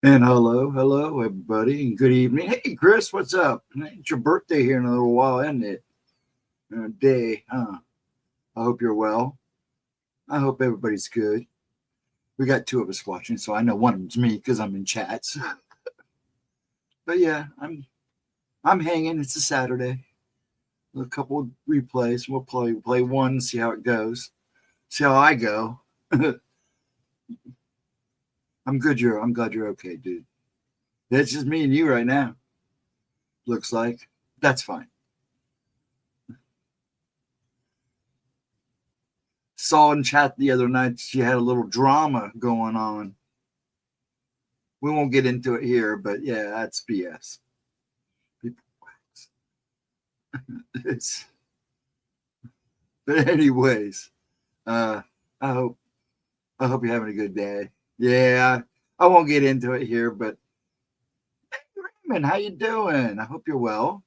And hello, everybody, and good evening. Hey, Chris, what's up? It's your birthday here in a little while, isn't it? A day, huh? I hope you're well. I hope everybody's good. We got two of us watching, so I know one of them's me because I'm in chats. But yeah, I'm hanging. It's a Saturday. A couple of replays. We'll play one, see how it goes. See how I go. I'm glad you're okay, dude. It's just me and you right now. Looks like. That's fine. Saw in chat the other night she had a little drama going on. We won't get into it here, but yeah, that's BS. But anyways, I hope you're having a good day. Yeah, I won't get into it here, but hey, Raymond, how you doing? I hope you're well.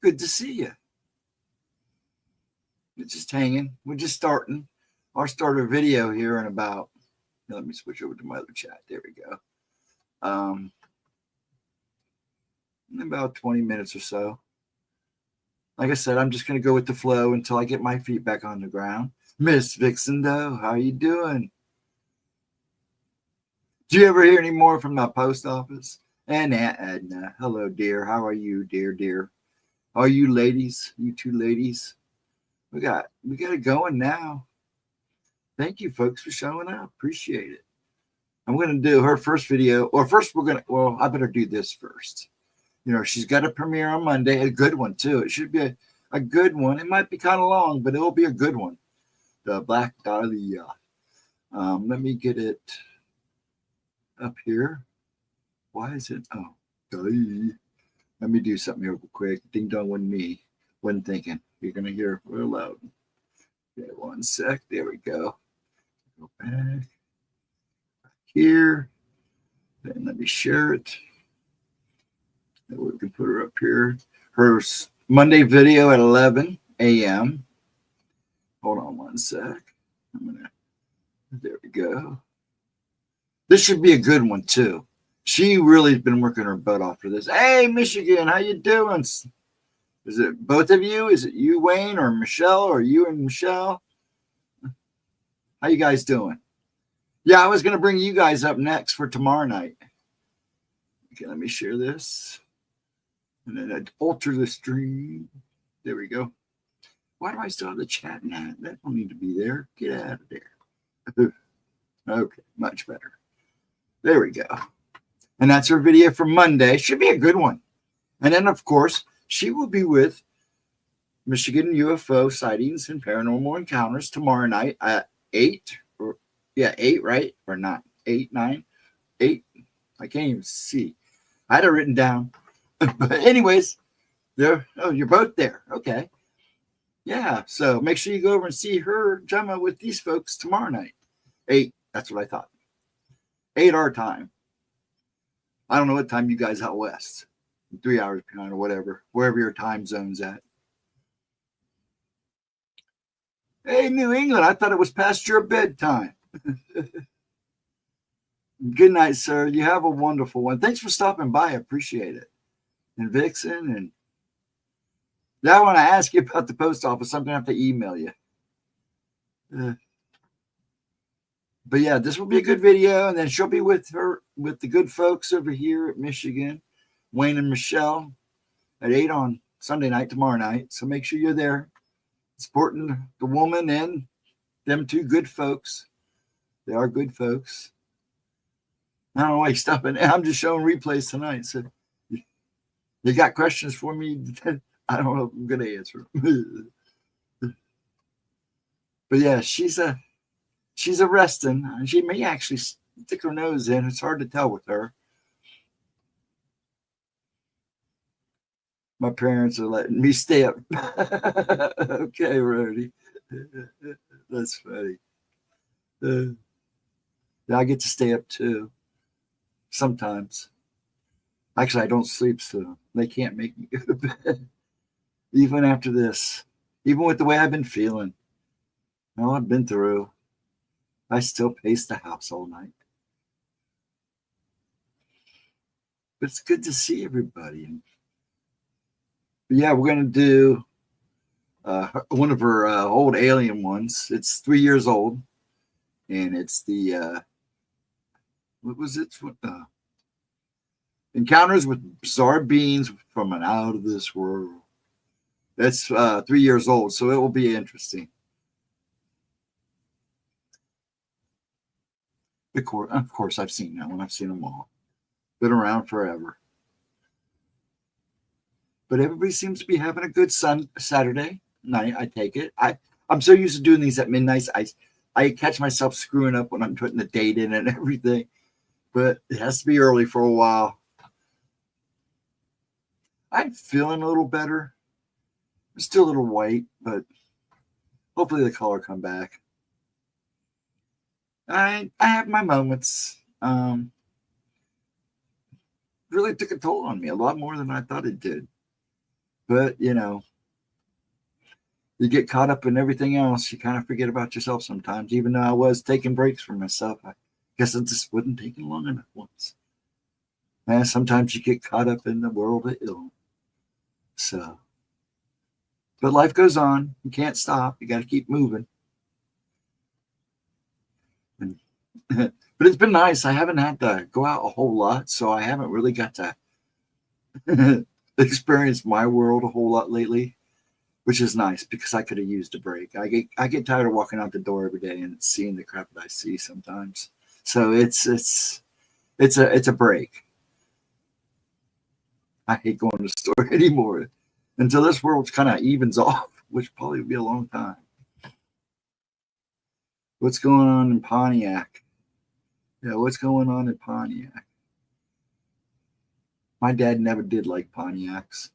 Good to see you. We're just hanging. We're just starting. I'll start a video here in about. Let me switch over to my other chat. There we go. In about 20 minutes or so. Like I said, I'm just going to go with the flow until I get my feet back on the ground. Miss Vixen, though, how you doing? Do you ever hear any more from the post office? And Aunt Edna, hello, dear. How are you, dear? How are you, ladies? You two ladies? We got it going now. Thank you, folks, for showing up. Appreciate it. I'm going to do her first video. Or first, I better do this first. You know, she's got a premiere on Monday, a good one, too. It should be a good one. It might be kind of long, but it will be a good one. The Black Dahlia. Let me get it up here. Why is it? Oh, let me do something here real quick. Ding dong wasn't me. Wasn't thinking. You're going to hear real loud. Okay, one sec. There we go. Go back here. Then let me share it. And we can put her up here. Her Monday video at 11 a.m. Hold on one sec. There we go. This should be a good one, too. She really has been working her butt off for this. Hey, Michigan, how you doing? Is it both of you? Is it you, Wayne, or Michelle, or you and Michelle? How you guys doing? Yeah, I was going to bring you guys up next for tomorrow night. Okay, let me share this. And then I'd alter the stream. There we go. Why do I still have the chat now? That don't need to be there. Get out of there. Okay, much better. There we go. And that's her video for Monday. Should be a good one. And then, of course, she will be with Michigan UFO sightings and paranormal encounters tomorrow night at 8. 8, right? Or not? 8, 9? 8? I can't even see. I had it written down. But anyways, there. Oh, you're both there. Okay. Yeah, so make sure you go over and see her, Gemma, with these folks tomorrow night. 8, that's what I thought. 8 our time. I don't know what time you guys out west. 3 hours behind or whatever, wherever your time zone's at. Hey, New England, I thought it was past your bedtime. Good night, sir. You have a wonderful one. Thanks for stopping by. I appreciate it. And Vixen and yeah, I want to ask you about the post office. I'm going to have to email you. But yeah, this will be a good video. And then she'll be with the good folks over here at Michigan, Wayne and Michelle, at 8 on Sunday night, tomorrow night. So make sure you're there supporting the woman and them two good folks. They are good folks. I don't know why you're stopping. I'm just showing replays tonight. So you got questions for me? I don't know if I'm going to answer them. But yeah, she's she's arresting. She may actually stick her nose in. It's hard to tell with her. My parents are letting me stay up. Okay, Rody. That's funny. Yeah, I get to stay up too. Sometimes. Actually, I don't sleep, so they can't make me go to bed. Even after this. Even with the way I've been feeling. All I've been through. I still pace the house all night. But it's good to see everybody. But yeah, we're going to do one of her old alien ones. It's 3 years old. And it's the, what was it? Encounters with Bizarre Beings from an Out of This World. That's 3 years old, so it will be interesting. Of course, I've seen that one. I've seen them all. Been around forever. But everybody seems to be having a good Saturday night. I take it. I'm so used to doing these at midnight. I catch myself screwing up when I'm putting the date in and everything. But it has to be early for a while. I'm feeling a little better. I'm still a little white, but hopefully the color come back. I have my moments. Really took a toll on me, a lot more than I thought it did. But, you know, you get caught up in everything else. You kind of forget about yourself sometimes, even though I was taking breaks for myself. I guess I just wasn't taking long enough once. And sometimes you get caught up in the world of ill. So, but life goes on. You can't stop. You got to keep moving. But it's been nice. I haven't had to go out a whole lot, so I haven't really got to experience my world a whole lot lately, which is nice because I could have used a break. I get tired of walking out the door every day and seeing the crap that I see sometimes. So it's a break. I hate going to the store anymore until this world kind of evens off, which probably will be a long time. What's going on in Pontiac? Yeah, what's going on in Pontiac? My dad never did like Pontiacs.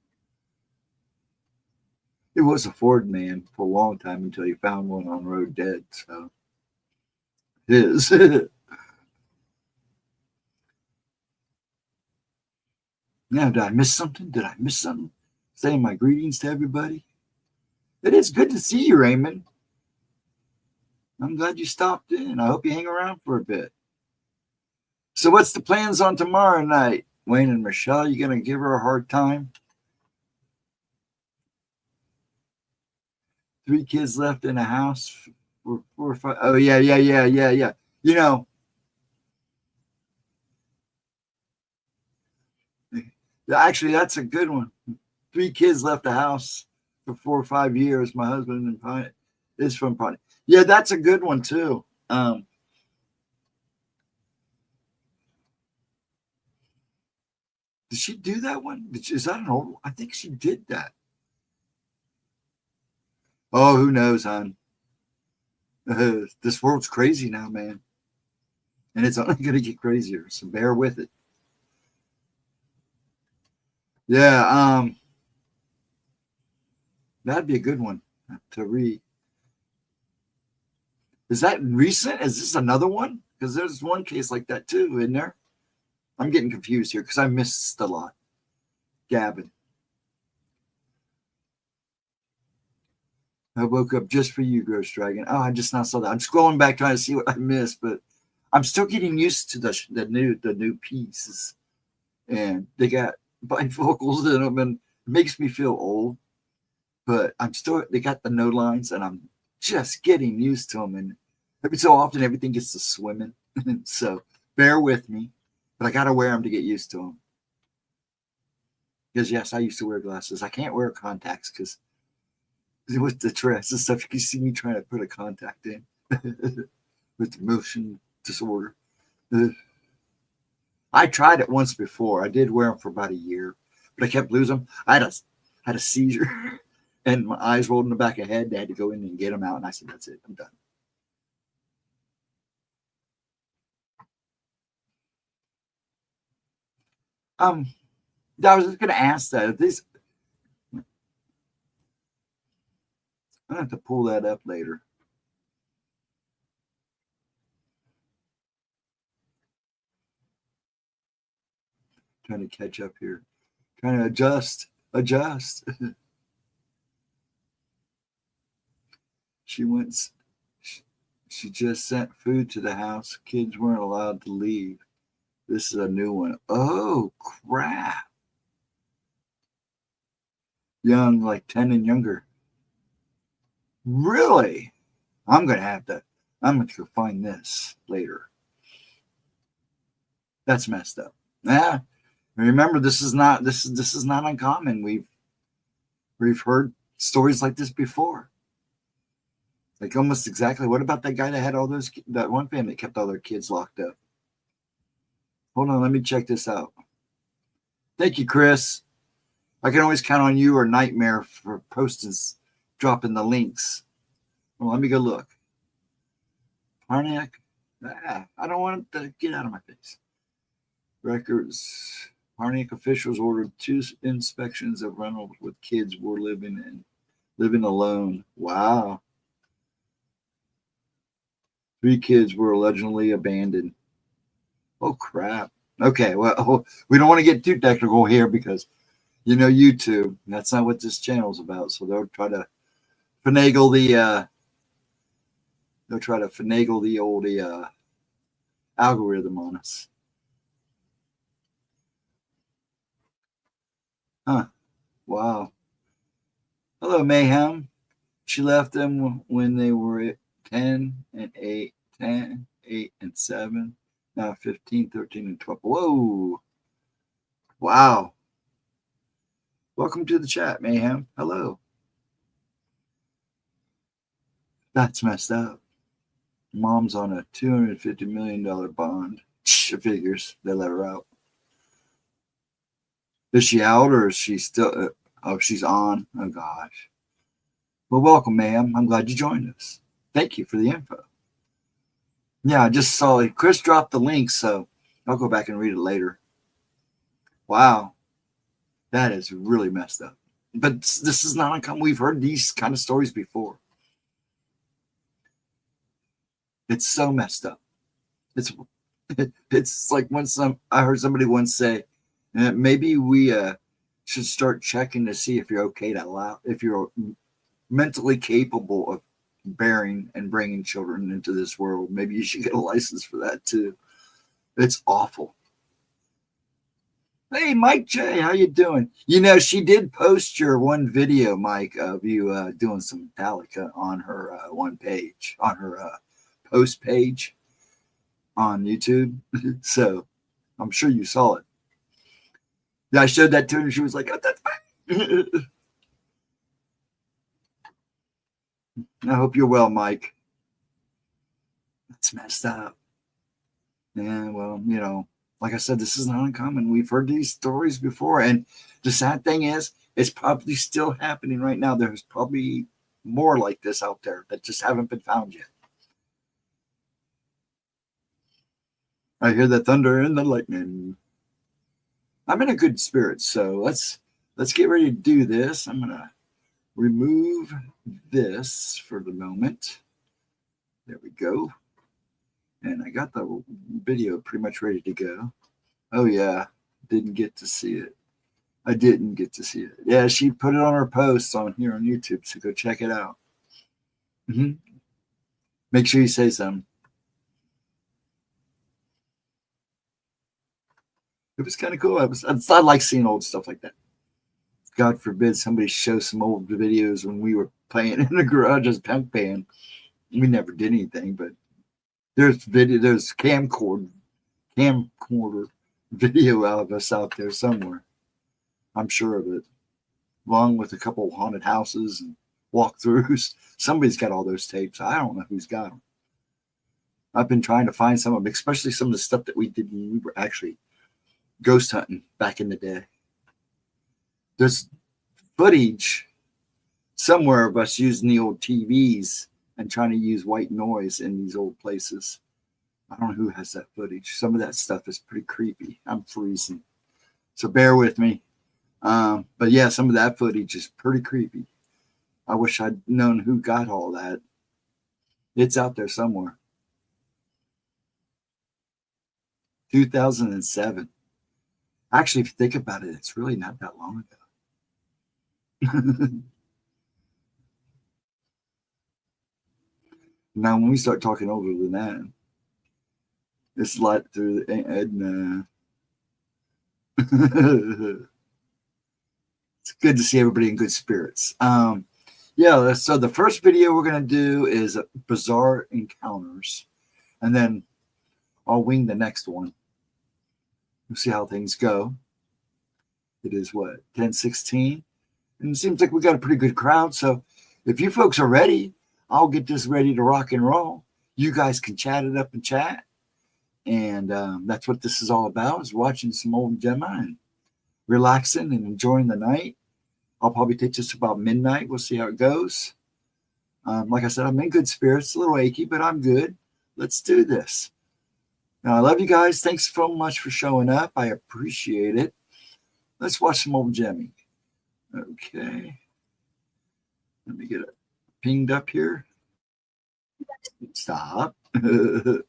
It was a Ford man for a long time until he found one on the road dead. So it is. Now, did I miss something? Saying my greetings to everybody. It is good to see you, Raymond. I'm glad you stopped in. I hope you hang around for a bit. So what's the plans on tomorrow night? Wayne and Michelle, you going to give her a hard time? 3 kids left in a house. 4 or 5. Oh, yeah. You know, actually, that's a good one. 3 kids left the house for 4 or 5 years. My husband is from Pontiac. Yeah, that's a good one, too. Did she do that one? Is that an old one? I think she did that. Oh, who knows, hon? This world's crazy now, man. And it's only going to get crazier, so bear with it. Yeah, that'd be a good one to read. Is that recent? Is this another one? Because there's one case like that too, isn't there? I'm getting confused here because I missed a lot. Gavin. I woke up just for you, Ghost Dragon. Oh, I just now saw that. I'm scrolling back trying to see what I missed, but I'm still getting used to the new pieces, and they got bifocals in them, and it makes me feel old. But they got the no lines, and I'm just getting used to them. And every so often, everything gets to swimming. So bear with me, but I got to wear them to get used to them. Because yes, I used to wear glasses. I can't wear contacts because with the dress and stuff, you can see me trying to put a contact in with the motion disorder. I tried it once before. I did wear them for about a year, but I kept losing them. I had a seizure, and my eyes rolled in the back of the head. They had to go in and get them out, and I said, "That's it. I'm done." Um, I was just going to ask that. If these, I'm going to have to pull that up later. Trying to catch up here. Trying to adjust. She went. She just sent food to the house. Kids weren't allowed to leave. This is a new one. Oh, crap. Young, like 10 and younger. Really? I'm going to go find this later. That's messed up. Yeah. Remember, this is not uncommon. We've heard stories like this before. Like almost exactly. What about that guy that had that one family that kept all their kids locked up? Hold on, let me check this out. Thank you, Chris. I can always count on you or Nightmare for dropping the links. Well, let me go look. Parniak. I don't want it to get out of my face. Records. Parniak officials ordered 2 inspections of rentals with kids were living alone. Wow. 3 kids were allegedly abandoned. Oh, crap. Okay, well, we don't want to get too technical here because, YouTube, that's not what this channel is about. So they'll try to finagle the old algorithm on us. Huh. Wow. Hello, Mayhem. She left them when they were 10 and 8, 10, 8 and 7. Now 15, 13, and 12. Whoa. Wow. Welcome to the chat, Mayhem. Hello. That's messed up. Mom's on a $250 million bond. Figures. They let her out. Is she out or is she still? She's on. Oh, gosh. Well, welcome, ma'am. I'm glad you joined us. Thank you for the info. Yeah, I just saw it. Chris dropped the link, so I'll go back and read it later. Wow. That is really messed up. But this is not uncommon. We've heard these kind of stories before. It's so messed up. It's like I heard somebody once say, maybe we should start checking to see if you're okay to allow, if you're mentally capable of bearing and bringing children into this world. Maybe you should get a license for that too. It's awful. Hey, Mike J, how you doing? She did post your one video, Mike, of you doing some Metallica on her one page, on her post page on YouTube. So I'm sure you saw it. Yeah, I showed that to her and she was like, oh, that's fine. I hope you're well, Mike. That's messed up. Yeah, well, like I said, this is not uncommon. We've heard these stories before. And the sad thing is, it's probably still happening right now. There's probably more like this out there that just haven't been found yet. I hear the thunder and the lightning. I'm in a good spirit, so let's get ready to do this. I'm gonna remove this for the moment. There we go. And I got the video pretty much ready to go. Oh yeah, didn't get to see it. I didn't get to see it. Yeah, she put it on her posts on here on YouTube, so go check it out. Make sure you say something. It was kind of cool. I like seeing old stuff like that. God forbid somebody show some old videos when we were playing in the garage as punk band. We never did anything, but there's camcorder video out of us out there somewhere. I'm sure of it. Along with a couple of haunted houses and walkthroughs. Somebody's got all those tapes. I don't know who's got them. I've been trying to find some of them, especially some of the stuff that we did when we were actually ghost hunting back in the day. There's footage somewhere of us using the old TVs and trying to use white noise in these old places. I don't know who has that footage. Some of that stuff is pretty creepy. I'm freezing. So bear with me. But yeah, some of that footage is pretty creepy. I wish I'd known who got all that. It's out there somewhere. 2007. Actually, if you think about it, it's really not that long ago. Now, when we start talking older than that, it's light through the It's good to see everybody in good spirits. Yeah, so the first video we're going to do is Bizarre Encounters. And then I'll wing the next one. We'll see how things go. It is what, 10:16? And it seems like we got a pretty good crowd. So if you folks are ready, I'll get this ready to rock and roll. You guys can chat it up and chat. And that's what this is all about, is watching some old Gemma and relaxing and enjoying the night. I'll probably take just about midnight. We'll see how it goes. Like I said, I'm in good spirits. A little achy, but I'm good. Let's do this. Now, I love you guys. Thanks so much for showing up. I appreciate it. Let's watch some old Gemmy. Okay. Let me get it pinged up here. Stop. There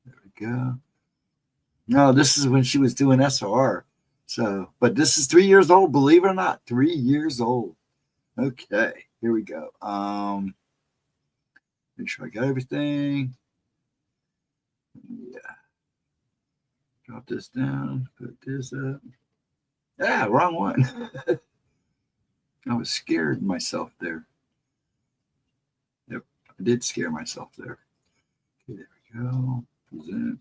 we go. No, this is when she was doing SR. So, but this is 3 years old, believe it or not. 3 years old. Okay, here we go. Make sure I got everything. Yeah. Drop this down, put this up. Ah, wrong one. I was scared myself there. Yep, I did scare myself there. Okay, there we go. Present.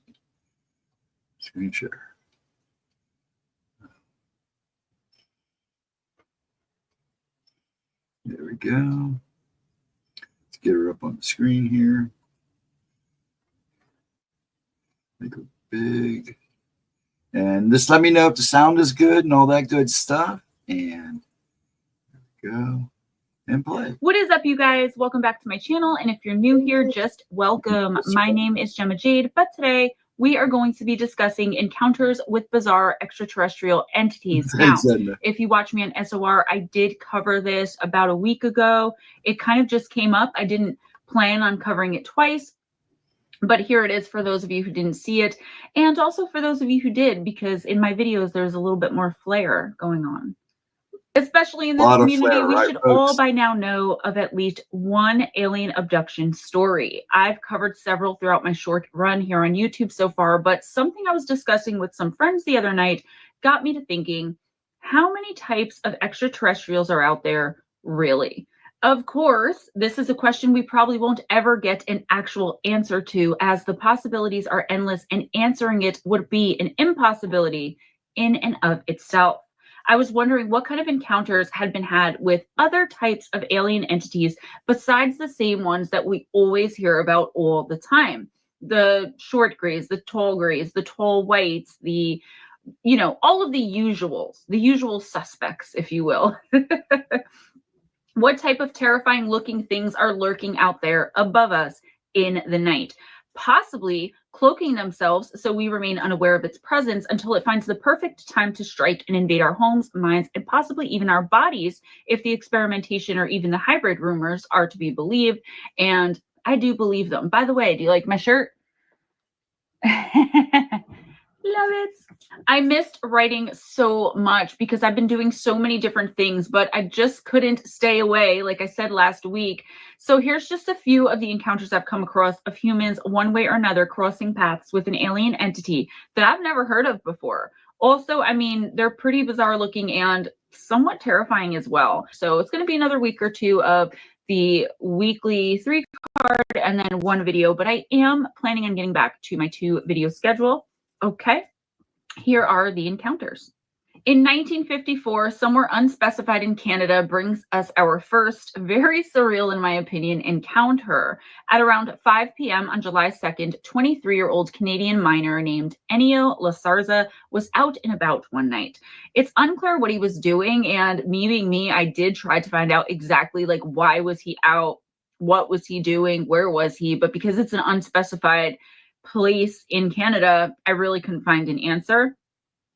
Screen share. There we go. Let's get her up on the screen here. Make her big. And just let me know if the sound is good and all that good stuff. And there we go. And play. What is up, you guys? Welcome back to my channel. And if you're new here, just welcome. My name is Gemma Jade, but today we are going to be discussing encounters with bizarre extraterrestrial entities. Now, if you watch me on SOR, I did cover this about a week ago. It kind of just came up. I didn't plan on covering it twice, but here it is for those of you who didn't see it, and also for those of you who did, because in my videos, there's a little bit more flair going on. Especially in this community, we should all by now know of at least one alien abduction story. I've covered several throughout my short run here on YouTube so far, but something I was discussing with some friends the other night got me to thinking, how many types of extraterrestrials are out there, really? Of course, this is a question we probably won't ever get an actual answer to, as the possibilities are endless and answering it would be an impossibility in and of itself. I was wondering what kind of encounters had been had with other types of alien entities besides the same ones that we always hear about all the time. The short grays, the tall whites, the, you know, all of the usual suspects, if you will. What type of terrifying looking things are lurking out there above us in the night? Possibly cloaking themselves so we remain unaware of its presence until it finds the perfect time to strike and invade our homes, minds, and possibly even our bodies, if the experimentation or even the hybrid rumors are to be believed. And I do believe them. By the way, do you like my shirt? Love it. I missed writing so much because I've been doing so many different things, but I just couldn't stay away, like I said last week. So here's just a few of the encounters I've come across of humans one way or another crossing paths with an alien entity that I've never heard of before. Also, I mean, they're pretty bizarre looking and somewhat terrifying as well. So it's going to be another week or two of the weekly 3-card and then one video, but I am planning on getting back to my 2-video schedule. Okay, here are the encounters. In 1954, somewhere unspecified in Canada brings us our first, very surreal in my opinion, encounter. At around 5 p.m. on July 2nd, 23-year-old Canadian miner named Ennio Lasarza was out and about one night. It's unclear what he was doing, and me being me, I did try to find out exactly like why was he out, what was he doing, where was he, but because it's an unspecified place in Canada, I really couldn't find an answer.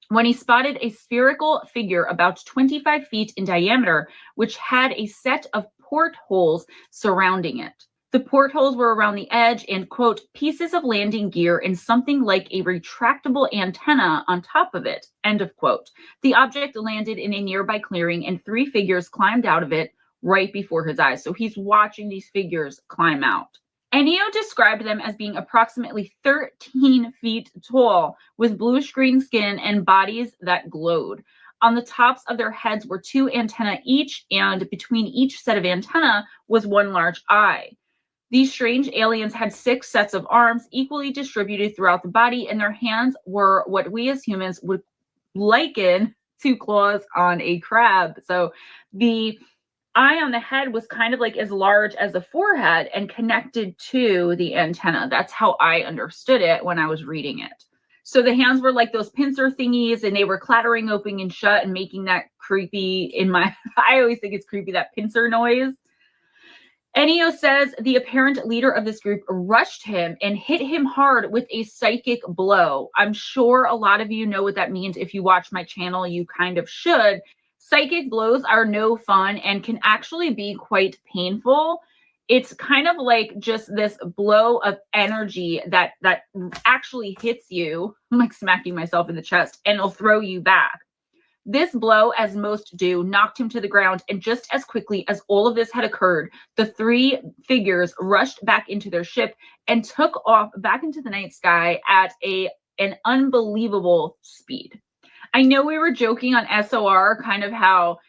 when he spotted a spherical figure about 25 feet in diameter, which had a set of portholes surrounding it. The portholes were around the edge and, quote, pieces of landing gear and something like a retractable antenna on top of it, end of quote. The object landed in a nearby clearing and 3 figures climbed out of it right before his eyes. So he's watching these figures climb out. Ennio described them as being approximately 13 feet tall with bluish-green skin and bodies that glowed. On the tops of their heads were 2 antennae each, and between each set of antennae was 1 large eye. These strange aliens had 6 sets of arms equally distributed throughout the body, and their hands were what we as humans would liken to claws on a crab. So the eye on the head was kind of like as large as the forehead and connected to the antenna. That's how I understood it when I was reading it. So the hands were like those pincer thingies, and they were clattering open and shut and making that creepy I always think it's creepy, that pincer noise. Ennio says the apparent leader of this group rushed him and hit him hard with a psychic blow. I'm sure a lot of you know what that means. If you watch my channel, you kind of should. Psychic blows are no fun and can actually be quite painful. It's kind of like just this blow of energy that actually hits you. I'm like smacking myself in the chest, and it'll throw you back. This blow, as most do, knocked him to the ground, and just as quickly as all of this had occurred, the 3 figures rushed back into their ship and took off back into the night sky at an unbelievable speed. I know we were joking on SOR, kind of how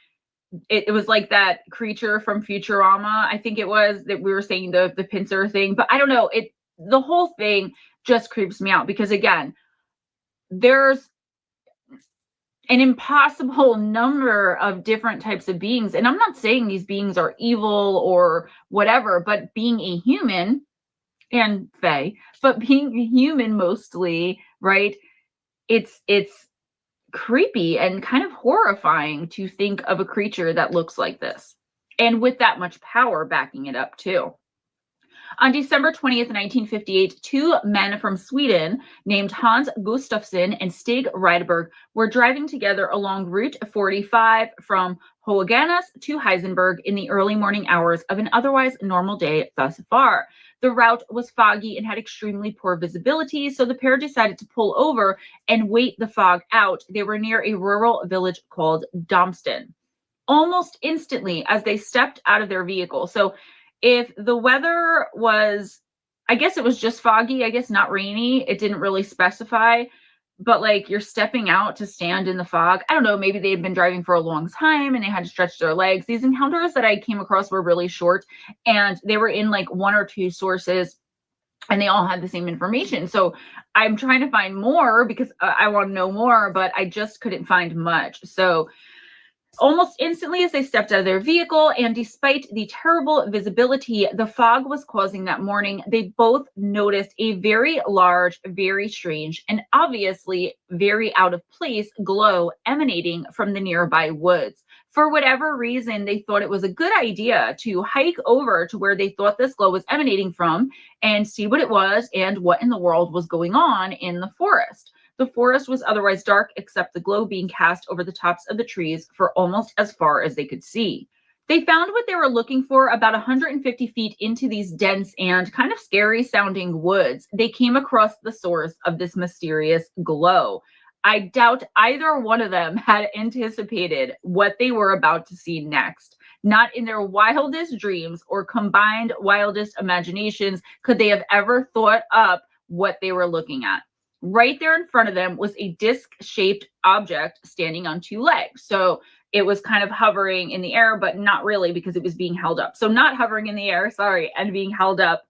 it was like that creature from Futurama. I think it was that we were saying the pincer thing, but I don't know. The whole thing just creeps me out because, again, there's an impossible number of different types of beings. And I'm not saying these beings are evil or whatever, but being a human and Fae, but being a human mostly, right? It's creepy and kind of horrifying to think of a creature that looks like this. And with that much power backing it up too. On December 20th, 1958, 2 men from Sweden named Hans Gustafsson and Stig Rydberg were driving together along Route 45 from Höganäs to Heisenberg in the early morning hours of an otherwise normal day thus far. The route was foggy and had extremely poor visibility, so the pair decided to pull over and wait the fog out. They were near a rural village called Domston. Almost instantly, as they stepped out of their vehicle, so if the weather was, I guess it was just foggy, I guess not rainy, it didn't really specify, but like you're stepping out to stand in the fog. I don't know, maybe they had been driving for a long time and they had to stretch their legs. These encounters that I came across were really short, and they were in like 1 or 2 sources, and they all had the same information. So I'm trying to find more because I want to know more, but I just couldn't find much. So almost instantly as they stepped out of their vehicle, and despite the terrible visibility the fog was causing that morning, they both noticed a very large, very strange, and obviously very out of place glow emanating from the nearby woods. For whatever reason, they thought it was a good idea to hike over to where they thought this glow was emanating from and see what it was and what in the world was going on in the forest. The forest was otherwise dark, except the glow being cast over the tops of the trees for almost as far as they could see. They found what they were looking for about 150 feet into these dense and kind of scary sounding woods. They came across the source of this mysterious glow. I doubt either one of them had anticipated what they were about to see next. Not in their wildest dreams or combined wildest imaginations could they have ever thought up what they were looking at. Right there in front of them was a disc-shaped object standing on 2 legs. So it was kind of hovering in the air, but not really because it was being held up. So not hovering in the air, sorry, and being held up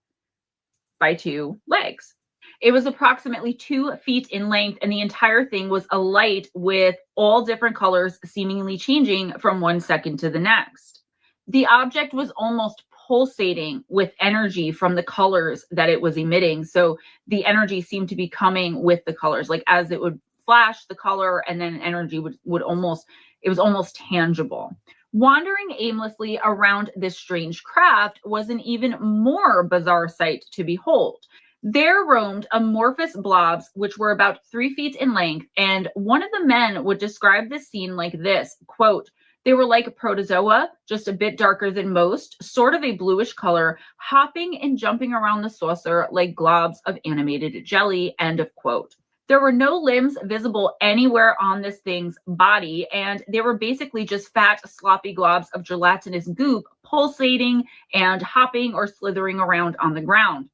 by 2 legs. It was approximately 2 feet in length, and the entire thing was alight with all different colors seemingly changing from one second to the next. The object was almost pulsating with energy from the colors that it was emitting. So the energy seemed to be coming with the colors, like as it would flash the color, and then energy would almost, it was almost tangible. Wandering aimlessly around this strange craft was an even more bizarre sight to behold. There roamed amorphous blobs, which were about 3 feet in length, and one of the men would describe this scene like this, quote, "They were like protozoa, just a bit darker than most, sort of a bluish color, hopping and jumping around the saucer like globs of animated jelly," end of quote. There were no limbs visible anywhere on this thing's body, and they were basically just fat, sloppy globs of gelatinous goop pulsating and hopping or slithering around on the ground.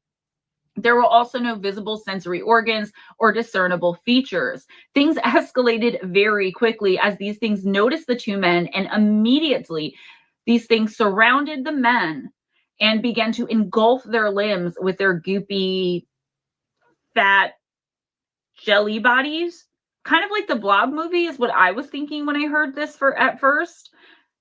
There were also no visible sensory organs or discernible features. Things escalated very quickly as these things noticed the two men, and immediately these things surrounded the men and began to engulf their limbs with their goopy, fat, jelly bodies. Kind of like the Blob movie is what I was thinking when I heard this at first.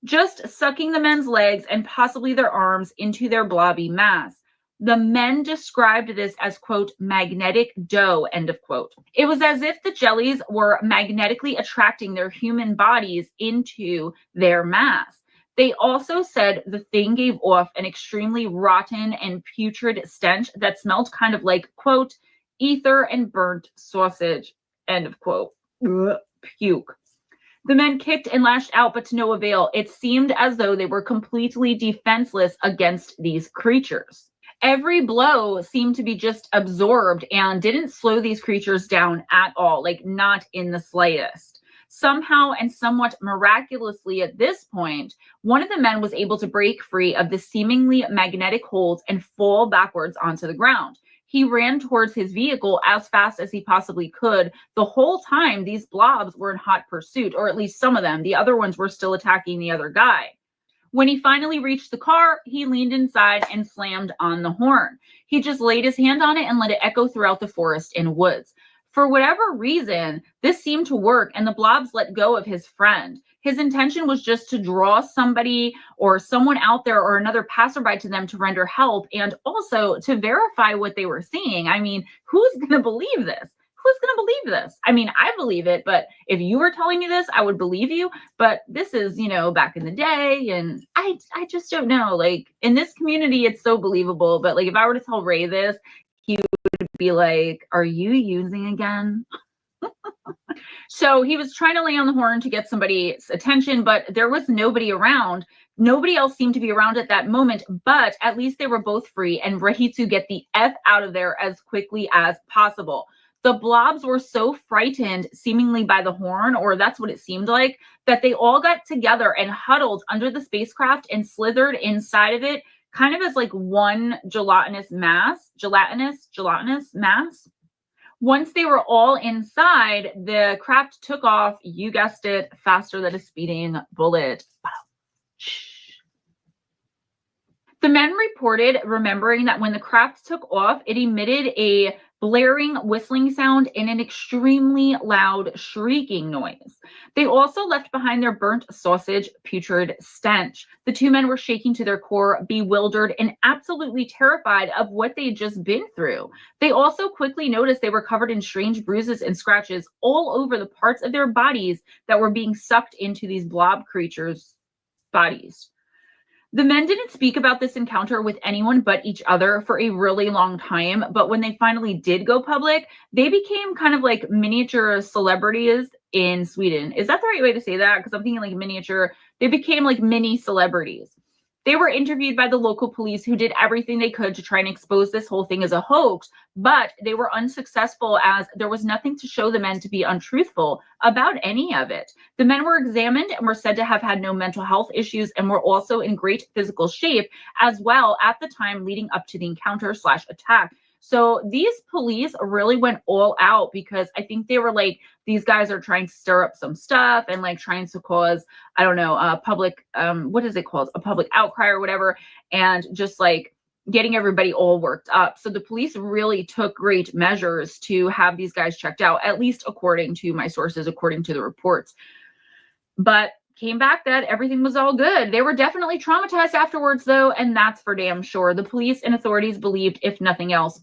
Just sucking the men's legs and possibly their arms into their blobby mass. The men described this as, quote, magnetic dough, end of quote. It was as if the jellies were magnetically attracting their human bodies into their mass. They also said the thing gave off an extremely rotten and putrid stench that smelled kind of like, quote, ether and burnt sausage, end of quote. Ugh, puke. The men kicked and lashed out, but to no avail. It seemed as though they were completely defenseless against these creatures. Every blow seemed to be just absorbed and didn't slow these creatures down at all, like not in the slightest. Somehow and somewhat miraculously at this point, one of the men was able to break free of the seemingly magnetic hold and fall backwards onto the ground. He ran towards his vehicle as fast as he possibly could. The whole time, these blobs were in hot pursuit, or at least some of them. The other ones were still attacking the other guy. When he finally reached the car, he leaned inside and slammed on the horn. He just laid his hand on it and let it echo throughout the forest and woods. For whatever reason, this seemed to work, and the blobs let go of his friend. His intention was just to draw somebody or someone out there or another passerby to them to render help, and also to verify what they were seeing. I mean, who's going to believe this? Who's going to believe this? I mean, I believe it, but if you were telling me this, I would believe you. But this is, you know, back in the day, and I just don't know. Like, in this community, it's so believable. But like, if I were to tell Ray this, he would be like, "Are you using again?" So he was trying to lay on the horn to get somebody's attention, but there was nobody around. Nobody else seemed to be around at that moment, but at least they were both free and ready to get the F out of there as quickly as possible. The blobs were so frightened, seemingly by the horn, or that's what it seemed like, that they all got together and huddled under the spacecraft and slithered inside of it, kind of as like one gelatinous mass. Once they were all inside, the craft took off, you guessed it, faster than a speeding bullet. The men reported remembering that when the craft took off, it emitted a blaring, whistling sound and an extremely loud shrieking noise. They also left behind their burnt sausage, putrid stench. The two men were shaking to their core, bewildered and absolutely terrified of what they'd just been through. They also quickly noticed they were covered in strange bruises and scratches all over the parts of their bodies that were being sucked into these blob creatures' bodies. The men didn't speak about this encounter with anyone but each other for a really long time, but when they finally did go public, they became kind of like miniature celebrities in Sweden. Is that the right way to say that? Because I'm thinking like miniature. They became like mini celebrities. They were interviewed by the local police, who did everything they could to try and expose this whole thing as a hoax, but they were unsuccessful as there was nothing to show the men to be untruthful about any of it. The men were examined and were said to have had no mental health issues and were also in great physical shape as well at the time leading up to the encounter/attack. So these police really went all out because I think they were like, these guys are trying to stir up some stuff and like trying to cause, I don't know, a public, what is it called? A public outcry or whatever. And just like getting everybody all worked up. So the police really took great measures to have these guys checked out, at least according to my sources, according to the reports. But came back that everything was all good. They were definitely traumatized afterwards though, and that's for damn sure. The police and authorities believed, if nothing else,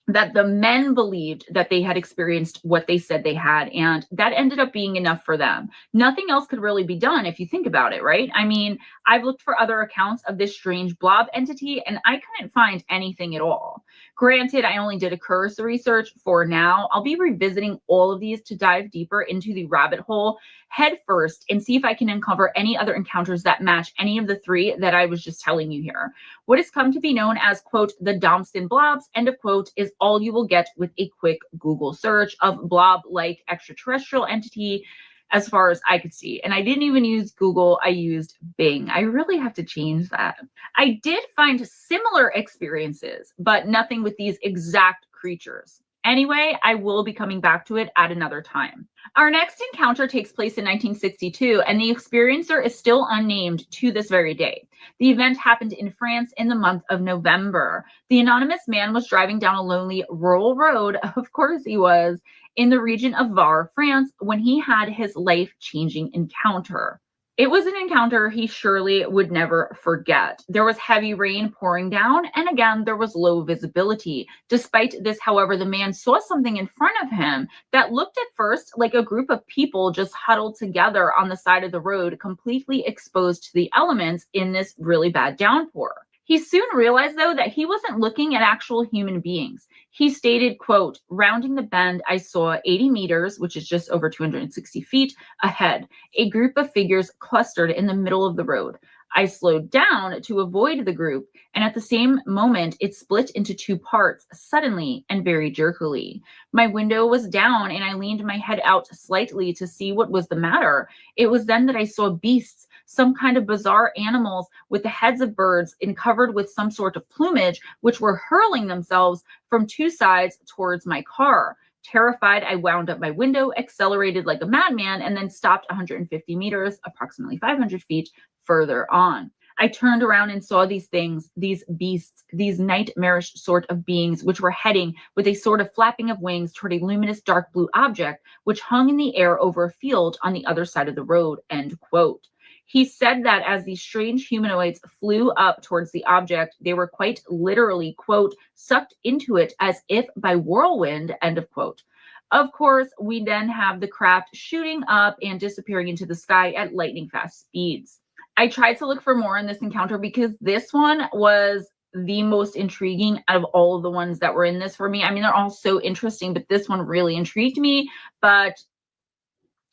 that the men believed that they had experienced what they said they had, and that ended up being enough for them. Nothing else could really be done if you think about it, right? I mean, I've looked for other accounts of this strange blob entity, and I couldn't find anything at all. Granted, I only did a cursory search for now. I'll be revisiting all of these to dive deeper into the rabbit hole head first and see if I can uncover any other encounters that match any of the three that I was just telling you here. What has come to be known as, quote, the Domston blobs, end of quote, is all you will get with a quick Google search of blob-like extraterrestrial entity as far as I could see. And I didn't even use Google, I used Bing. I really have to change that. I did find similar experiences, but nothing with these exact creatures. Anyway, I will be coming back to it at another time. Our next encounter takes place in 1962, and the experiencer is still unnamed to this very day. The event happened in France in the month of November. The anonymous man was driving down a lonely rural road, of course he was, in the region of Var, France, when he had his life-changing encounter. It was an encounter he surely would never forget. There was heavy rain pouring down, and again, there was low visibility. Despite this, however, the man saw something in front of him that looked at first like a group of people just huddled together on the side of the road, completely exposed to the elements in this really bad downpour. He soon realized, though, that he wasn't looking at actual human beings. He stated, quote, rounding the bend, I saw 80 meters, which is just over 260 feet, ahead, a group of figures clustered in the middle of the road. I slowed down to avoid the group, and at the same moment, it split into two parts, suddenly and very jerkily. My window was down, and I leaned my head out slightly to see what was the matter. It was then that I saw beasts, some kind of bizarre animals with the heads of birds and covered with some sort of plumage, which were hurling themselves from two sides towards my car. Terrified, I wound up my window, accelerated like a madman, and then stopped 150 meters, approximately 500 feet further on. I turned around and saw these things, these beasts, these nightmarish sort of beings, which were heading with a sort of flapping of wings toward a luminous dark blue object, which hung in the air over a field on the other side of the road, end quote. He said that as these strange humanoids flew up towards the object, they were quite literally, quote, sucked into it as if by whirlwind, end of quote. Of course, we then have the craft shooting up and disappearing into the sky at lightning fast speeds. I tried to look for more in this encounter because this one was the most intriguing out of all of the ones that were in this for me. I mean, they're all so interesting, but this one really intrigued me, but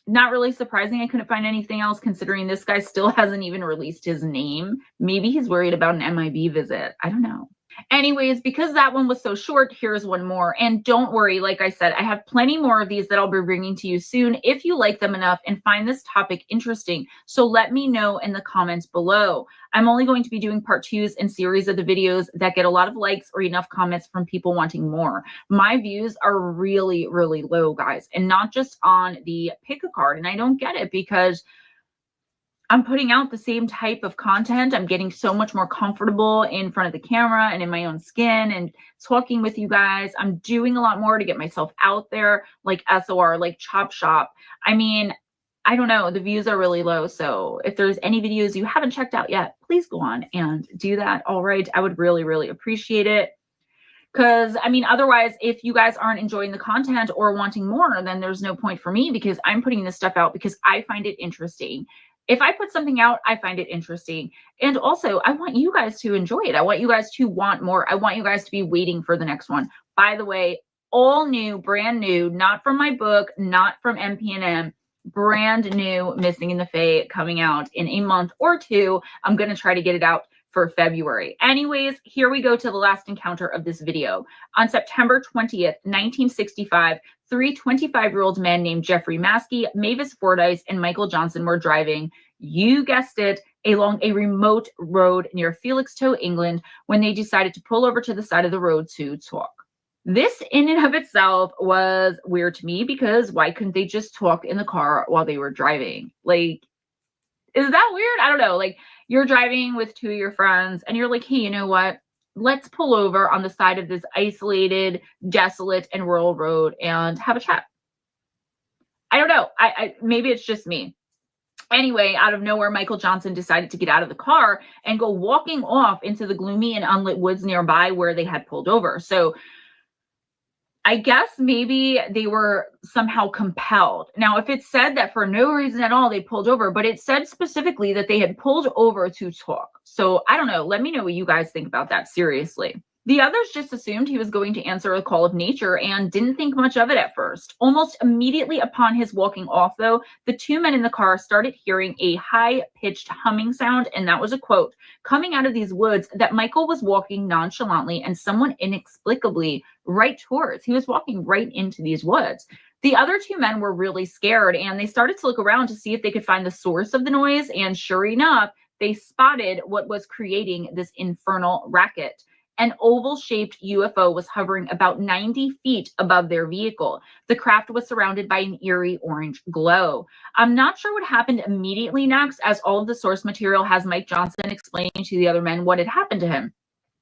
not really surprising. I couldn't find anything else considering this guy still hasn't even released his name. Maybe he's worried about an MIB visit. I don't know. Anyways, because that one was so short, here's one more. And don't worry, like I said, I have plenty more of these that I'll be bringing to you soon if you like them enough and find this topic interesting. So let me know in the comments below. I'm only going to be doing part 2s and series of the videos that get a lot of likes or enough comments from people wanting more. My views are really, really low, guys, and not just on the pick a card. And I don't get it because I'm putting out the same type of content. I'm getting so much more comfortable in front of the camera and in my own skin and talking with you guys. I'm doing a lot more to get myself out there, like SOR, like Chop Shop. I mean, I don't know. The views are really low. So if there's any videos you haven't checked out yet, please go on and do that. All right. I would really, really appreciate it. Because, I mean, otherwise, if you guys aren't enjoying the content or wanting more, then there's no point for me because I'm putting this stuff out because I find it interesting. If I put something out, I find it interesting. And also, I want you guys to enjoy it. I want you guys to want more. I want you guys to be waiting for the next one. By the way, all new, brand new, not from my book, not from MP&M, brand new Missing in the Fae coming out in a month or two. I'm going to try to get it out for February. Anyways, here we go to the last encounter of this video. On September 20th, 1965, 3 25-year-old men named Jeffrey Maskey, Mavis Fordyce, and Michael Johnson were driving, you guessed it, along a remote road near Felixstowe, England, when they decided to pull over to the side of the road to talk. This in and of itself was weird to me because why couldn't they just talk in the car while they were driving? Like, is that weird? I don't know. Like, you're driving with 2 of your friends and you're like, hey, you know what? Let's pull over on the side of this isolated, desolate, and rural road and have a chat. I don't know. Maybe it's just me. Anyway, out of nowhere, Michael Johnson decided to get out of the car and go walking off into the gloomy and unlit woods nearby where they had pulled over. So I guess maybe they were somehow compelled. Now, if it said that for no reason at all they pulled over, but it said specifically that they had pulled over to talk. So I don't know. Let me know what you guys think about that. Seriously. The others just assumed he was going to answer a call of nature and didn't think much of it at first. Almost immediately upon his walking off, though, the two men in the car started hearing a high-pitched humming sound, and that was a quote, coming out of these woods that Michael was walking nonchalantly and someone inexplicably right towards. He was walking right into these woods. The other two men were really scared, and they started to look around to see if they could find the source of the noise, and sure enough, they spotted what was creating this infernal racket. An oval-shaped UFO was hovering about 90 feet above their vehicle. The craft was surrounded by an eerie orange glow. I'm not sure what happened immediately next, as all of the source material has Mike Johnson explaining to the other men what had happened to him.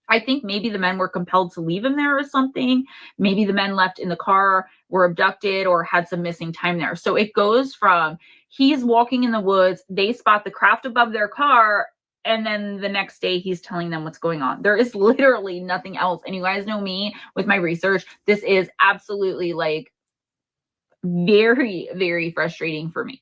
I think maybe the men were compelled to leave him there or something. Maybe the men left in the car, were abducted, or had some missing time there. So it goes from he's walking in the woods, they spot the craft above their car, and then the next day he's telling them what's going on. There is literally nothing else. And you guys know me with my research. This is absolutely like very, very frustrating for me.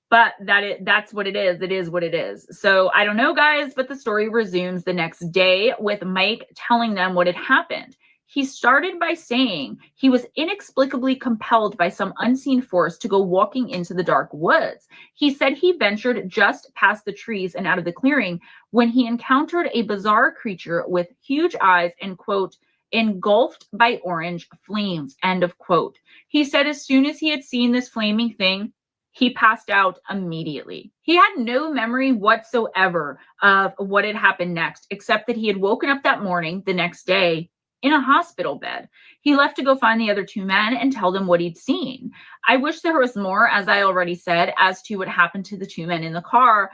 But that's what it is. It is what it is. So I don't know, guys, but the story resumes the next day with Mike telling them what had happened. He started by saying he was inexplicably compelled by some unseen force to go walking into the dark woods. He said he ventured just past the trees and out of the clearing when he encountered a bizarre creature with huge eyes and, quote, engulfed by orange flames, end of quote. He said as soon as he had seen this flaming thing, he passed out immediately. He had no memory whatsoever of what had happened next, except that he had woken up that morning, the next day, in a hospital bed. He left to go find the other two men and tell them what he'd seen. I wish there was more, as I already said, as to what happened to the two men in the car.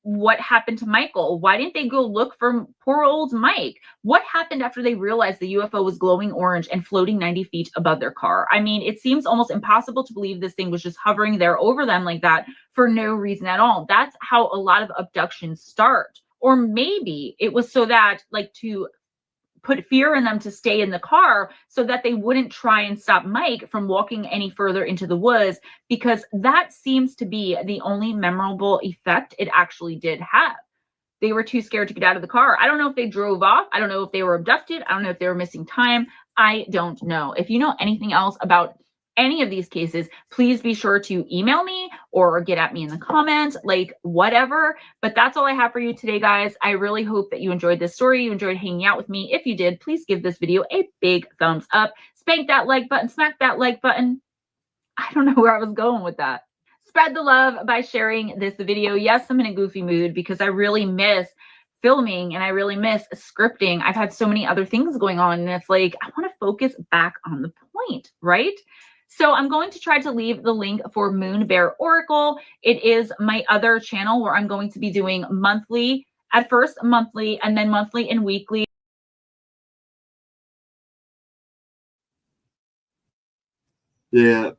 What happened to Michael? Why didn't they go look for poor old Mike? What happened after they realized the UFO was glowing orange and floating 90 feet above their car? I mean, it seems almost impossible to believe this thing was just hovering there over them like that for no reason at all. That's how a lot of abductions start. Or maybe it was so that, like, to put fear in them to stay in the car so that they wouldn't try and stop Mike from walking any further into the woods, because that seems to be the only memorable effect it actually did have. They were too scared to get out of the car. I don't know if they drove off. I don't know if they were abducted. I don't know if they were missing time. I don't know. If you know anything else about any of these cases, please be sure to email me or get at me in the comments, like whatever. But that's all I have for you today, guys. I really hope that you enjoyed this story. You enjoyed hanging out with me. If you did, please give this video a big thumbs up. Spank that like button, smack that like button. I don't know where I was going with that. Spread the love by sharing this video. Yes, I'm in a goofy mood because I really miss filming and I really miss scripting. I've had so many other things going on, and it's like, I want to focus back on the point, right? So I'm going to try to leave the link for Moon Bear Oracle. It is my other channel where I'm going to be doing monthly, at first monthly, and then monthly and weekly. Yeah.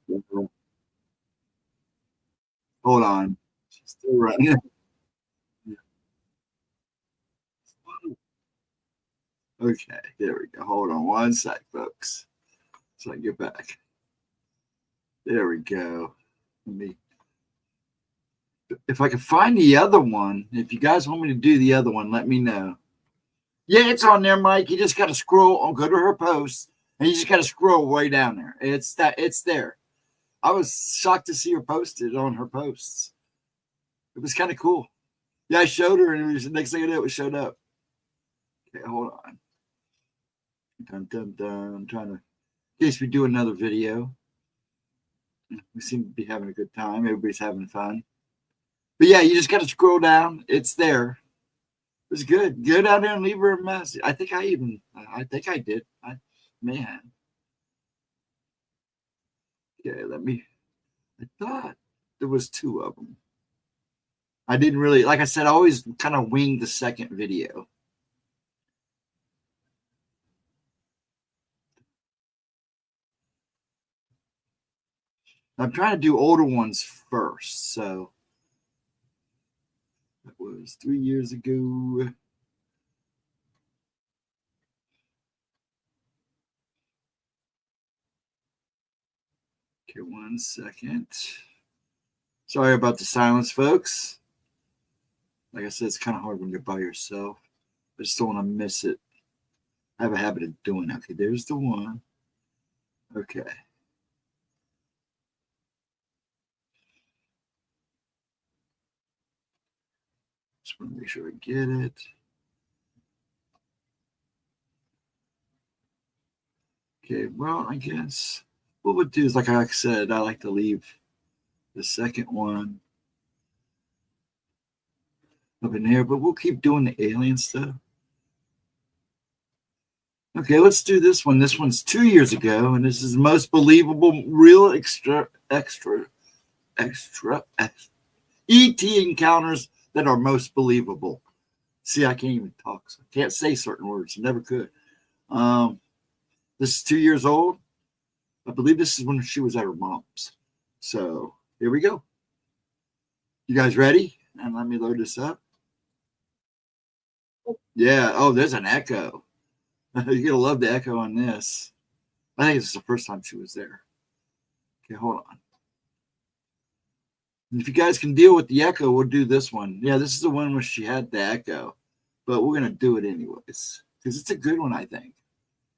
Hold on. She's still running. Okay, there we go. Hold on one sec, folks. So I get back. There we go. Let me, if I can find the other one, if you guys want me to do the other one, let me know. Yeah, it's on there, Mike. You just got to scroll on, go to her posts, and you just got to scroll way down there. It's there. I was shocked to see her posted on her posts. It was kind of cool. Yeah, I showed her, and it was the next thing I knew, it showed up. Okay, hold on. Dun, dun, dun. I'm trying to, in case we do another video. We seem to be having a good time. Everybody's having fun. But yeah, you just got to scroll down. It's there. It was good. Go down there and leave her a message. I think I did. I may have. Okay, I thought there was two of them. I didn't really, like I said, I always kind of winged the second video. I'm trying to do older ones first. So that was 3 years ago. Okay, 1 second. Sorry about the silence, folks. Like I said, it's kind of hard when you're by yourself. I just don't want to miss it. I have a habit of doing that. Okay, there's the one. Okay. Just want to make sure I get it. Okay, well, I guess what we'll do is, like I said, I like to leave the second one up in there, but we'll keep doing the alien stuff. Okay, let's do this one. This one's 2 years ago, and this is the most believable, real extra ET encounters that are most believable. See, I can't even talk. So I can't say certain words. I never could. This is 2 years old. I believe this is when she was at her mom's. So here we go. You guys ready? And let me load this up. Yeah. Oh, there's an echo. You're going to love the echo on this. I think this is the first time she was there. Okay, hold on. And if you guys can deal with the echo, we'll do this one. Yeah, this is the one where she had the echo. But we're going to do it anyways. Because it's a good one, I think.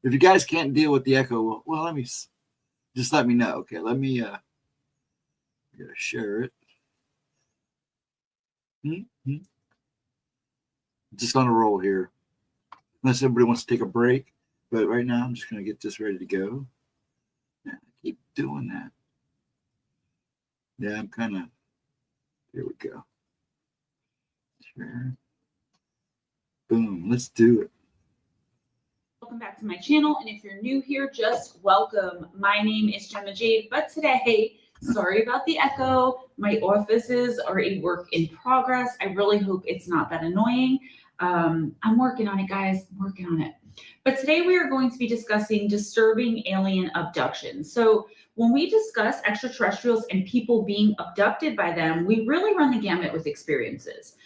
If you guys can't deal with the echo, well, let me know. Okay, let me share it. Just on a roll here. Unless everybody wants to take a break. But right now, I'm just going to get this ready to go. Yeah, keep doing that. Yeah, I'm kind of... Here we go. Sure. Boom. Let's do it. Welcome back to my channel. And if you're new here, just welcome. My name is Gemma Jade. But today, sorry about the echo. My offices are a work in progress. I really hope it's not that annoying. I'm working on it, guys. I'm working on it. But today we are going to be discussing disturbing alien abductions. So when we discuss extraterrestrials and people being abducted by them, we really run the gamut with experiences.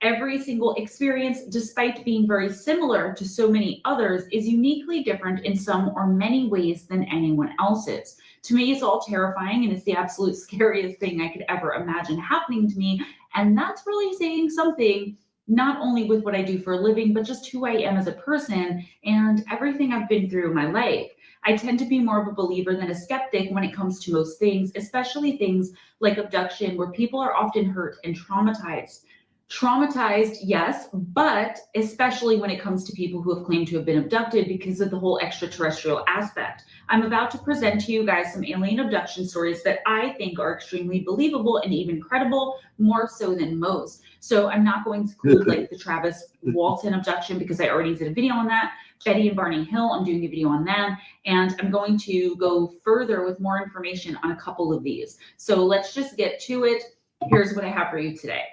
Every single experience, despite being very similar to so many others, is uniquely different in some or many ways than anyone else's. To me, it's all terrifying, and it's the absolute scariest thing I could ever imagine happening to me. And that's really saying something, not only with what I do for a living, but just who I am as a person and everything I've been through in my life. I tend to be more of a believer than a skeptic when it comes to most things, especially things like abduction, where people are often hurt and traumatized. Traumatized, yes, but especially when it comes to people who have claimed to have been abducted because of the whole extraterrestrial aspect. I'm about to present to you guys some alien abduction stories that I think are extremely believable and even credible, more so than most. So I'm not going to include like the Travis Walton abduction because I already did a video on that. Betty and Barney Hill, I'm doing a video on them. And I'm going to go further with more information on a couple of these. So let's just get to it. Here's what I have for you today.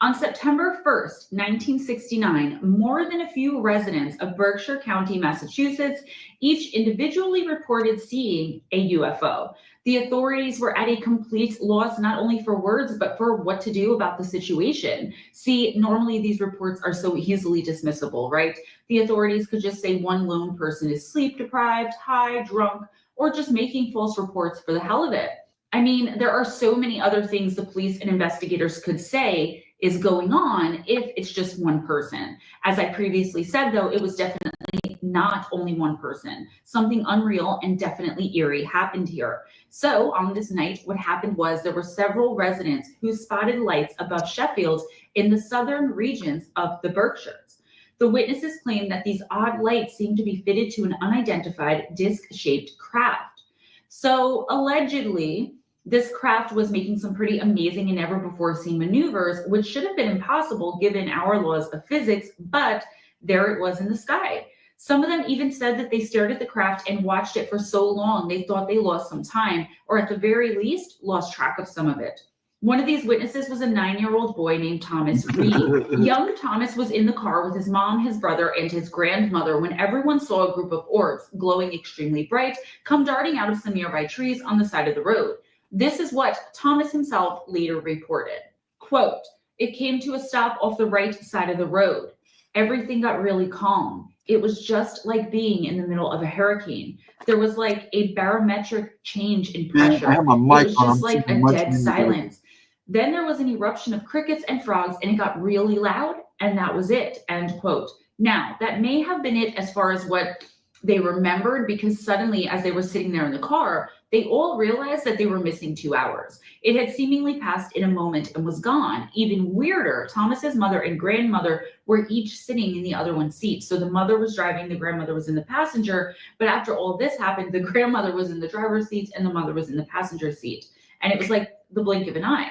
On September 1st, 1969, more than a few residents of Berkshire County, Massachusetts, each individually reported seeing a UFO. The authorities were at a complete loss, not only for words, but for what to do about the situation. See, normally these reports are so easily dismissible, right? The authorities could just say one lone person is sleep deprived, high, drunk, or just making false reports for the hell of it. I mean, there are so many other things the police and investigators could say is going on if it's just one person. As I previously said, though, it was definitely not only one person. Something unreal and definitely eerie happened here. So on this night, what happened was there were several residents who spotted lights above Sheffield in the southern regions of the Berkshires. The witnesses claimed that these odd lights seemed to be fitted to an unidentified disc-shaped craft. So allegedly, this craft was making some pretty amazing and never before seen maneuvers, which should have been impossible given our laws of physics, but there it was in the sky. Some of them even said that they stared at the craft and watched it for so long they thought they lost some time, or at the very least, lost track of some of it. One of these witnesses was a 9-year-old boy named Thomas Reed. Young Thomas was in the car with his mom, his brother, and his grandmother when everyone saw a group of orbs, glowing extremely bright, come darting out of some nearby trees on the side of the road. This is what Thomas himself later reported. Quote, "It came to a stop off the right side of the road. Everything got really calm. It was just like being in the middle of a hurricane. There was like a barometric change in pressure. It was just like a dead silence. Then there was an eruption of crickets and frogs, and it got really loud, and that was it." End quote. Now, that may have been it as far as what They remembered because suddenly, as they were sitting there in the car, they all realized that they were missing 2 hours. It had seemingly passed in a moment and was gone. Even weirder, Thomas's mother and grandmother were each sitting in the other one's seat. So the mother was driving, the grandmother was in the passenger. But after all this happened, the grandmother was in the driver's seat and the mother was in the passenger seat. And it was like the blink of an eye.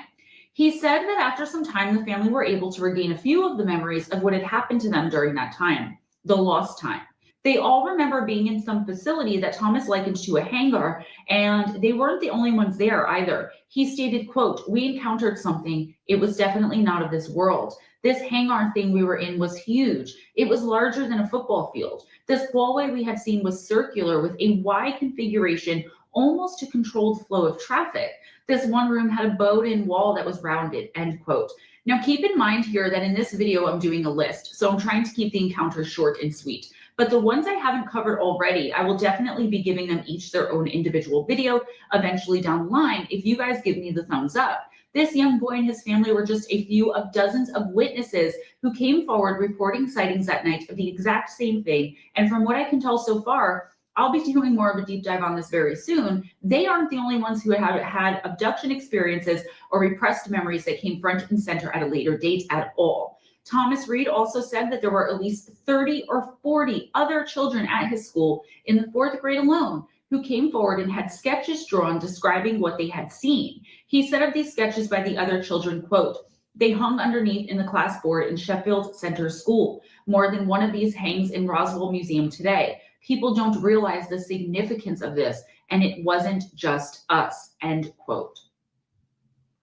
He said that after some time, the family were able to regain a few of the memories of what had happened to them during that time, the lost time. They all remember being in some facility that Thomas likened to a hangar, and they weren't the only ones there either. He stated, quote, "We encountered something. It was definitely not of this world. This hangar thing we were in was huge. It was larger than a football field. This hallway we had seen was circular with a Y configuration, almost a controlled flow of traffic. This one room had a bowed-in wall that was rounded," end quote. Now keep in mind here that in this video, I'm doing a list, so I'm trying to keep the encounters short and sweet. But the ones I haven't covered already, I will definitely be giving them each their own individual video eventually down the line if you guys give me the thumbs up. This young boy and his family were just a few of dozens of witnesses who came forward reporting sightings that night of the exact same thing. And from what I can tell so far, I'll be doing more of a deep dive on this very soon. They aren't the only ones who have had abduction experiences or repressed memories that came front and center at a later date at all. Thomas Reed also said that there were at least 30 or 40 other children at his school in the 4th grade alone who came forward and had sketches drawn describing what they had seen. He said of these sketches by the other children, quote, "They hung underneath in the class board in Sheffield Center School. More than one of these hangs in Roswell Museum today. People don't realize the significance of this, and it wasn't just us," end quote.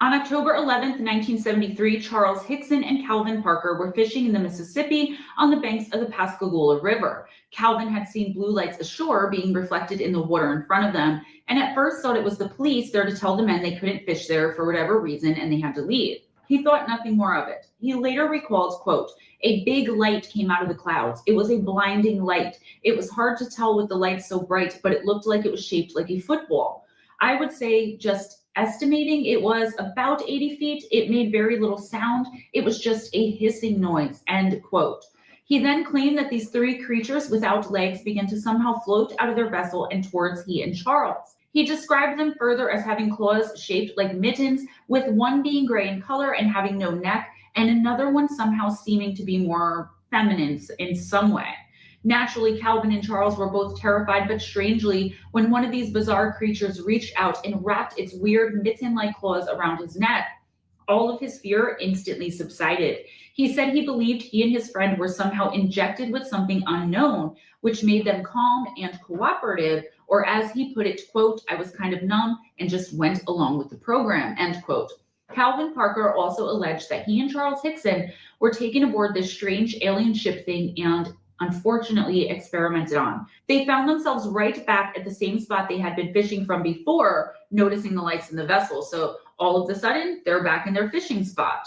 On October 11th, 1973, Charles Hickson and Calvin Parker were fishing in the Mississippi on the banks of the Pascagoula River. Calvin had seen blue lights ashore being reflected in the water in front of them, and at first thought it was the police there to tell the men they couldn't fish there for whatever reason and they had to leave. He thought nothing more of it. He later recalls, quote, "A big light came out of the clouds. It was a blinding light. It was hard to tell with the light so bright, but it looked like it was shaped like a football. I would say, just estimating, it was about 80 feet. It made very little sound. It was just a hissing noise," end quote. He then claimed that these 3 creatures without legs began to somehow float out of their vessel and towards he and Charles. He described them further as having claws shaped like mittens, with one being gray in color and having no neck, and another one somehow seeming to be more feminine in some way. Naturally, Calvin and Charles were both terrified, but strangely, when one of these bizarre creatures reached out and wrapped its weird mitten-like claws around his neck, all of his fear instantly subsided. He said he believed he and his friend were somehow injected with something unknown, which made them calm and cooperative, or as he put it, quote, "I was kind of numb and just went along with the program," end quote. Calvin Parker also alleged that he and Charles Hickson were taken aboard this strange alien ship thing and unfortunately experimented on. They found themselves right back at the same spot they had been fishing from before, noticing the lights in the vessel. So all of a sudden, they're back in their fishing spot.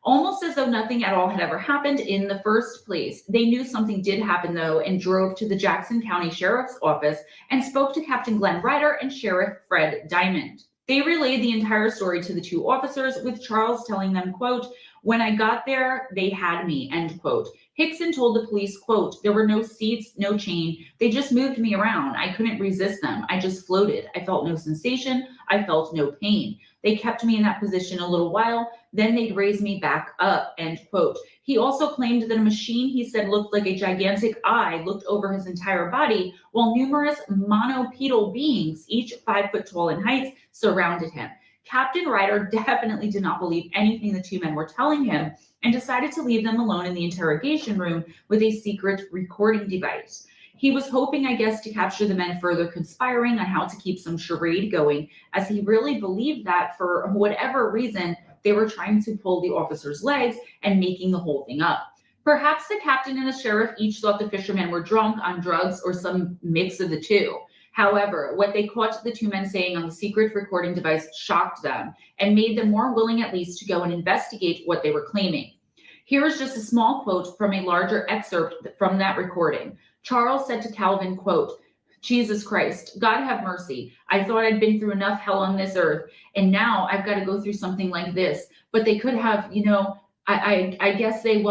Almost as though nothing at all had ever happened in the first place. They knew something did happen though and drove to the Jackson County Sheriff's Office and spoke to Captain Glenn Ryder and Sheriff Fred Diamond. They relayed the entire story to the 2 officers, with Charles telling them, quote, "When I got there, they had me," end quote. Hickson told the police, quote, "There were no seats, no chain. They just moved me around. I couldn't resist them. I just floated. I felt no sensation. I felt no pain. They kept me in that position a little while. Then they'd raise me back up," end quote. He also claimed that a machine he said looked like a gigantic eye looked over his entire body, while numerous monopedal beings, each 5 foot tall in height, surrounded him. Captain Ryder definitely did not believe anything the 2 men were telling him and decided to leave them alone in the interrogation room with a secret recording device. He was hoping, I guess, to capture the men further conspiring on how to keep some charade going, as he really believed that for whatever reason, they were trying to pull the officers' legs and making the whole thing up. Perhaps the captain and the sheriff each thought the fishermen were drunk on drugs or some mix of the two. However, what they caught the 2 men saying on the secret recording device shocked them and made them more willing at least to go and investigate what they were claiming. Here is just a small quote from a larger excerpt from that recording. Charles said to Calvin, quote, "Jesus Christ, God have mercy. I thought I'd been through enough hell on this earth, and now I've got to go through something like this. But they could have, I guess they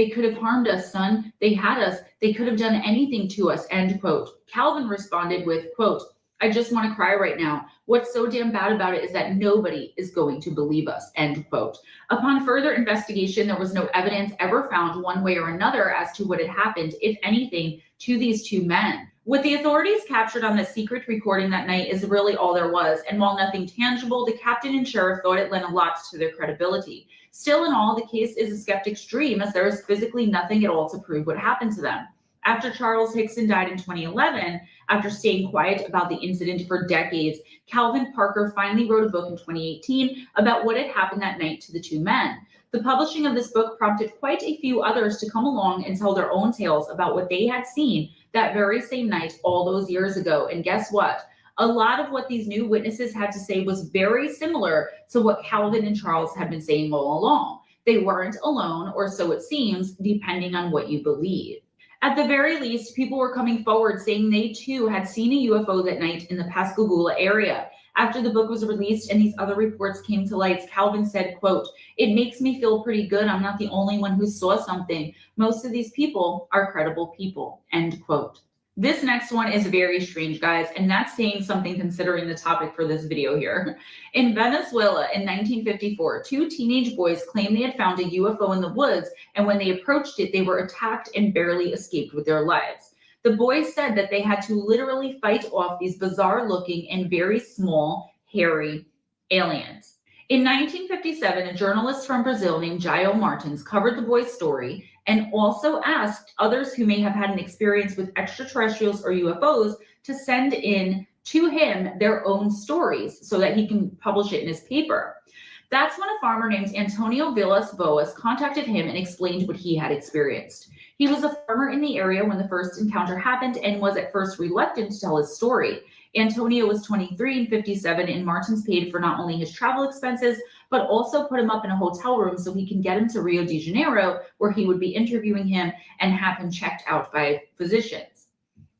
could have harmed us, son. They had us. They could have done anything to us, end quote. Calvin responded with, quote, I just want to cry right now. What's so damn bad about it is that nobody is going to believe us, end quote. Upon further investigation, there was no evidence ever found one way or another as to what had happened, if anything, to these two men. What the authorities captured on the secret recording that night is really all there was, and while nothing tangible, the captain and sheriff thought it lent a lot to their credibility. Still in all, the case is a skeptic's dream, as there is physically nothing at all to prove what happened to them. After Charles Hickson died in 2011, after staying quiet about the incident for decades, Calvin Parker finally wrote a book in 2018 about what had happened that night to the two men. The publishing of this book prompted quite a few others to come along and tell their own tales about what they had seen that very same night all those years ago. And guess what? A lot of what these new witnesses had to say was very similar to what Calvin and Charles had been saying all along. They weren't alone, or so it seems, depending on what you believe. At the very least, people were coming forward saying they too had seen a UFO that night in the Pascagoula area. After the book was released and these other reports came to light, Calvin said, quote, it makes me feel pretty good. I'm not the only one who saw something. Most of these people are credible people, end quote. This next one is very strange, guys, and that's saying something considering the topic for this video here. In Venezuela in 1954, two teenage boys claimed they had found a UFO in the woods, and when they approached it, they were attacked and barely escaped with their lives. The boys said that they had to literally fight off these bizarre-looking and very small, hairy aliens. In 1957, a journalist from Brazil named Jairo Martins covered the boys' story and also asked others who may have had an experience with extraterrestrials or UFOs to send in to him their own stories so that he can publish it in his paper. That's when a farmer named Antonio Villas Boas contacted him and explained what he had experienced. He was a farmer in the area when the first encounter happened and was at first reluctant to tell his story. Antonio was 23 and 57, and Martins paid for not only his travel expenses, but also put him up in a hotel room so he can get him to Rio de Janeiro, where he would be interviewing him and have him checked out by physicians.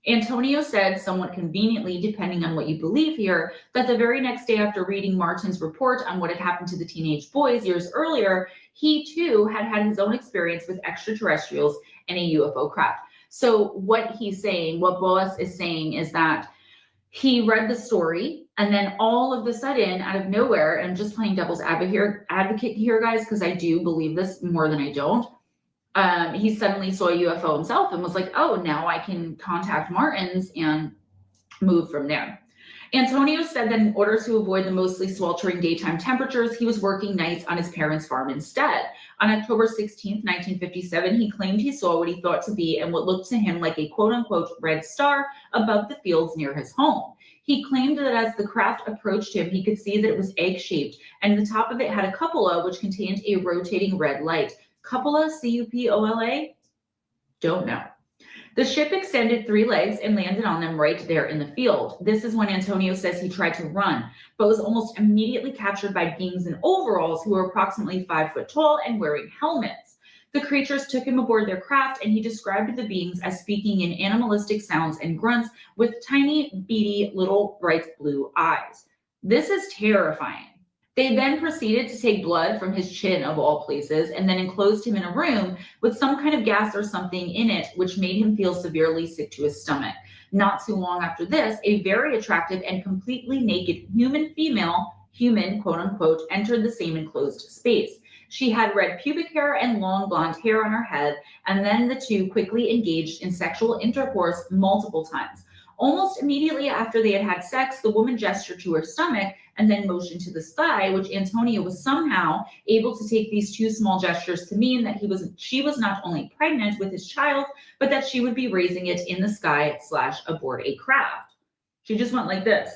Antonio said, somewhat conveniently, depending on what you believe here, that the very next day after reading Martin's report on what had happened to the teenage boys years earlier, he too had had his own experience with extraterrestrials and a UFO craft. So what he's saying, what Boas is saying, is that he read the story, and then all of a sudden, out of nowhere, and I'm just playing devil's advocate here, guys, because I do believe this more than I don't. He suddenly saw a UFO himself and was like, oh, now I can contact Martins and move from there. Antonio said that in order to avoid the mostly sweltering daytime temperatures, he was working nights on his parents' farm instead. On October 16, 1957, he claimed he saw what he thought to be and what looked to him like a quote-unquote red star above the fields near his home. He claimed that as the craft approached him, he could see that it was egg-shaped, and the top of it had a cupola which contained a rotating red light. Cupola, C-U-P-O-L-A? Don't know. The ship extended 3 legs and landed on them right there in the field. This is when Antonio says he tried to run, but was almost immediately captured by beings in overalls who were approximately 5 foot tall and wearing helmets. The creatures took him aboard their craft, and he described the beings as speaking in animalistic sounds and grunts with tiny, beady, little bright blue eyes. This is terrifying. They then proceeded to take blood from his chin, of all places, and then enclosed him in a room with some kind of gas or something in it, which made him feel severely sick to his stomach. Not too long after this, a very attractive and completely naked human, quote unquote, entered the same enclosed space. She had red pubic hair and long blonde hair on her head, and then the two quickly engaged in sexual intercourse multiple times. Almost immediately after they had had sex, the woman gestured to her stomach and then motioned to the sky, which Antonio was somehow able to take these 2 small gestures to mean that she was not only pregnant with his child, but that she would be raising it in the sky / aboard a craft. She just went like this.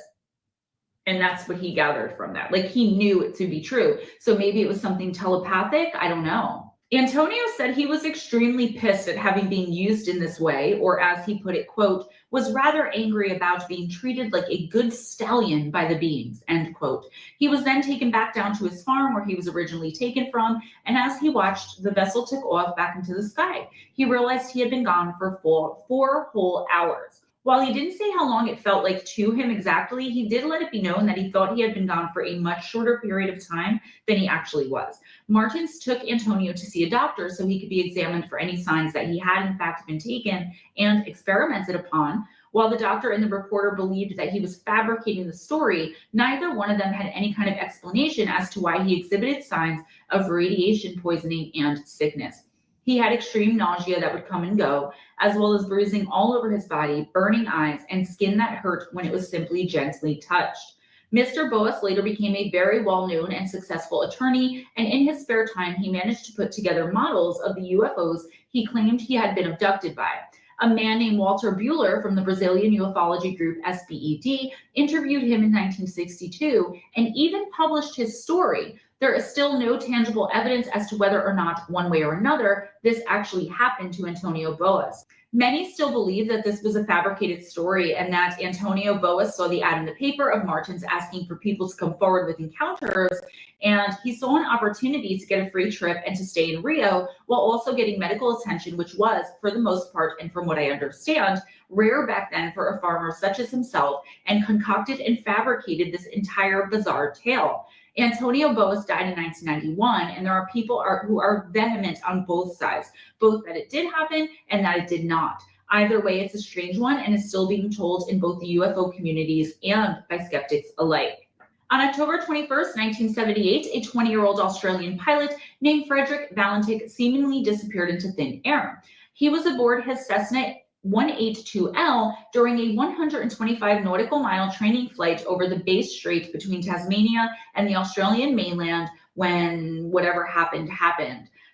And that's what he gathered from that. Like, he knew it to be true. So maybe it was something telepathic. I don't know. Antonio said he was extremely pissed at having been used in this way, or as he put it, quote, was rather angry about being treated like a good stallion by the beings, end quote. He was then taken back down to his farm where he was originally taken from, and as he watched, the vessel took off back into the sky. He realized he had been gone for 4 whole hours. While he didn't say how long it felt like to him exactly, he did let it be known that he thought he had been gone for a much shorter period of time than he actually was. Martins took Antonio to see a doctor so he could be examined for any signs that he had in fact been taken and experimented upon. While the doctor and the reporter believed that he was fabricating the story, neither one of them had any kind of explanation as to why he exhibited signs of radiation poisoning and sickness. He had extreme nausea that would come and go, as well as bruising all over his body, burning eyes, and skin that hurt when it was simply gently touched. Mr. Boas later became a very well-known and successful attorney, and in his spare time, he managed to put together models of the UFOs he claimed he had been abducted by. A man named Walter Buehler from the Brazilian ufology group S.D.N.Y interviewed him in 1962 and even published his story. There is still no tangible evidence as to whether or not, one way or another, this actually happened to Antonio Boas. Many still believe that this was a fabricated story and that Antonio Boas saw the ad in the paper of Martins asking for people to come forward with encounters, and he saw an opportunity to get a free trip and to stay in Rio while also getting medical attention, which was, for the most part, and from what I understand, rare back then for a farmer such as himself, and concocted and fabricated this entire bizarre tale. Antonio Boas died in 1991, and there are people who are vehement on both sides, both that it did happen and that it did not. Either way, it's a strange one and is still being told in both the UFO communities and by skeptics alike. On October 21st, 1978, a 20-year-old Australian pilot named Frederick Valentik seemingly disappeared into thin air. He was aboard his Cessna 182L during a 125 nautical mile training flight over the Bass Strait between Tasmania and the Australian mainland when whatever happened.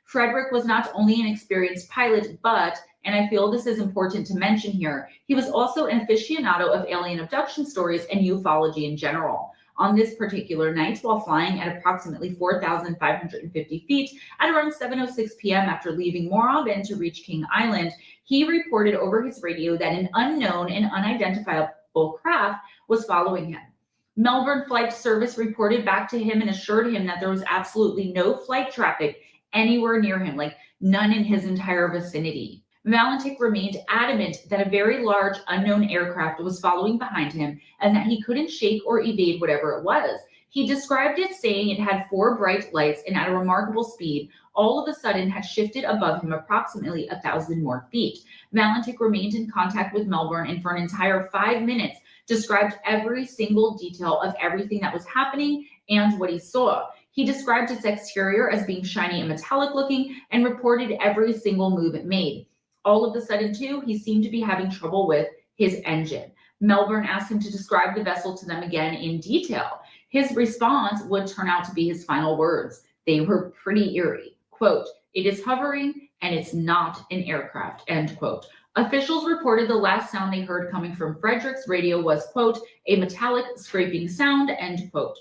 Frederick was not only an experienced pilot, but, and I feel this is important to mention here, he was also an aficionado of alien abduction stories and ufology in general. On this particular night, while flying at approximately 4,550 feet at around 7:06 p.m. after leaving Moorabbin to reach King Island, he reported over his radio that an unknown and unidentifiable craft was following him. Melbourne Flight Service reported back to him and assured him that there was absolutely no flight traffic anywhere near him, like none in his entire vicinity. Valentik remained adamant that a very large unknown aircraft was following behind him and that he couldn't shake or evade whatever it was. He described it saying it had 4 bright lights and at a remarkable speed, all of a sudden had shifted above him approximately 1,000 more feet. Valentik remained in contact with Melbourne and for an entire 5 minutes described every single detail of everything that was happening and what he saw. He described its exterior as being shiny and metallic looking and reported every single move it made. All of a sudden, too, he seemed to be having trouble with his engine. Melbourne asked him to describe the vessel to them again in detail. His response would turn out to be his final words. They were pretty eerie. Quote, "It is hovering and it's not an aircraft," end quote. Officials reported the last sound they heard coming from Frederick's radio was, quote, "a metallic scraping sound," end quote.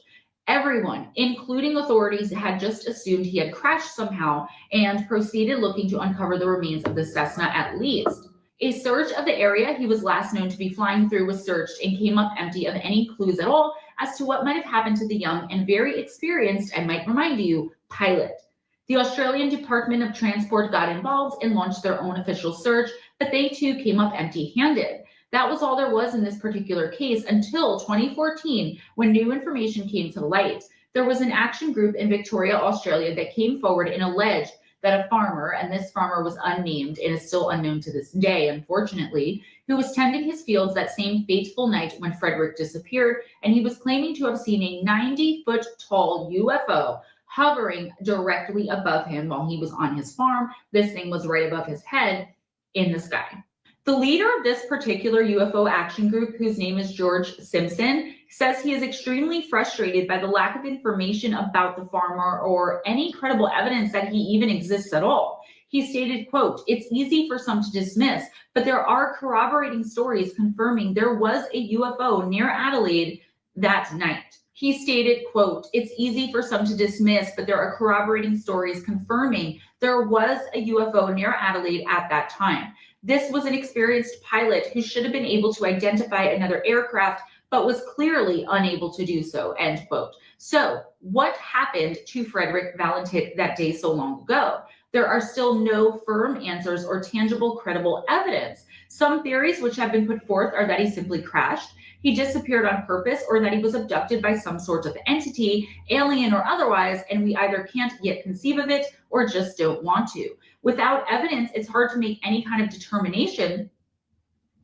Everyone, including authorities, had just assumed he had crashed somehow and proceeded looking to uncover the remains of the Cessna at least. A search of the area he was last known to be flying through was searched and came up empty of any clues at all as to what might have happened to the young and very experienced, I might remind you, pilot. The Australian Department of Transport got involved and launched their own official search, but they too came up empty-handed. That was all there was in this particular case until 2014, when new information came to light. There was an action group in Victoria, Australia that came forward and alleged that a farmer, and this farmer was unnamed and is still unknown to this day, unfortunately, who was tending his fields that same fateful night when Frederick disappeared, and he was claiming to have seen a 90-foot tall UFO hovering directly above him while he was on his farm. This thing was right above his head in the sky. The leader of this particular UFO action group, whose name is George Simpson, says he is extremely frustrated by the lack of information about the farmer or any credible evidence that he even exists at all. He stated, quote, "It's easy for some to dismiss, but there are corroborating stories confirming there was a UFO near Adelaide that night." He stated, quote, "It's easy for some to dismiss, but there are corroborating stories confirming there was a UFO near Adelaide at that time. This was an experienced pilot who should have been able to identify another aircraft, but was clearly unable to do so," end quote. So what happened to Frederick Valentik that day so long ago? there are still no firm answers or tangible, credible evidence. Some theories which have been put forth are that he simply crashed, he disappeared on purpose, or that he was abducted by some sort of entity, alien or otherwise, and we either can't yet conceive of it or just don't want to. Without evidence, it's hard to make any kind of determination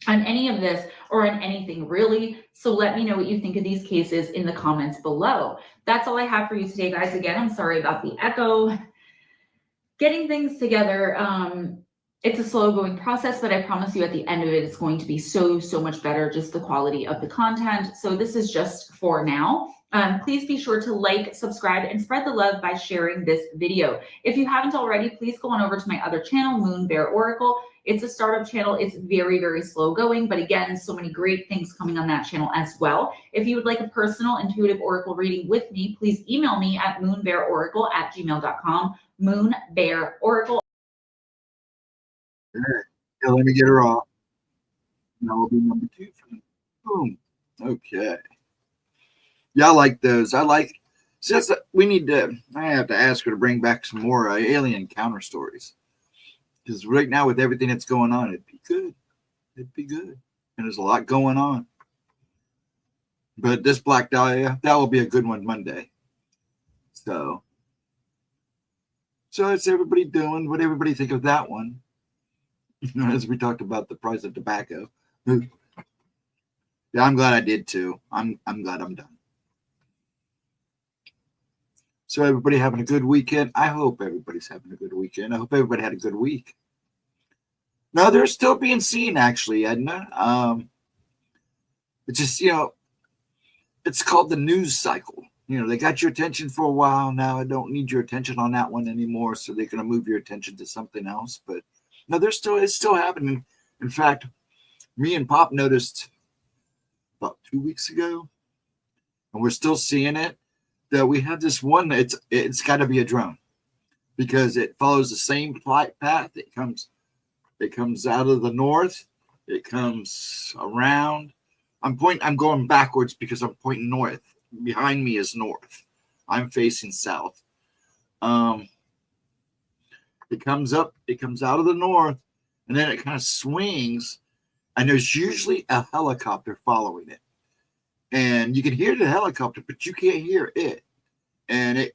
on any of this or on anything really. So let me know what you think of these cases in the comments below. That's all I have for you today, guys. Again, I'm sorry about the echo. Getting things together, it's a slow going process, but I promise you at the end of it, it's going to be so much better, just the quality of the content. So this is just for now. Please be sure to like, subscribe, and spread the love by sharing this video. If you haven't already, please go on over to my other channel, Moon Bear Oracle. It's a startup channel. It's very slow going, but again, so many great things coming on that channel as well. If you would like a personal intuitive oracle reading with me, please email me at moonbearoracle@gmail.com. Moonbear Oracle. Yeah, let me get her off. That will be number 2 for them. Boom. Okay. Yeah, I like those. I like. Since we need to, I have to ask her to bring back some more alien encounter stories. Because right now, with everything that's going on, it'd be good. It'd be good. And there's a lot going on. But this Black Dahlia, that will be a good one Monday. So it's everybody doing. What everybody think of that one? As we talked about the price of tobacco. Yeah, I'm glad I did too. I'm glad I'm done. So everybody having a good weekend. I hope everybody's having a good weekend. I hope everybody had a good week. No, they're still being seen, actually, Edna. It's just, it's called the news cycle. They got your attention for a while. Now I don't need your attention on that one anymore, so they're going to move your attention to something else. But no, it's still happening. In fact, me and Pop noticed about 2 weeks ago, and we're still seeing it, that we have this one. It's got to be a drone because it follows the same flight path. It comes out of the north. It comes around. I'm going backwards because I'm pointing north. Behind me is north. I'm facing south. It comes up. It comes out of the north, and then it kind of swings. And there's usually a helicopter following it. And you can hear the helicopter, but you can't hear it. And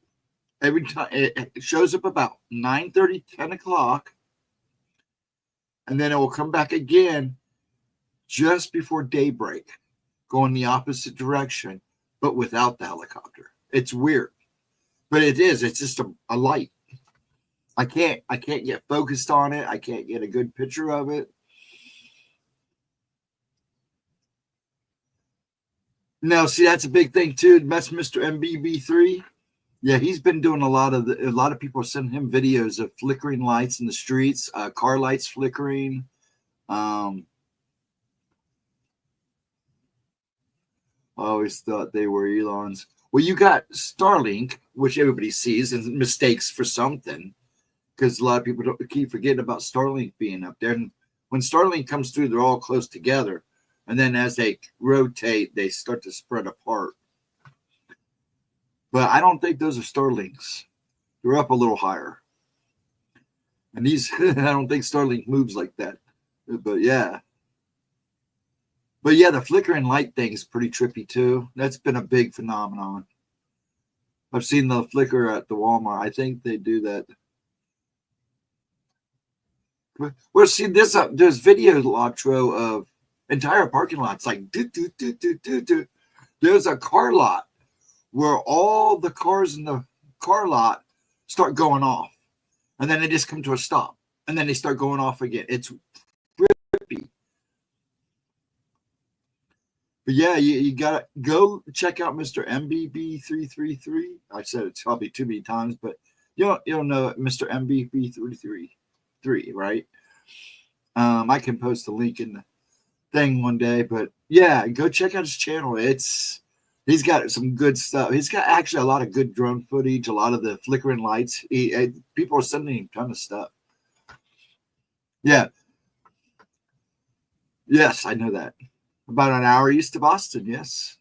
every time it shows up about 9:30, 10 o'clock. And then it will come back again just before daybreak, going the opposite direction, but without the helicopter. It's weird. But it is. It's just a light. I can't get focused on it. I can't get a good picture of it. No, see, that's a big thing too. That's Mr. MBB3. Yeah, he's been doing a lot of people are sending him videos of flickering lights in the streets, car lights flickering. I always thought they were Elon's. Well, you got Starlink, which everybody sees and mistakes for something, because a lot of people keep forgetting about Starlink being up there. And when Starlink comes through, they're all close together. And then as they rotate, they start to spread apart. But I don't think those are Starlinks. They're up a little higher. And these, I don't think Starlink moves like that. But yeah. But yeah, the flickering light thing is pretty trippy too. That's been a big phenomenon. I've seen the flicker at the Walmart. I think they do that. Well, see, there's video, Lotro, of entire parking lots like do. There's a car lot where all the cars in the car lot start going off, and then they just come to a stop, and then they start going off again. It's trippy. But yeah, you gotta go check out Mr. MBB333. I said it probably too many times, but you'll know Mr. MBB333, right? I can post a link in the thing one day, but yeah, go check out his channel. He's got some good stuff. He's got actually a lot of good drone footage, a lot of the flickering lights. People are sending him a ton of stuff. Yeah. Yes, I know that. About an hour east of Boston, yes.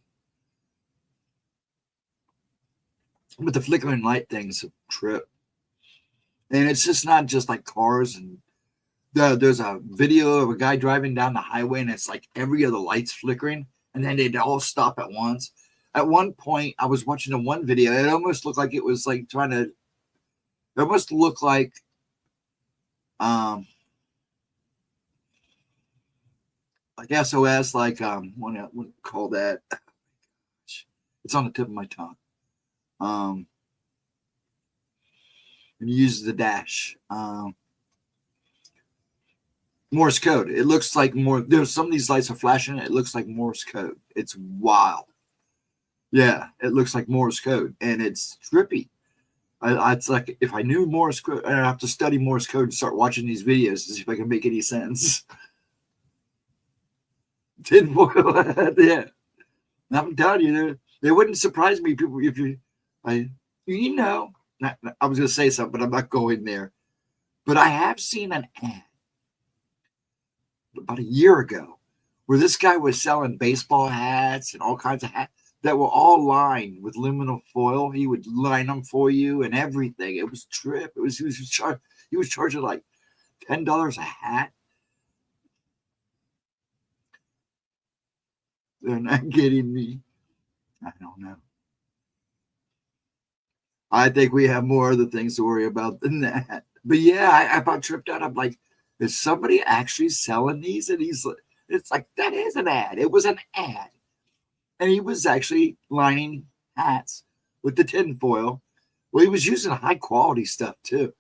But the flickering light thing's a trip. And it's just not just like cars. And there's a video of a guy driving down the highway, and it's like every other light's flickering, and then they'd all stop at once. At one point, I was watching a one video. It almost looked like it was like trying to. It almost looked like SOS, like what do you call that? It's on the tip of my tongue. And use the dash. Morse code. It looks like more. There's some of these lights are flashing. It looks like Morse code. It's wild. Yeah, it looks like Morse code, and it's trippy. It's like if I knew Morse code, I have to study Morse code and start watching these videos to see if I can make any sense. Yeah, I'm telling you, they wouldn't surprise me. People, if I was going to say something, but I'm not going there. But I have seen an ad about a year ago where this guy was selling baseball hats and all kinds of hats that were all lined with aluminum foil. He would line them for you and everything. It was trip. He was charging like $10 a hat. They're not getting me. I don't know. I think we have more other things to worry about than that. But yeah, I about tripped out. I'm like, is somebody actually selling these? And it's like, that is an ad. It was an ad. And he was actually lining hats with the tin foil. Well, he was using high quality stuff too.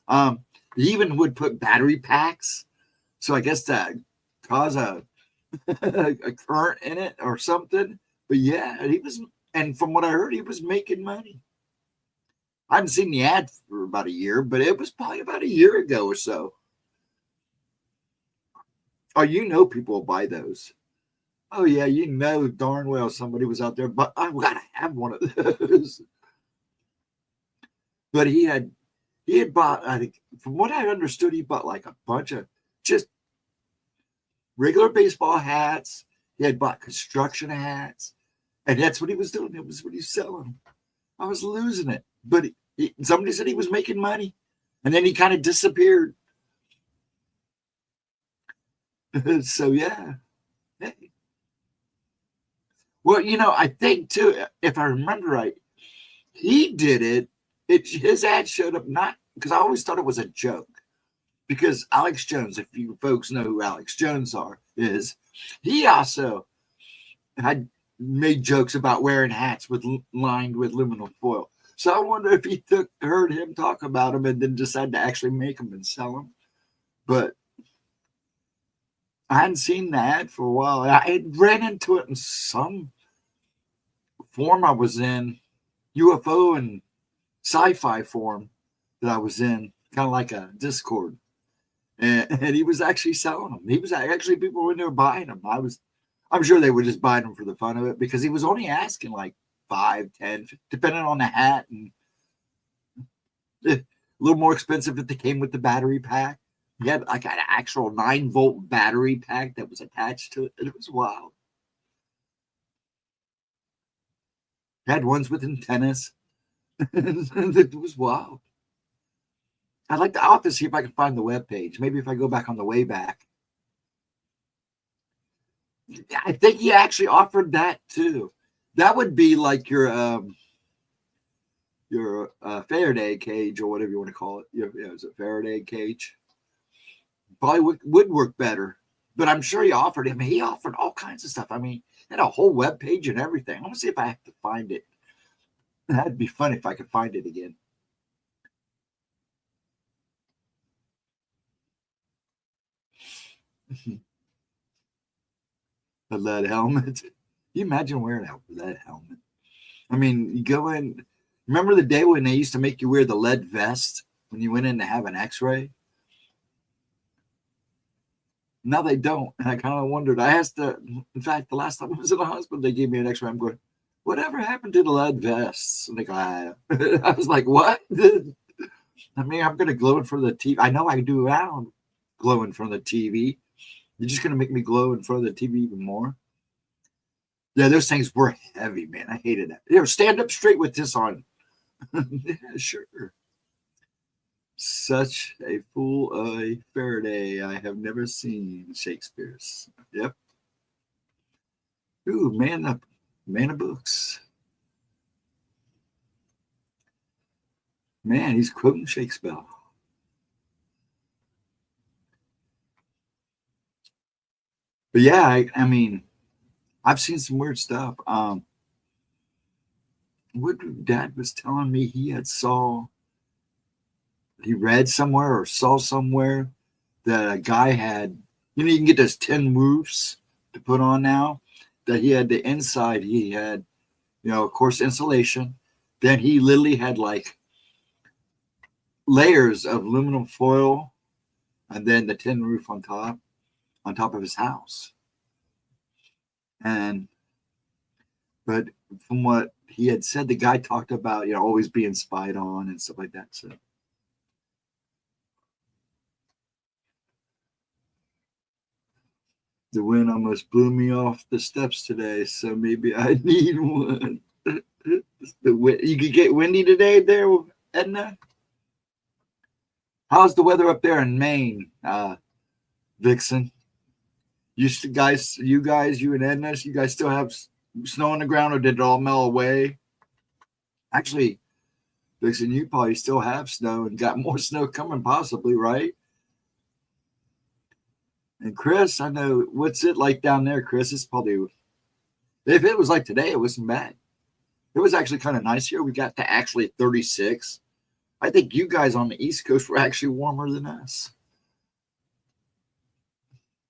He even would put battery packs. So I guess that cause a current in it or something. But yeah, and from what I heard, he was making money. I haven't seen the ad for about a year, but it was probably about a year ago or so. Oh, people will buy those. Oh, yeah, darn well somebody was out there, but I've got to have one of those. But he had bought, I think, from what I understood, he bought like a bunch of just regular baseball hats. He had bought construction hats, and that's what he was doing. It was what he was selling. I was losing it. But somebody said he was making money, and then he kind of disappeared. So, yeah. Hey. Well, I think, too, if I remember right, he did it. His ad showed up not because I always thought it was a joke. Because Alex Jones, if you folks know who Alex Jones is, he also had made jokes about wearing hats lined with aluminum foil. So I wonder if he heard him talk about them and then decided to actually make them and sell them. But I hadn't seen that for a while. I had ran into it in some form I was in, UFO and sci-fi form that I was in, kind of like a Discord. And he was actually selling them. People were in there buying them. I'm sure they were just buying them for the fun of it because he was only asking like 5, 10, depending on the hat, and a little more expensive if they came with the battery pack. He had like an actual 9-volt battery pack that was attached to it. It was wild. Had ones with antennas. It was wild. I'd like to see if I can find the webpage. Maybe if I go back on the way back. I think he actually offered that too. That would be like your Faraday cage or whatever you want to call it. It's a Faraday cage. Probably would work better. But I'm sure he offered him. He offered all kinds of stuff. I mean, he had a whole web page and everything. I want to see if I have to find it. That'd be fun if I could find it again. A lead helmet. Can you imagine wearing a lead helmet? I mean, you go in. Remember the day when they used to make you wear the lead vest when you went in to have an X-ray? Now they don't. And I kind of wondered. In fact, the last time I was in the hospital, they gave me an X-ray. I'm going, whatever happened to the lead vests? And they go, I was like, what? I mean, I'm going to glow in front of the TV. I know I do now glow in front of the TV. You're just going to make me glow in front of the TV even more? Yeah, those things were heavy, man. I hated that. Stand up straight with this on. Yeah, sure. Such a fool of a Faraday I have never seen. Shakespeare's. Yep. Ooh, man of books. Man, he's quoting Shakespeare. But yeah, I mean, I've seen some weird stuff. What Dad was telling me he read somewhere or saw somewhere that a guy had, you can get those tin roofs to put on now, that he had the inside, he had, of course, insulation. Then he literally had like layers of aluminum foil and then the tin roof on top of his house. But from what he had said, the guy talked about, always being spied on and stuff like that. So the wind almost blew me off the steps today, so maybe I need one. You could get windy today there, Edna? How's the weather up there in Maine, Vixen? You and Edna, you guys still have snow on the ground, or did it all melt away? Actually, Vixen, you probably still have snow and got more snow coming possibly, right? And Chris, I know, what's it like down there, Chris? It's probably, if it was like today, it wasn't bad. It was actually kind of nice here. We got to actually 36. I think you guys on the East Coast were actually warmer than us.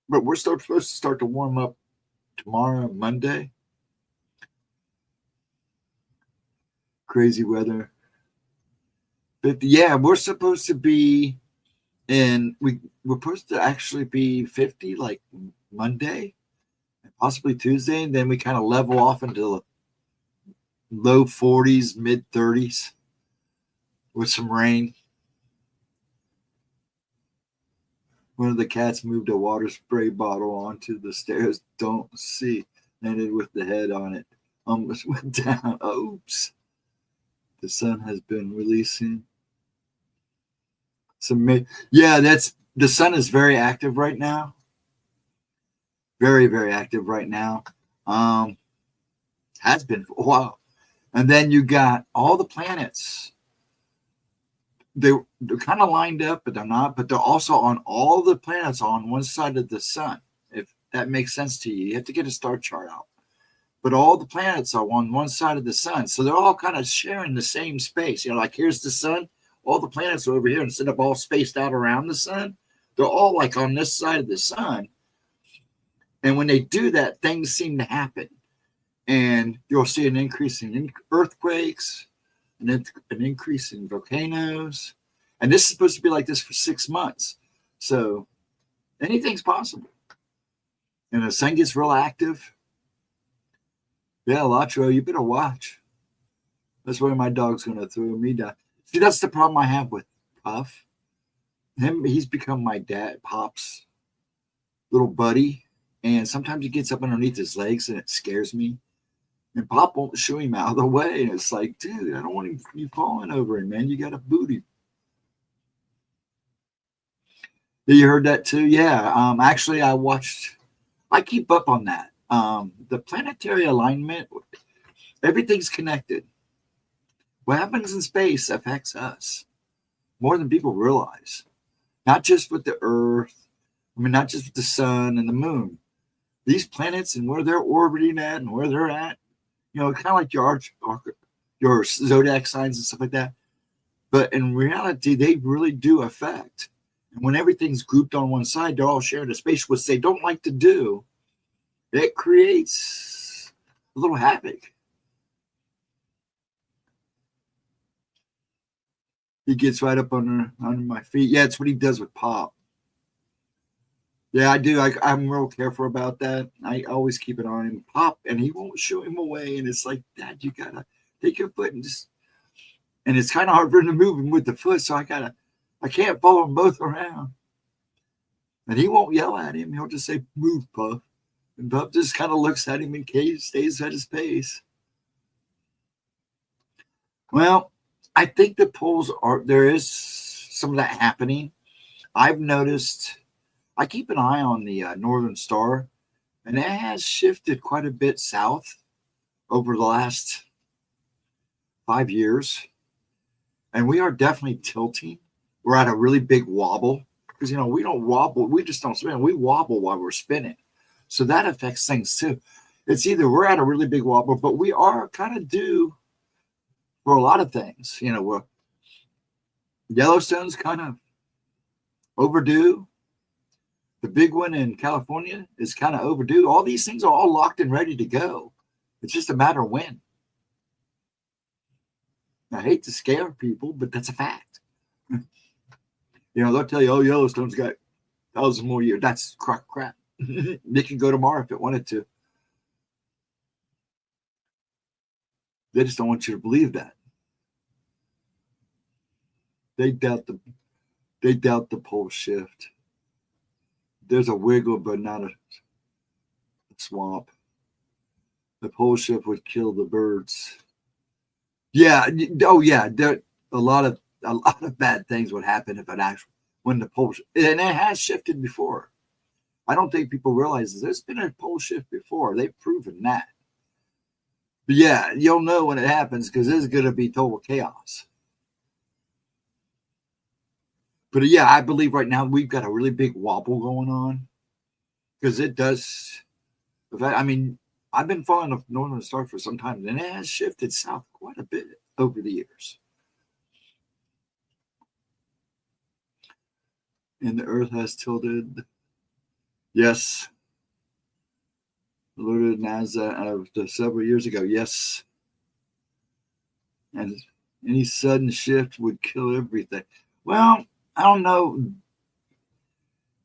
But we're still supposed to start to warm up tomorrow, Monday. Crazy weather. But yeah, we're supposed to be we're supposed to actually be 50 like Monday and possibly Tuesday, and then we kind of level off into low 40s, mid 30s with some rain. One of the cats moved a water spray bottle onto the stairs. Don't see. Landed with the head on it. Almost went down. Oops. The sun has been releasing. The sun is very active right now. Very, very active right now. Has been for a while. And then you got all the planets. They're kind of lined up, but they're not. But they're also on all the planets on one side of the sun. If that makes sense to you, you have to get a star chart out. But all the planets are on one side of the sun, so they're all kind of sharing the same space. Like here's the sun. All the planets are over here, instead of all spaced out around the sun, they're all like on this side of the sun. And when they do that, things seem to happen. And you'll see an increase in earthquakes, an increase in volcanoes. And this is supposed to be like this for 6 months. So anything's possible. And the sun gets real active. Yeah, Latro, you better watch. That's where my dog's going to throw me down. See, that's the problem I have with Puff. He's become my dad, Pop's little buddy. And sometimes he gets up underneath his legs and it scares me. And Pop won't shoo him out of the way. And it's like, dude, I don't want you falling over him, man. You got a booty. You heard that too? Yeah. Actually, I keep up on that. The planetary alignment, everything's connected. What happens in space affects us more than people realize. Not just with the Earth, not just with the sun and the moon. These planets and where they're orbiting at and where they're at, kind of like your zodiac signs and stuff like that. But in reality, they really do affect. And when everything's grouped on one side, they're all sharing a space, which they don't like to do. It creates a little havoc. He gets right up under my feet. Yeah, it's what he does with Pop. Yeah, I do. I'm real careful about that. I always keep it on him. Pop, and he won't shoo him away. And it's like, Dad, you got to take your foot and just... And it's kind of hard for him to move him with the foot, so I can't follow them both around. And he won't yell at him. He'll just say, move, Puff. And Puff just kind of looks at him and stays at his pace. Well, I think the polls there is some of that happening. I've noticed, I keep an eye on the Northern Star, and it has shifted quite a bit south over the last 5 years. And we are definitely tilting. We're at a really big wobble because, we don't wobble. We just don't spin. We wobble while we're spinning. So that affects things too. It's either we're at a really big wobble, but we are kind of due for a lot of things. Yellowstone's kind of overdue. The big one in California is kind of overdue. All these things are all locked and ready to go. It's just a matter of when. I hate to scare people, but that's a fact. They'll tell you, oh, Yellowstone's got 1,000 more years. That's crap. They can go tomorrow if it wanted to. They just don't want you to believe that. They doubt the pole shift. There's a wiggle, but not a swamp. The pole shift would kill the birds. Yeah. Oh, yeah. There a lot of bad things would happen if when the pole, and it has shifted before. I don't think people realize there's been a pole shift before. They've proven that. But yeah, you'll know when it happens because there's going to be total chaos. But yeah, I believe right now we've got a really big wobble going on because it does. I mean, I've been following the Northern Star for some time, and it has shifted south quite a bit over the years. And the Earth has tilted. Yes. Alerted NASA several years ago. Yes. And any sudden shift would kill everything. Well, I don't know.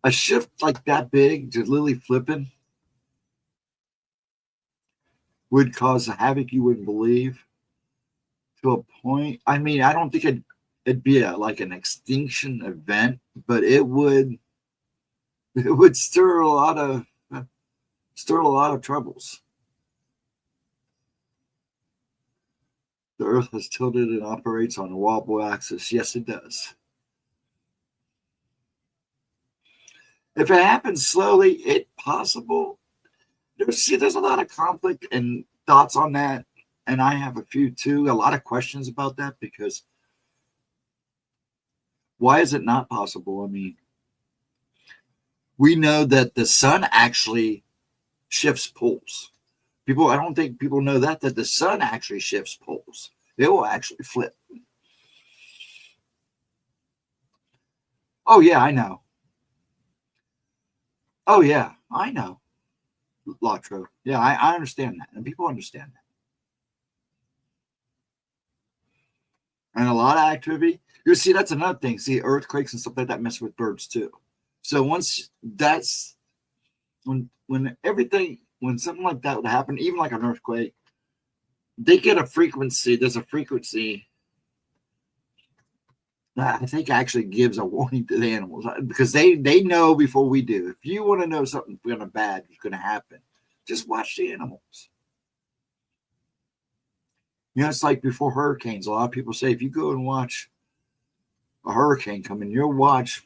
A shift like that big, just literally flipping, would cause a havoc you wouldn't believe. To a point. I mean, I don't think it'd be like an extinction event, but it would stir a lot of troubles. The Earth has tilted and operates on a wobble axis. Yes, it does. If it happens slowly, it's possible. There's a lot of conflict and thoughts on that, and I have a few too. A lot of questions about that because why is it not possible? I mean, we know that the sun actually shifts poles. I don't think people know that the sun actually shifts poles. It will actually flip. Oh, yeah, I know. Oh, yeah, I know. Latro. Yeah, I understand that. And people understand that. And a lot of activity. You see, that's another thing. See, earthquakes and stuff like that mess with birds too. So once that's when something like that would happen, even like an earthquake, they get a frequency. There's a frequency that I think actually gives a warning to the animals because they know before we do. If you want to know something bad is going to happen, just watch the animals. It's like before hurricanes. A lot of people say if you go and watch a hurricane come in, you'll watch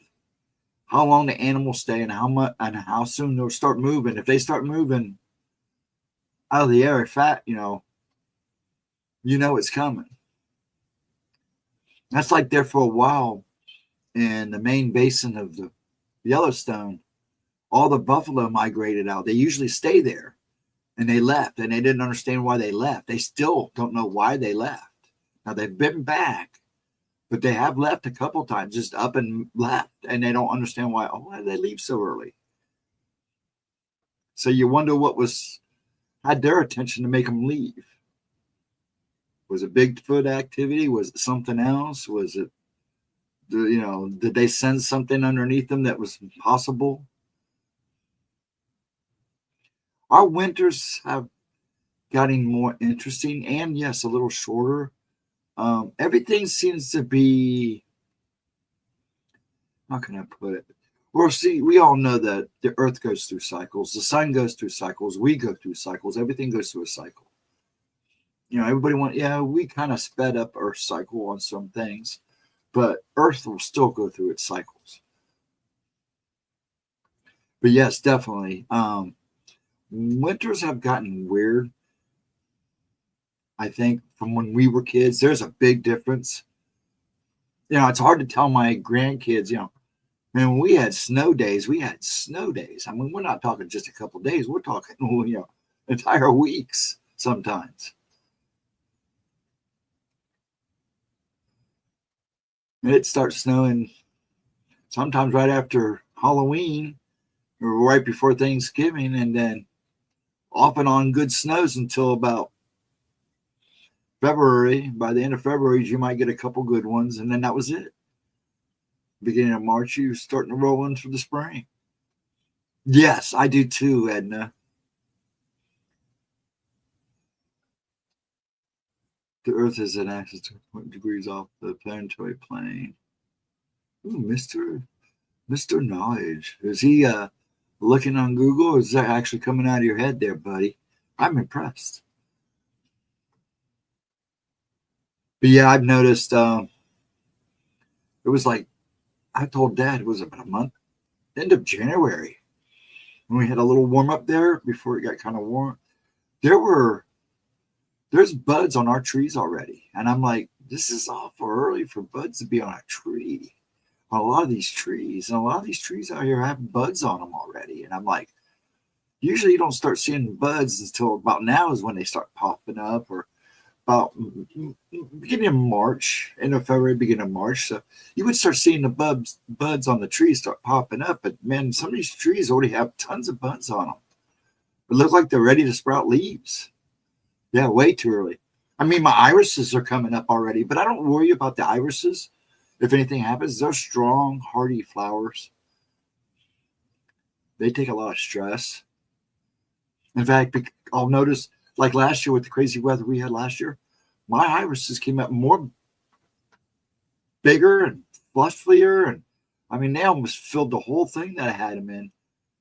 how long the animals stay and how much and how soon they'll start moving. If they start moving out of the air, it's coming. That's like there for a while in the main basin of the Yellowstone. All the buffalo migrated out. They usually stay there, and they left, and they didn't understand why they left. They still don't know why they left. Now they've been back, but they have left a couple times, just up and left, and they don't understand why. Oh, why did they leave so early? So you wonder what had their attention to make them leave. Was it Bigfoot activity? Was it something else? Was it, did they sense something underneath them that was possible? Our winters have gotten more interesting and, yes, a little shorter. Everything seems to be, how can I put it? Well, see, we all know that the earth goes through cycles. The sun goes through cycles. We go through cycles. Everything goes through a cycle. Everybody we kind of sped up Earth's cycle on some things. but Earth will still go through its cycles. But yes, definitely. Winters have gotten weird. I think from when we were kids, there's a big difference. It's hard to tell my grandkids, man, when we had snow days, we had snow days. I mean, we're not talking just a couple days. We're talking, entire weeks sometimes. And it starts snowing sometimes right after Halloween or right before Thanksgiving, and then off and on good snows until about February. By the end of February, you might get a couple good ones, and then that was it. Beginning of March, you're starting to roll into the spring. Yes, I do too, Edna. The Earth is an axis 20 degrees off the planetary plane. Ooh, Mr. Knowledge. Is he looking on Google, or is that actually coming out of your head there, buddy? I'm impressed. But yeah, I've noticed it was like, I told Dad it was about a month, end of January, when we had a little warm up there before it got kind of warm. There's buds on our trees already. And I'm like, this is awful early for buds to be on a tree. On a lot of these trees. And a lot of these trees out here have buds on them already. And I'm like, usually you don't start seeing buds until about now is when they start popping up, or about beginning of March, end of February, beginning of March. So you would start seeing the buds on the trees start popping up. But man, some of these trees already have tons of buds on them. It looks like they're ready to sprout leaves. Yeah, way too early. I mean, my irises are coming up already, but I don't worry about the irises. If anything happens, they're strong, hardy flowers. They take a lot of stress. In fact, I'll notice, like last year with the crazy weather we had last year, my irises came up more bigger and fluffier. And I mean, they almost filled the whole thing that I had them in.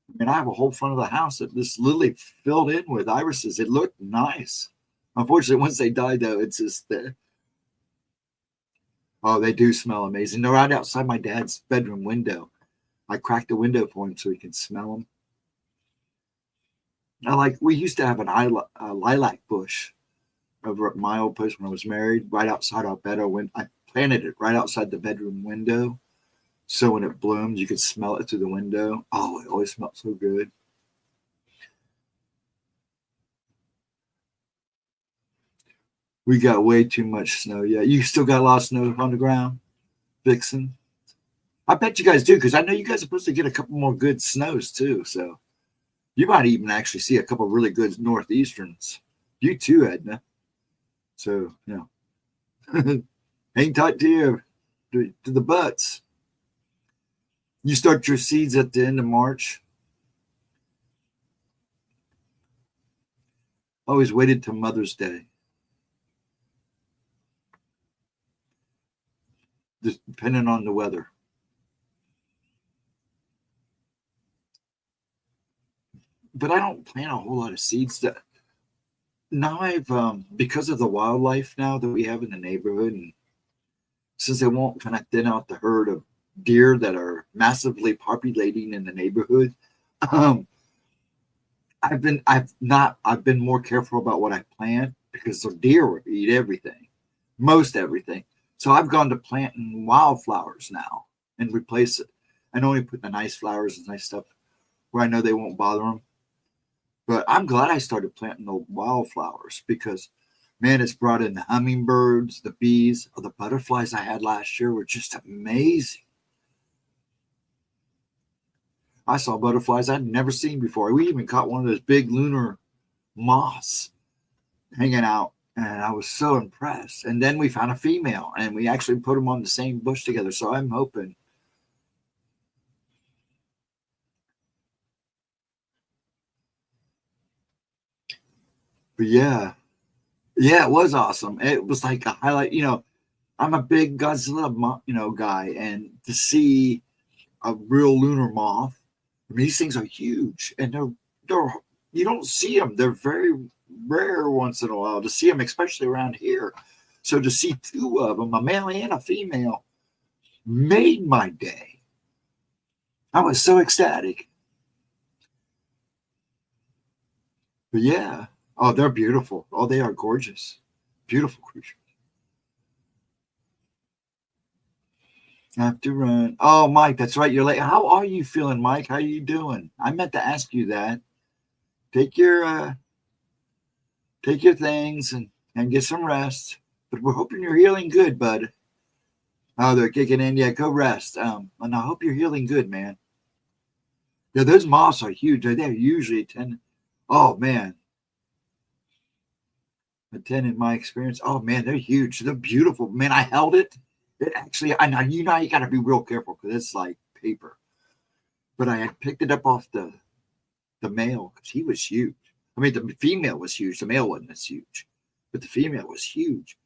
I mean, I have a whole front of the house that just literally filled in with irises. It looked nice. Unfortunately, once they died, though, it's just there. Oh, they do smell amazing. They're right outside my dad's bedroom window. I cracked the window for him so he can smell them. We used to have a lilac bush over at my old place when I was married, right outside our bedroom. I planted it right outside the bedroom window, so when it bloomed, you could smell it through the window. Oh, it always smelled so good. We got way too much snow. Yeah, you still got a lot of snow on the ground, Vixen. I bet you guys do, because I know you guys are supposed to get a couple more good snows too. So you might even actually see a couple of really good northeasterns. You too, Edna. So, hang tight to the butts. You start your seeds at the end of March. Always waited till Mother's Day. Just depending on the weather. But I don't plant a whole lot of seeds. Now I've, because of the wildlife now that we have in the neighborhood, and since they won't kind of thin out the herd of deer that are massively populating in the neighborhood, I've been more careful about what I plant, because the deer will eat everything, most everything. So I've gone to planting wildflowers now and replace it, and only put the nice flowers and nice stuff where I know they won't bother them. But I'm glad I started planting the wildflowers, because, man, it's brought in the hummingbirds, the bees, the butterflies I had last year were just amazing. I saw butterflies I'd never seen before. We even caught one of those big lunar moths hanging out, and I was so impressed. And then we found a female, and we actually put them on the same bush together. So I'm hoping. But yeah, it was awesome. It was like a highlight. I'm a big Godzilla, guy, and to see a real lunar moth. I mean, these things are huge, and they're you don't see them. They're very rare once in a while to see them, especially around here. So to see two of them, a male and a female, made my day. I was so ecstatic. But yeah, oh, they're beautiful. Oh, they are gorgeous. Beautiful creatures. I have to run. Oh, Mike, that's right. You're late. How are you feeling, Mike? How are you doing? I meant to ask you that. Take your things and get some rest. But we're hoping you're healing good, bud. Oh, they're kicking in. Yeah, go rest. And I hope you're healing good, man. Yeah, those moths are huge. They're usually 10. Oh, man. A 10 in my experience. Oh, man, they're huge. They're beautiful. Man, I held it. It actually, I know, you got to be real careful because it's like paper. But I had picked it up off the male because he was huge. I mean, the female was huge. The male wasn't as huge. But the female was huge.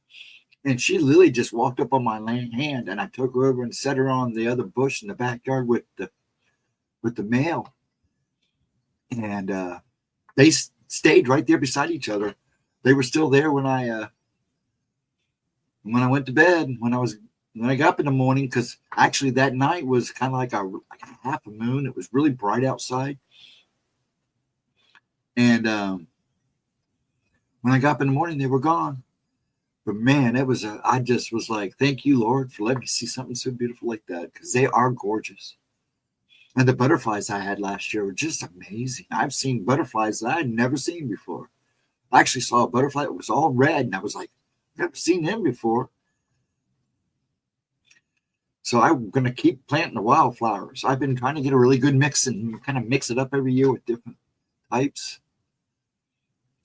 And she literally just walked up on my hand, and I took her over and set her on the other bush in the backyard with the male. And they stayed right there beside each other. They were still there when I went to bed, when I got up in the morning, because actually that night was kind of like a half a moon. It was really bright outside. And when I got up in the morning, they were gone. But man, I just was like, thank you, Lord, for letting me see something so beautiful like that, because they are gorgeous. And the butterflies I had last year were just amazing. I've seen butterflies that I had never seen before. I actually saw a butterfly that was all red, and I was like, I've never seen them before. So I'm going to keep planting the wildflowers. I've been trying to get a really good mix and kind of mix it up every year with different types.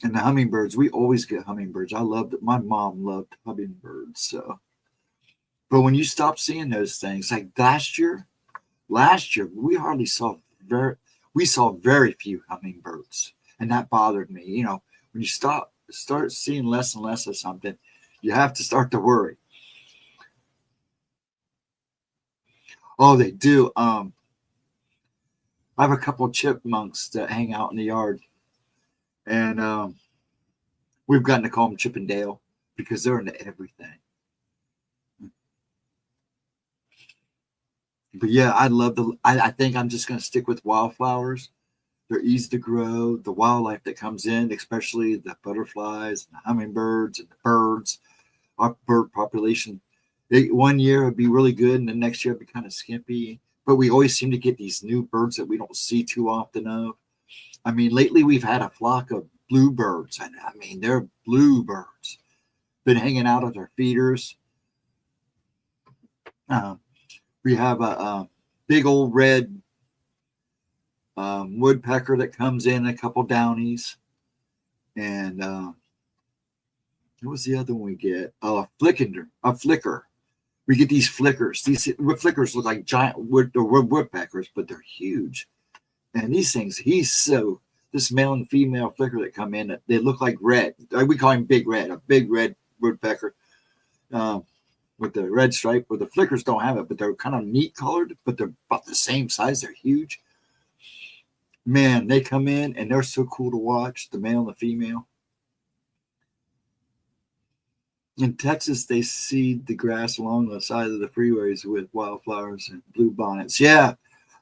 And the hummingbirds, we always get hummingbirds. I loved it. My mom loved hummingbirds. So, but when you stop seeing those things, like last year, we saw very few hummingbirds, and that bothered me. You know, when you start seeing less and less of something, you have to start to worry. Oh, they do. I have a couple of chipmunks that hang out in the yard, and we've gotten to call them Chip and Dale because they're into everything. But yeah, I think I'm just going to stick with wildflowers. They're easy to grow. The wildlife that comes in, especially the butterflies, and the hummingbirds, and the birds, our bird population. One year it'd be really good, and the next year it'd be kind of skimpy. But we always seem to get these new birds that we don't see too often of. I mean, lately we've had a flock of bluebirds, and I mean, they're bluebirds. Been hanging out at our feeders. We have a big old red woodpecker that comes in, a couple downies, and what was the other one we get? Oh, a flicker. We get these flickers. These flickers look like giant woodpeckers, but they're huge. And these things, this male and female flicker that come in, they look like red. We call him Big Red, a big red woodpecker with the red stripe. Where the flickers don't have it, but they're kind of neat colored, but they're about the same size. They're huge. Man, they come in and they're so cool to watch, the male and the female. In Texas, they seed the grass along the side of the freeways with wildflowers and blue bonnets. Yeah,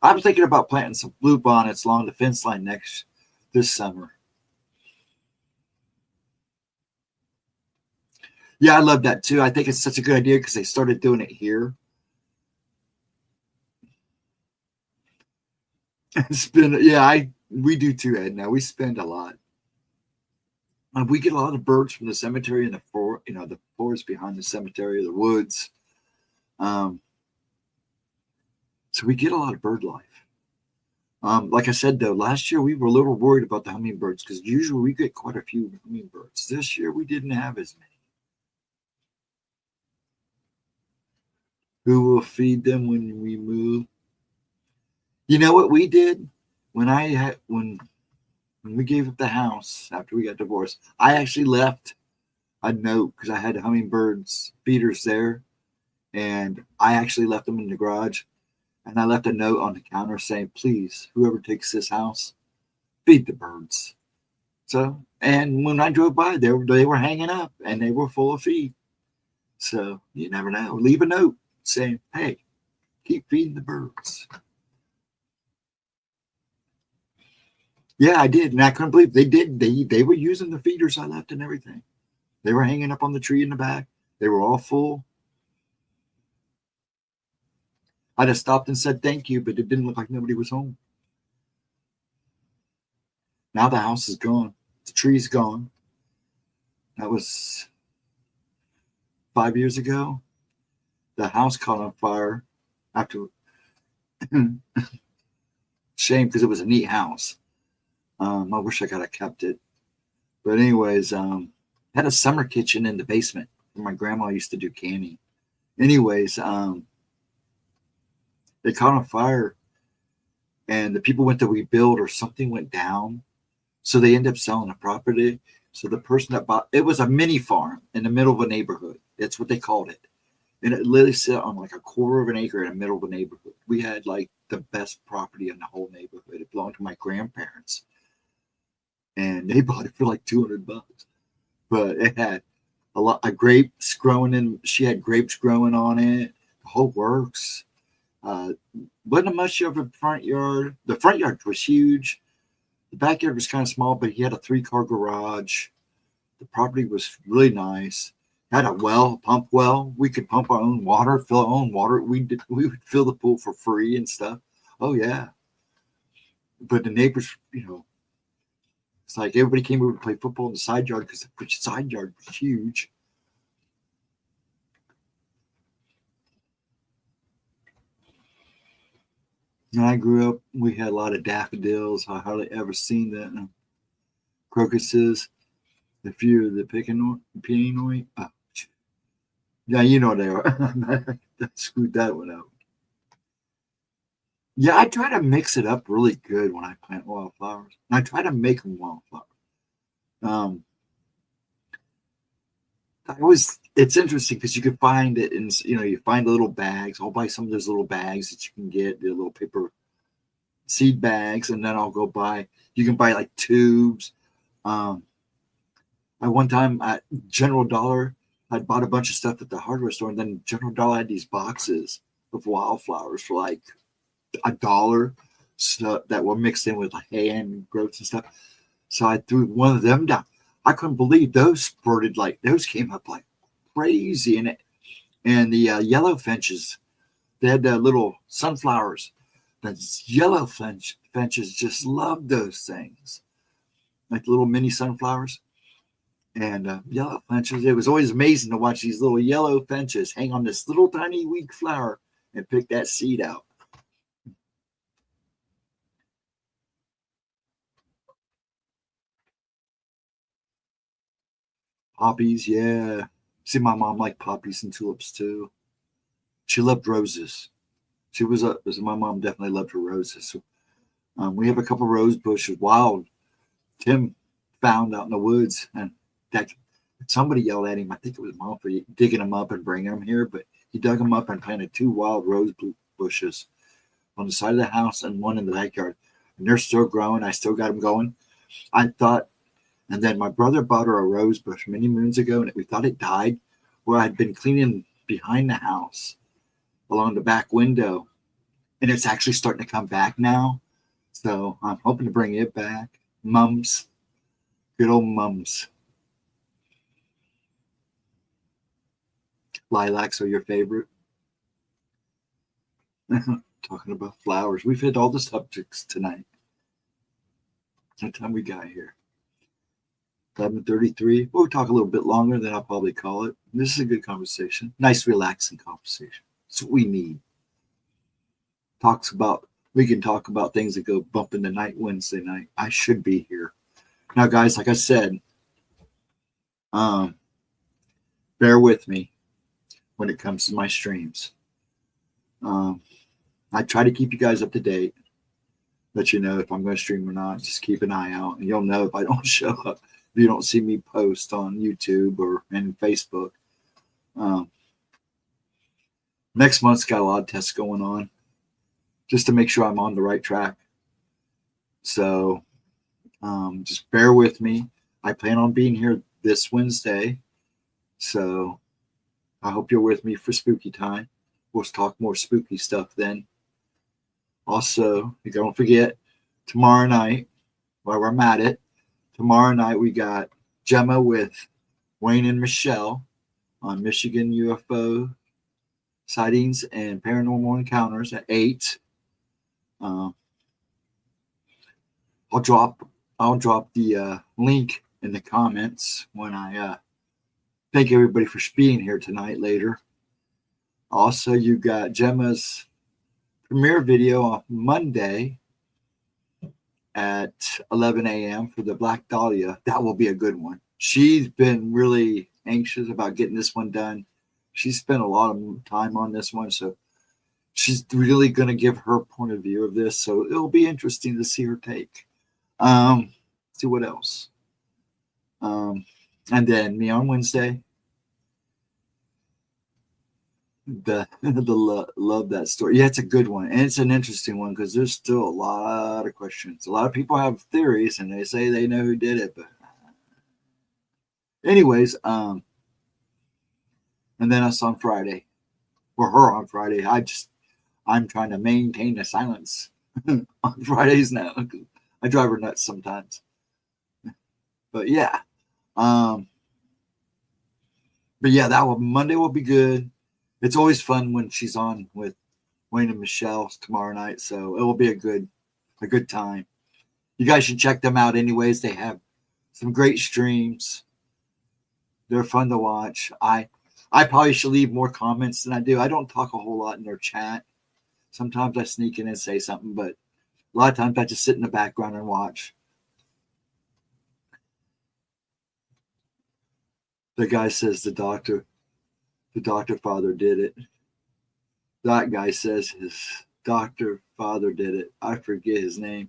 I'm thinking about planting some blue bonnets along the fence line this summer. Yeah, I love that too. I think it's such a good idea because they started doing it here. We do too, Ed. Now we spend a lot. We get a lot of birds from the cemetery and the forest behind the cemetery, the woods. So we get a lot of bird life. Like I said, though, last year we were a little worried about the hummingbirds because usually we get quite a few hummingbirds. This year we didn't have as many. Who will feed them when we move? You know what we did when we gave up the house after we got divorced? I actually left a note because I had hummingbirds feeders there, and I actually left them in the garage. And I left a note on the counter saying, please, whoever takes this house, feed the birds. So, and when I drove by, they were hanging up and they were full of feed. So you never know. Leave a note saying, hey, Keep feeding the birds. Yeah, I did. And I couldn't believe they did. They were using the feeders I left and everything. They were hanging up on the tree in the back. They were all full. I just stopped and said thank you, but it didn't look like nobody was home. Now the house is gone. The tree's gone. That was 5 years ago. The house caught on fire after. Shame, because it was a neat house. I wish I could have kept it. But anyways, had a summer kitchen in the basement where my grandma used to do canning. Anyways, they caught on fire and the people went to rebuild or something went down. So they ended up selling the property. So the person that bought it was a mini farm in the middle of a neighborhood. That's what they called it. And it literally sat on like a quarter of an acre in the middle of a neighborhood. We had like the best property in the whole neighborhood. It belonged to my grandparents. And they bought it for like $200. But it had a lot of grapes growing in. She had grapes growing on it. The whole works. Wasn't much of a front yard. The front yard was huge. The backyard was kind of small, but he had a 3-car garage. The property was really nice. Had a well, pump well. We could pump our own water, fill our own water. We would fill the pool for free and stuff. Oh yeah. But the neighbors, it's like everybody came over to play football in the side yard because the side yard was huge. When I grew up, we had a lot of daffodils. I hardly ever seen that. Crocuses, a few of the pianoi. Oh, yeah, you know they are. I screwed that one up. Yeah, I try to mix it up really good when I plant wildflowers. And I try to make them wildflowers. It's interesting because you can find it in, you find the little bags. I'll buy some of those little bags that you can get, the little paper seed bags, and then I'll go buy, you can buy like tubes. At one time at General Dollar, I bought a bunch of stuff at the hardware store, and then General Dollar had these boxes of wildflowers for like $1, so that were mixed in with like hay and growths and stuff. So I threw one of them down. I couldn't believe those those came up like crazy in it. And the yellow finches, they had the little sunflowers. The yellow finches just loved those things, like little mini sunflowers. And yellow finches, it was always amazing to watch these little yellow finches hang on this little tiny weak flower and pick that seed out. Poppies, yeah. See, my mom liked poppies and tulips too. She loved roses. My mom definitely loved her roses. So, we have a couple rose bushes, wild. Tim found out in the woods, and that somebody yelled at him. I think it was mom for digging them up and bringing them here, but he dug them up and planted 2 wild rose bushes on the side of the house and one in the backyard. And they're still growing. I still got them going. I thought. And then my brother bought her a rose bush many moons ago, and we thought it died. Well, I'd been cleaning behind the house along the back window, and it's actually starting to come back now. So I'm hoping to bring it back. Mums. Good old mums. Lilacs are your favorite? Talking about flowers. We've hit all the subjects tonight. What time we got here? 11:33. We'll talk a little bit longer, then I'll probably call it. This is a good conversation. Nice, relaxing conversation. That's what we need. We can talk about things that go bump in the night Wednesday night. I should be here. Now, guys, like I said, bear with me when it comes to my streams. I try to keep you guys up to date, let you know if I'm going to stream or not. Just keep an eye out, and you'll know if I don't show up. If you don't see me post on YouTube or in Facebook. Next month's got a lot of tests going on just to make sure I'm on the right track. So just bear with me. I plan on being here this Wednesday. So I hope you're with me for spooky time. we'll talk more spooky stuff then. Also, don't forget, tomorrow night, while I'm at it, tomorrow night we got Gemma with Wayne and Michelle on Michigan UFO sightings and paranormal encounters at 8. I'll drop the link in the comments when I thank everybody for being here tonight later. Also, you got Gemma's premiere video on Monday at 11 a.m. for the Black Dahlia. That will be a good one. She's been really anxious about getting this one done. She spent a lot of time on this one, so she's really going to give her point of view of this. So it'll be interesting to see her take. See what else. And then me on Wednesday. Love that story. Yeah, it's a good one, and it's an interesting one because there's still a lot of questions. A lot of people have theories, and they say they know who did it, but anyways, and then us on Friday, or her on Friday. I'm trying to maintain the silence on Fridays now. I drive her nuts sometimes, but yeah, Monday will be good. It's always fun when she's on with Wayne and Michelle tomorrow night, so it will be a good time. You guys should check them out anyways. They have some great streams. They're fun to watch. I probably should leave more comments than I do. I don't talk a whole lot in their chat. Sometimes I sneak in and say something, but a lot of times I just sit in the background and watch. The guy says the doctor father did it. That guy says his doctor father did it. I forget his name.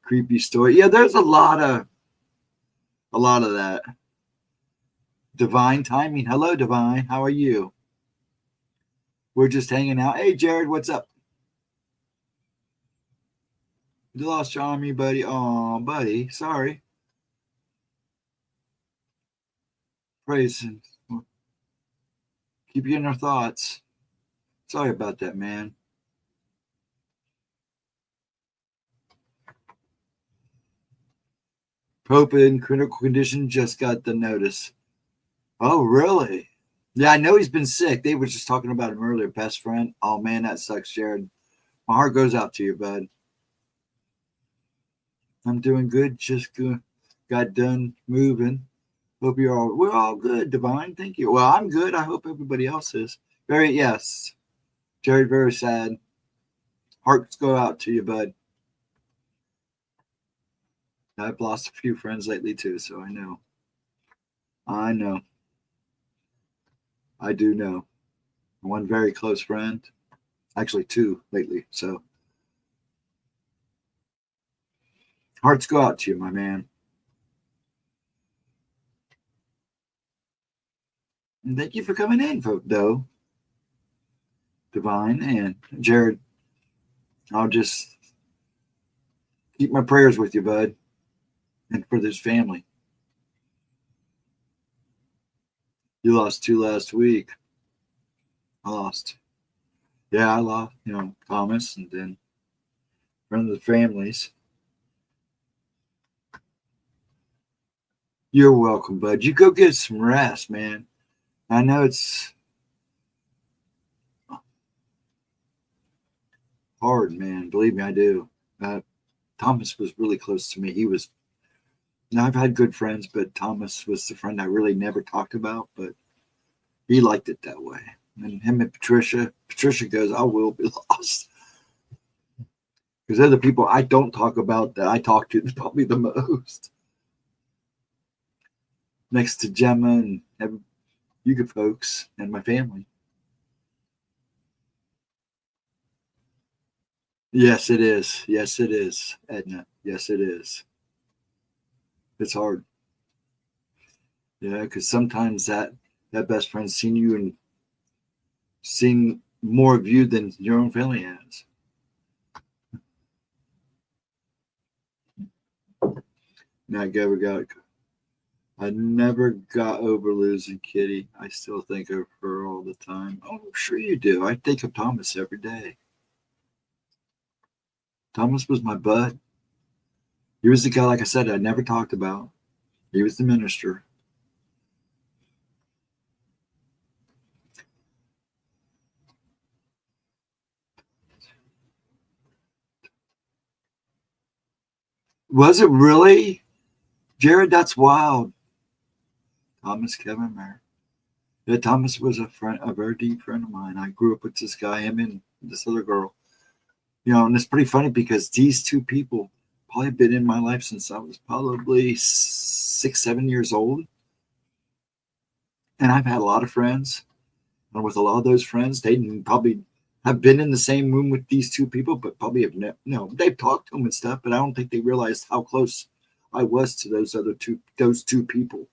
Creepy story. Yeah, there's a lot of that. Divine timing. Hello, Divine. How are you? We're just hanging out. Hey, Jared, what's up? You lost your army, buddy. Oh, buddy. Sorry. Praise him. Keep you in our thoughts. Sorry about that, man. Pope in critical condition just got the notice. Oh, really? Yeah, I know he's been sick. They were just talking about him earlier. Best friend. Oh, man, that sucks, Jared. My heart goes out to you, bud. I'm doing good. Just good. Got done moving. Hope we're all good, Divine. Thank you. Well, I'm good. I hope everybody else is. Yes. Jared, very sad. Hearts go out to you, bud. I've lost a few friends lately too, so I know. I do know. One very close friend. Actually, two lately. So hearts go out to you, my man. And thank you for coming in, though. Divine and Jared. I'll just keep my prayers with you, bud. And for this family. You lost 2 last week. I lost. Yeah, I lost, Thomas, and then friends of the families. You're welcome, bud. You go get some rest, man. I know it's hard, man. Believe me, I do. Thomas was really close to me. I've had good friends, but Thomas was the friend I really never talked about, but he liked it that way. And him and Patricia goes, I will be lost. Because they're the people I don't talk about that I talk to probably the most. Next to Gemma and you good folks and my family. Yes, it is. Yes, it is, Edna. Yes, it is. It's hard. Yeah, because sometimes that best friend's seen you and seen more of you than your own family has. Now, we got I never got over losing Kitty. I still think of her all the time. Oh, sure you do. I think of Thomas every day. Thomas was my bud. He was the guy, like I said, I never talked about. He was the minister. Was it really? Jared, that's wild. Thomas Kevin Mayer. Yeah, Thomas was a very deep friend of mine. I grew up with this guy, him and this other girl. And it's pretty funny because these two people probably been in my life since I was probably 6, 7 years old. And I've had a lot of friends. And with a lot of those friends, they probably have been in the same room with these two people, but probably have they've talked to them and stuff, but I don't think they realized how close I was to those two people.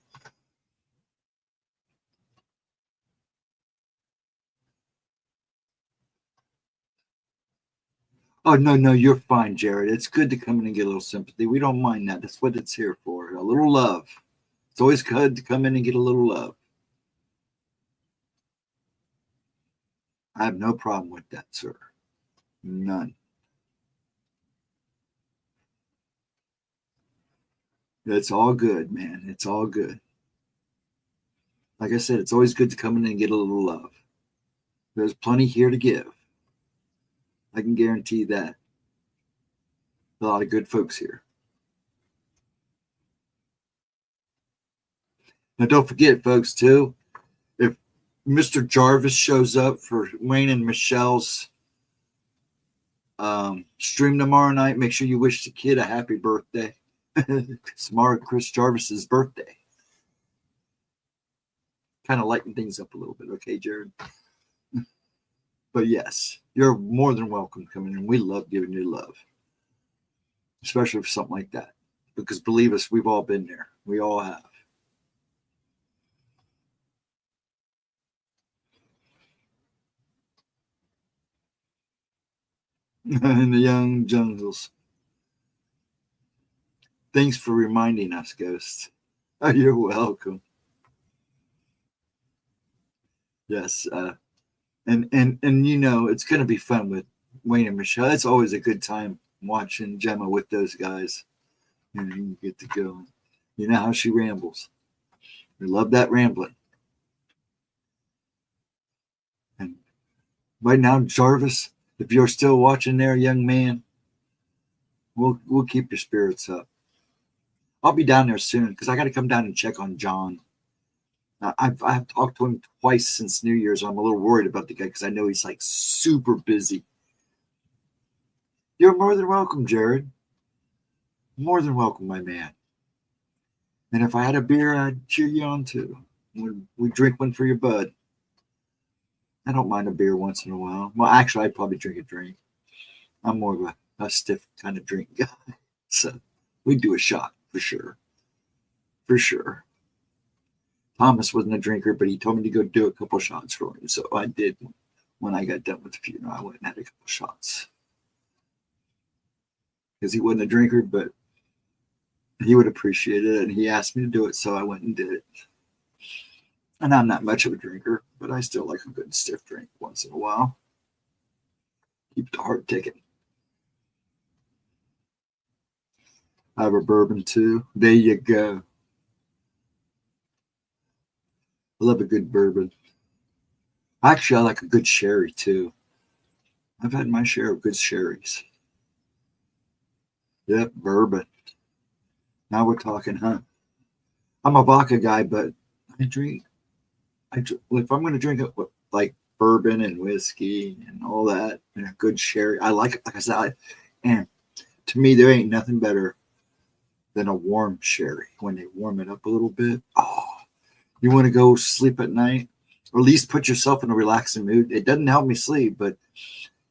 Oh, no, you're fine, Jared. It's good to come in and get a little sympathy. We don't mind that. That's what it's here for. A little love. It's always good to come in and get a little love. I have no problem with that, sir. None. It's all good, man. It's all good. Like I said, it's always good to come in and get a little love. There's plenty here to give. I can guarantee that. A lot of good folks here. Now, don't forget, folks, too, if Mr. Jarvis shows up for Wayne and Michelle's stream tomorrow night, make sure you wish the kid a happy birthday. It's tomorrow, Chris Jarvis's birthday. Kind of lighten things up a little bit, okay, Jared? But yes, you're more than welcome coming in. We love giving you love, especially for something like that. Because believe us, we've all been there. We all have. In the young jungles. Thanks for reminding us, Ghost. Oh, you're welcome. Yes, and it's going to be fun with Wayne and Michelle. It's always a good time watching Gemma with those guys. You get to go. You know how she rambles. We love that rambling. And right now, Jarvis, if you're still watching there, young man, we'll keep your spirits up. I'll be down there soon because I got to come down and check on John. I've talked to him twice since New Year's. I'm a little worried about the guy because I know he's like super busy. You're more than welcome, Jared. More than welcome, my man. And if I had a beer, I'd cheer you on too. We'd drink one for your bud. I don't mind a beer once in a while. Well, actually, I'd probably drink a drink. I'm more of a stiff kind of drink guy. So we'd do a shot for sure. For sure. Thomas wasn't a drinker, but he told me to go do a couple shots for him. So I did. When I got done with the funeral, I went and had a couple shots. Because he wasn't a drinker, but he would appreciate it. And he asked me to do it, so I went and did it. And I'm not much of a drinker, but I still like a good stiff drink once in a while. Keep the heart ticking. I have a bourbon too. There you go. I love a good bourbon. Actually, I like a good sherry too. I've had my share of good sherries. Yep, bourbon. Now we're talking, huh? I'm a vodka guy, but if I'm going to drink it like bourbon and whiskey and all that, and a good sherry, I like it. Like I said, and to me, there ain't nothing better than a warm sherry when they warm it up a little bit. Oh, you want to go sleep at night, or at least put yourself in a relaxing mood. It doesn't help me sleep, but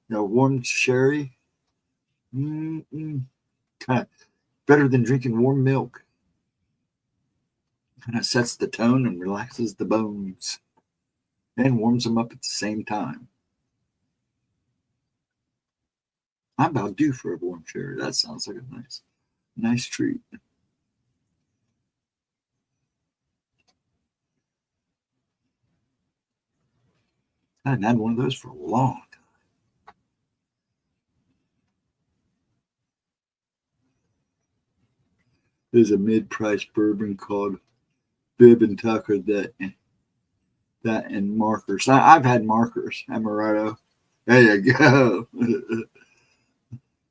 warm sherry, kind of better than drinking warm milk. Kind of sets the tone and relaxes the bones, and warms them up at the same time. I'm about due for a warm sherry. That sounds like a nice treat. I hadn't had one of those for a long time. There's a mid-price bourbon called Bib and Tucker that and markers. I've had markers. Amaretto. There you go.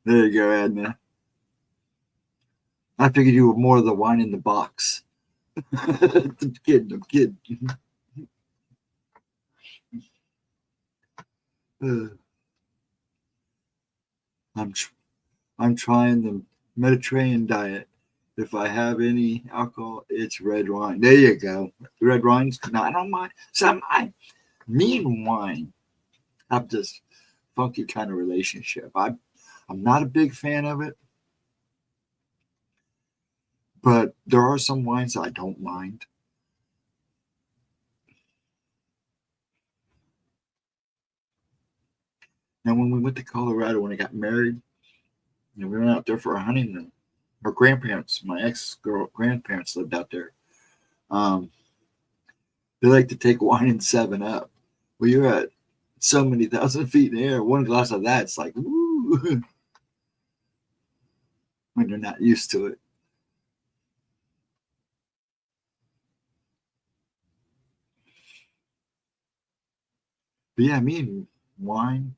There you go, Edna. I figured you were more of the wine in the box. I'm kidding. I'm trying the Mediterranean diet. If I have any alcohol, it's red wine. There you go. Red wine's no, I don't mind. Me and wine have this funky kind of relationship. I'm not a big fan of it, but there are some wines I don't mind. Now, when we went to Colorado when I got married, we went out there for a honeymoon. Her grandparents, my ex-girl grandparents lived out there. They like to take wine and 7-Up. Well, you're at so many thousand feet in the air. One glass of that's like, woo, when you're not used to it. But yeah, me and wine.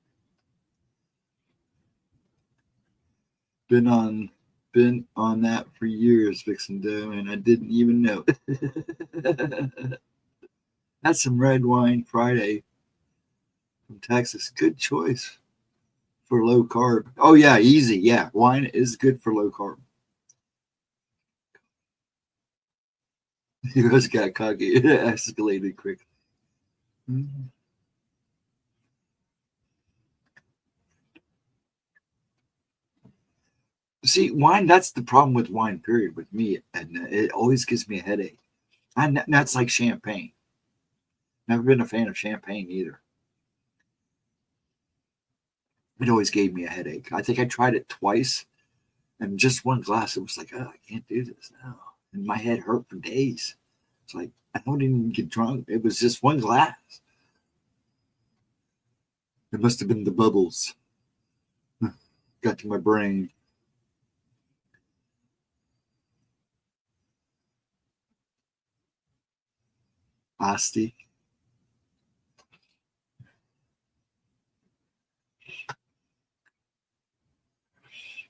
Been on that for years, Vixen Doe, and I didn't even know. Had some red wine Friday from Texas. Good choice for low carb. Oh yeah, easy. Yeah, wine is good for low carb. You guys got cocky. It escalated quickly. See, wine, that's the problem with wine, period, with me. And it always gives me a headache. And that's like champagne. Never been a fan of champagne either. It always gave me a headache. I think I tried it twice, and just one glass, it was like, oh, I can't do this now. And my head hurt for days. It's like, I don't even get drunk. It was just one glass. It must have been the bubbles. Got to my brain. Asti.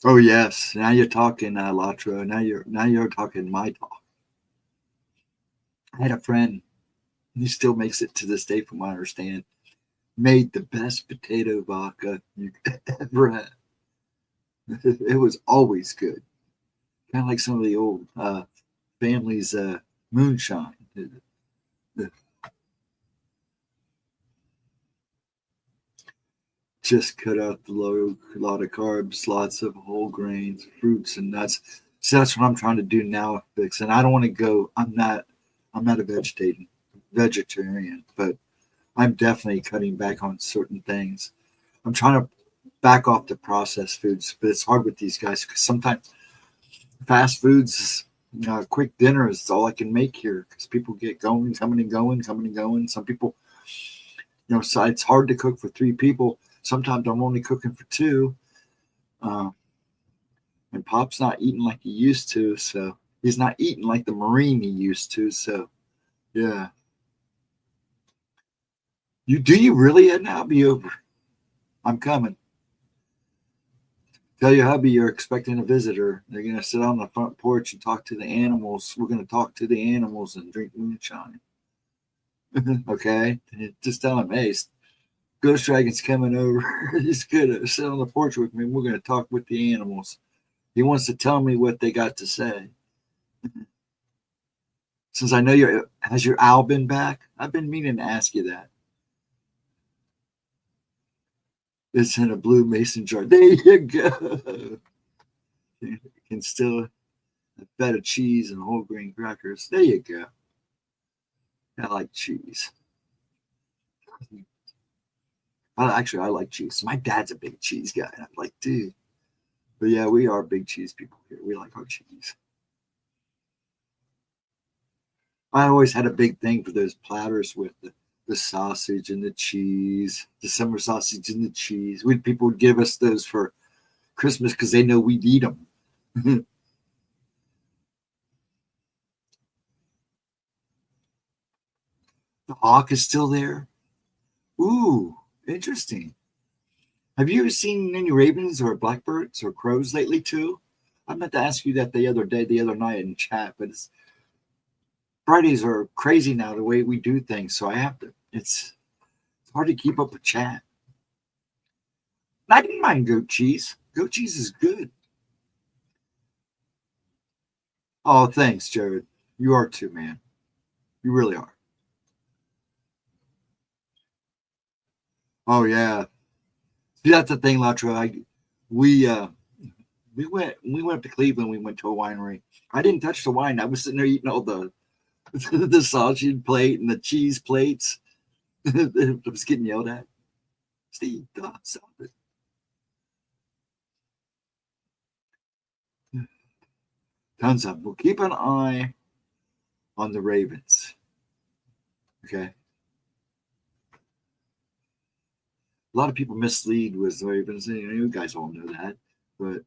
Oh yes, now you're talking, Latro. Now you're talking my talk. I had a friend. He still makes it to this day, from what I understand. Made the best potato vodka you ever had. It was always good. Kind of like some of the old families' moonshine. Just cut out the lot of carbs, lots of whole grains, fruits, and nuts. So that's what I'm trying to do now, Fix. And I don't want to go. I'm not a vegetarian, but I'm definitely cutting back on certain things. I'm trying to back off the processed foods, but it's hard with these guys because sometimes fast foods, quick dinner is all I can make here because people get going, coming and going. Some people, so it's hard to cook for 3 people. Sometimes I'm only cooking for 2. And Pop's not eating like he used to, so he's not eating like the Marine he used to. So, yeah. Do you really? And I'll be over. I'm coming. Tell your hubby you're expecting a visitor. They're going to sit on the front porch and talk to the animals. We're going to talk to the animals and drink moonshine. Okay? Just tell him, hey, Ghostdragon's coming over. He's going to sit on the porch with me. And we're going to talk with the animals. He wants to tell me what they got to say. Since I know has your owl been back? I've been meaning to ask you that. It's in a blue mason jar. There you go. You can still a bed of cheese and whole grain crackers. There you go. I like cheese. I like cheese. My dad's a big cheese guy. I'm like, dude. But yeah, we are big cheese people here. We like our cheese. I always had a big thing for those platters with the The sausage and the cheese, the summer sausage and the cheese. People would give us those for Christmas because they know we'd eat them. The hawk is still there. Ooh, interesting. Have you seen any ravens or blackbirds or crows lately too? I meant to ask you that the other night in chat, but Fridays are crazy now the way we do things, so I have to. It's hard to keep up with chat. I didn't mind goat cheese. Goat cheese is good. Oh, thanks, Jared. You are too, man. You really are. Oh yeah. See, that's the thing, Latra. We went up to Cleveland. We went to a winery. I didn't touch the wine. I was sitting there eating all the sausage plate and the cheese plates. I was getting yelled at. Steve, stop it. Tons of them. We'll keep an eye on the ravens. Okay. A lot of people mislead with the ravens. You guys all know that, but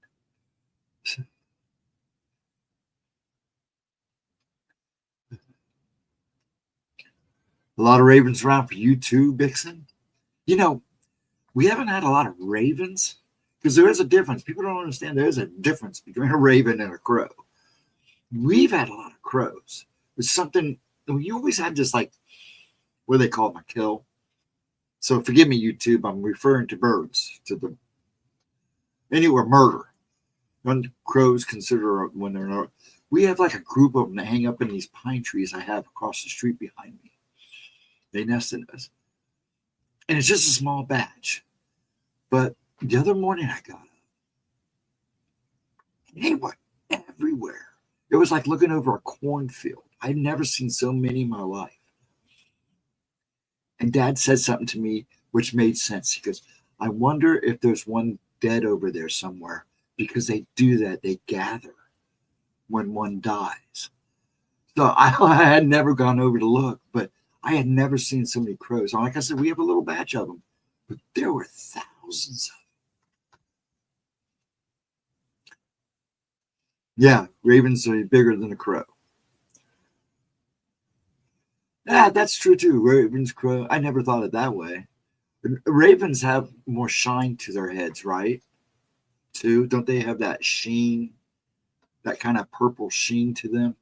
a lot of ravens around for you too, Bixen. You know, we haven't had a lot of ravens because there is a difference. People don't understand there is a difference between a raven and a crow. We've had a lot of crows. It's something you always had this, like, what do they call them, a kill? So forgive me, YouTube. I'm referring to birds, anywhere murder. When crows consider when they're not. We have like a group of them that hang up in these pine trees I have across the street behind me. They nest in us. And it's just a small batch. But the other morning I got up. They were everywhere. It was like looking over a cornfield. I'd never seen so many in my life. And Dad said something to me which made sense. He goes, I wonder if there's one dead over there somewhere, because they do that. They gather when one dies. So I had never gone over to look, but I had never seen so many crows. And like I said, we have a little batch of them, but there were thousands of them. Yeah, ravens are bigger than a crow. Yeah, that's true too. Ravens, crow. I never thought it that way. Ravens have more shine to their heads, right? Too, don't they have that sheen, that kind of purple sheen to them?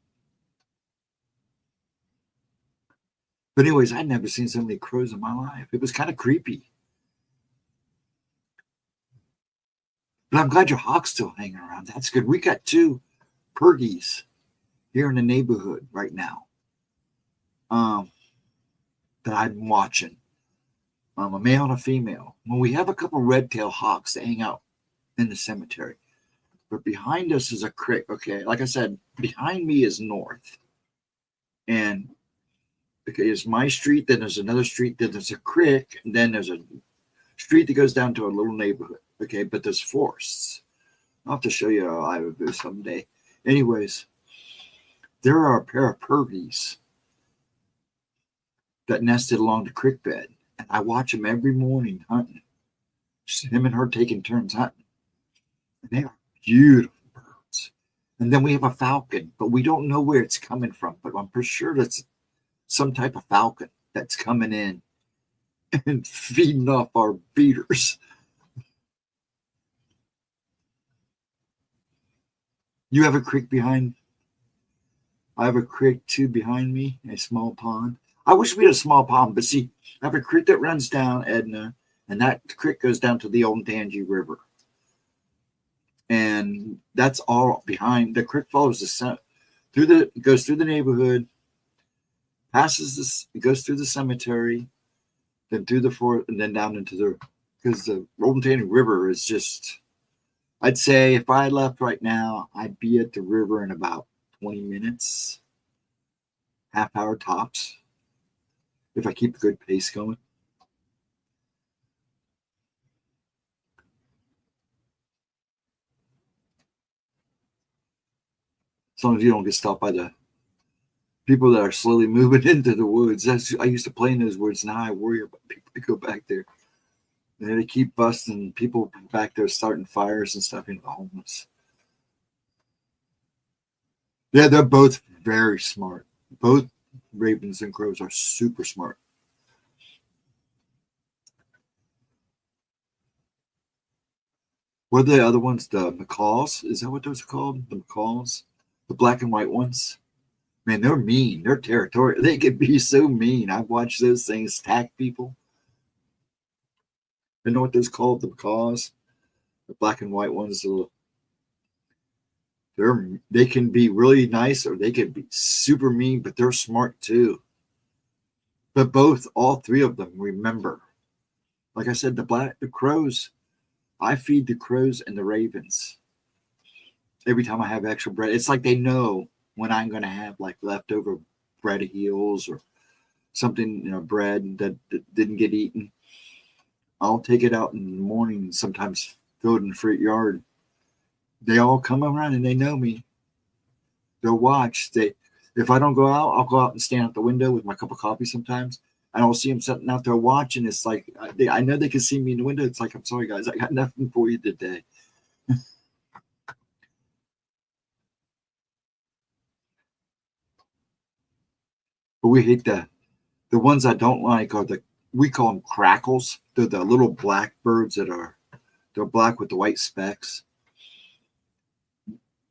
But anyways, I'd never seen so many crows in my life. It was kind of creepy. But I'm glad your hawk's still hanging around. That's good. We got 2 pergies here in the neighborhood right now that I'm watching. A male and a female. Well, we have a couple red-tailed hawks that hang out in the cemetery. But behind us is a creek. Okay, like I said, behind me is north. And okay, it's my street, then there's another street, then there's a creek, and then there's a street that goes down to a little neighborhood. Okay, but there's forests. I'll have to show you how I would do someday. Anyways, there are a pair of pergies that nested along the creek bed, and I watch them every morning hunting. Just him and her taking turns hunting. And they are beautiful birds. And then we have a falcon, but we don't know where it's coming from. But I'm pretty sure that's some type of falcon that's coming in and feeding off our feeders. You have a creek behind. I have a creek too behind me, a small pond. I wish we had a small pond, but see, I have a creek that runs down Edna, and that creek goes down to the Olentangy River. And that's all behind. The creek follows goes through the neighborhood, passes this, it goes through the cemetery, then through the forest, and then down into because the Olentangy River is just, I'd say if I left right now, I'd be at the river in about 20 minutes, half hour tops, if I keep a good pace going. As long as you don't get stopped by the People that are slowly moving into the woods. I used to play in those woods. Now I worry about people that go back there. And they keep busting people back there, starting fires and stuff in the homeless. Yeah, they're both very smart. Both ravens and crows are super smart. What are the other ones? The macaws? Is that what those are called? The macaws? The black and white ones? Man, they're mean. They're territorial. They can be so mean. I've watched those things attack people. You know what those called? The macaws? The black and white ones. They can be really nice or they can be super mean, but they're smart too. But all three of them remember. Like I said, the crows, I feed the crows and the ravens. Every time I have extra bread, it's like they know when I'm going to have like leftover bread heels or something, bread that didn't get eaten. I'll take it out in the morning and sometimes throw it in the front yard. They all come around and they know me. They'll watch. If I don't go out, I'll go out and stand at the window with my cup of coffee sometimes. And I'll see them sitting out there watching. It's like, I know they can see me in the window. It's like, I'm sorry, guys. I got nothing for you today. But we hate the ones I don't like are we call them crackles. They're the little black birds they're black with the white specks.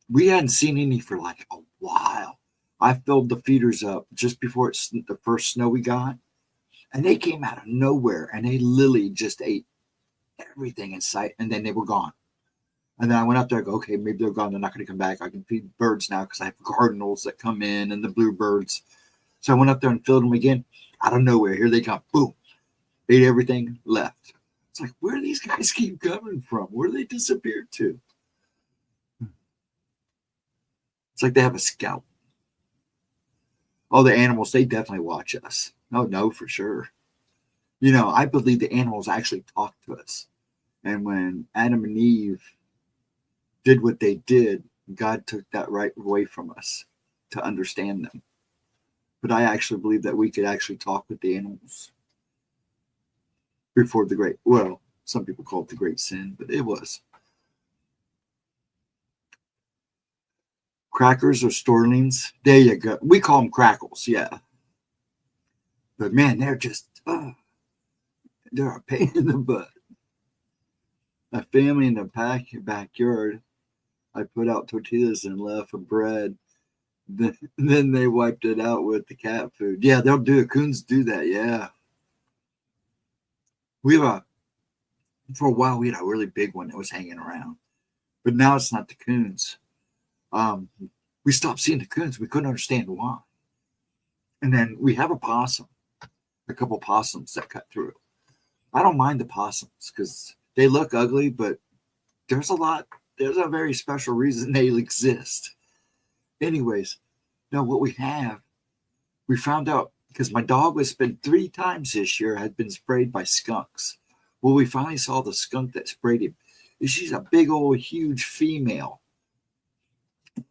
We hadn't seen any for like a while. I filled the feeders up just before the first snow we got. And they came out of nowhere and they literally just ate everything in sight. And then they were gone. And then I went out there and go, okay, maybe they're gone. They're not going to come back. I can feed birds now because I have cardinals that come in and the bluebirds. So I went up there and filled them again. Out of nowhere, here they come. Boom. Ate everything, left. It's like, where do these guys keep coming from? Where do they disappear to? It's like they have a scout. Oh, the animals, they definitely watch us. Oh, no, for sure. I believe the animals actually talk to us. And when Adam and Eve did what they did, God took that right away from us to understand them. But I actually believe that we could actually talk with the animals before some people call it the great sin, but it was. Crackers or Storlings. There you go. We call them crackles, yeah. But man, they're just, they're a pain in the butt. A family in the backyard, I put out tortillas and left for bread. Then they wiped it out with the cat food. Yeah, they'll do it. Coons do that, yeah. For a while, we had a really big one that was hanging around. But now it's not the coons. We stopped seeing the coons. We couldn't understand why. And then we have a couple possums that cut through. I don't mind the possums because they look ugly, but there's a very special reason they exist. Anyways, what we found out because my dog was been 3 times this year had been sprayed by skunks. Well, we finally saw the skunk that sprayed him. She's a big old huge female.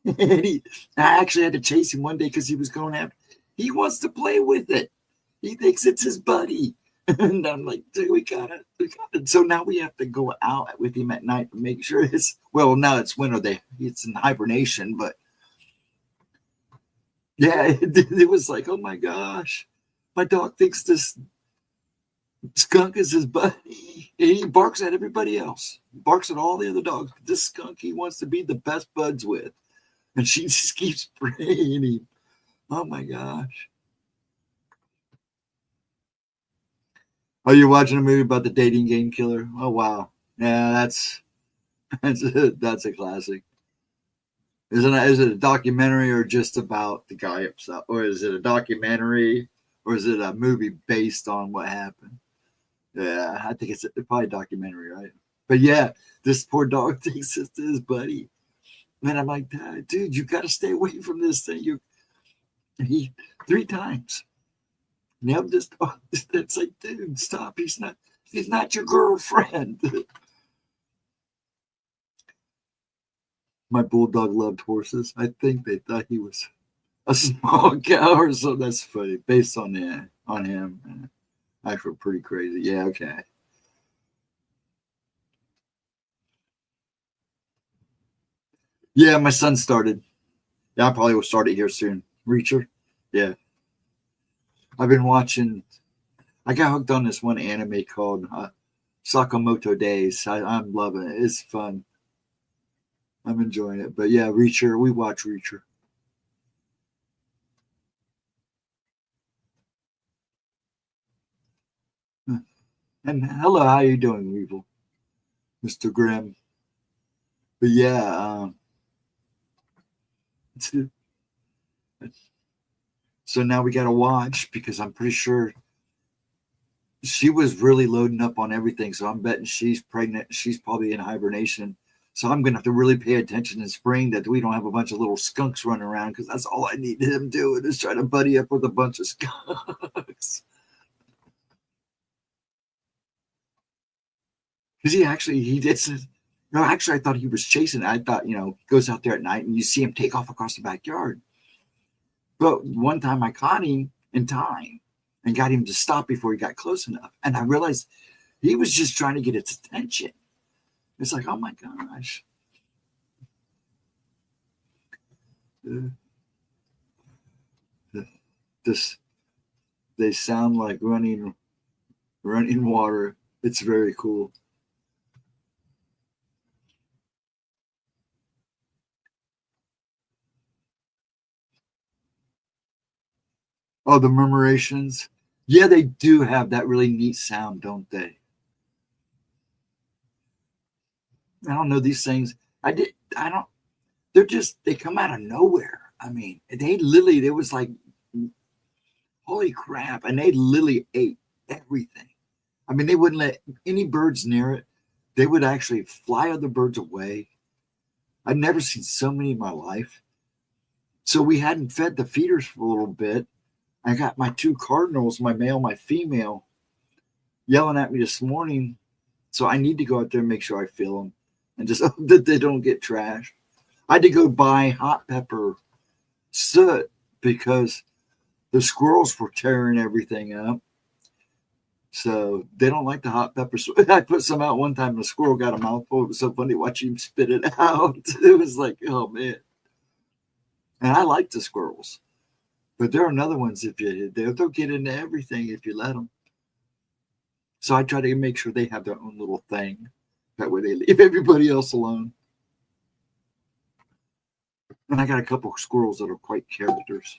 I actually had to chase him one day because he was going after. He wants to play with it. He thinks it's his buddy. And I'm like, dude, we got it. So now we have to go out with him at night to make sure now it's winter. It's in hibernation, but yeah, it was like, oh my gosh, my dog thinks this skunk is his buddy. And he barks at everybody else. Barks at all the other dogs. This skunk he wants to be the best buds with. And she just keeps spraying him. Oh my gosh. Are you watching a movie about the dating game killer? Oh wow. Yeah, that's a classic. Is it a documentary or just about the guy himself? Or is it a documentary or is it a movie based on what happened? Yeah, I think it's probably a documentary, right? But yeah, this poor dog thinks it's his buddy. And I'm like, dude, you got to stay away from this thing. He 3 times. And I'm just, it's like, dude, stop. He's not your girlfriend. My bulldog loved horses. I think they thought he was a small cow or so. That's funny. Based on him. I feel pretty crazy. Yeah, okay. Yeah, my son started. Yeah, I probably will start it here soon. Reacher. Yeah. I've been watching. I got hooked on this one anime called Sakamoto Days. I'm loving it. It's fun. I'm enjoying it. But yeah, Reacher. We watch Reacher. And hello, how you doing, Weevil? Mr. Grimm. But yeah, so now we got to watch because I'm pretty sure she was really loading up on everything. So I'm betting she's pregnant. She's probably in hibernation. So I'm going to have to really pay attention in spring that we don't have a bunch of little skunks running around because that's all I need him doing is trying to buddy up with a bunch of skunks. Because he did. No, actually, I thought he was chasing it. I thought, he goes out there at night and you see him take off across the backyard. But one time I caught him in time and got him to stop before he got close enough. And I realized he was just trying to get its attention. It's like, oh my gosh. This they sound like running water. It's very cool. Oh, the murmurations. Yeah, they do have that really neat sound, don't they? I don't know these things. I don't. They come out of nowhere. I mean, it was like, holy crap. And they literally ate everything. I mean, they wouldn't let any birds near it. They would actually fly other birds away. I've never seen so many in my life. So we hadn't fed the feeders for a little bit. I got my two cardinals, my male, my female, yelling at me this morning. So I need to go out there and make sure I fill them and just hope that they don't get trashed. I had to go buy hot pepper soot because the squirrels were tearing everything up. So they don't like the hot pepper. I put some out one time and the squirrel got a mouthful. It was so funny watching him spit it out. It was like, oh man. And I like the squirrels. But there are another ones they'll get into everything if you let them. So I try to make sure they have their own little thing. That way they leave everybody else alone. And I got a couple of squirrels that are quite characters.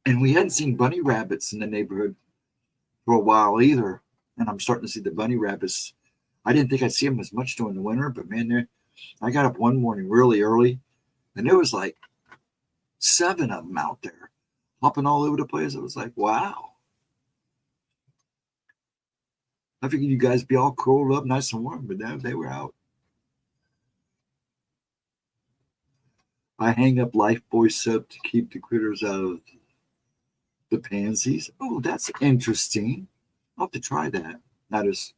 And we hadn't seen bunny rabbits in the neighborhood for a while either. And I'm starting to see the bunny rabbits. I didn't think I'd see them as much during the winter, but man, I got up one morning really early, and there was like 7 of them out there, hopping all over the place. I was like, wow. I figured you guys be all curled up, nice and warm, but no, they were out. I hang up Lifebuoy soap to keep the critters out of the pansies. Oh, that's interesting. I'll have to try that. That is.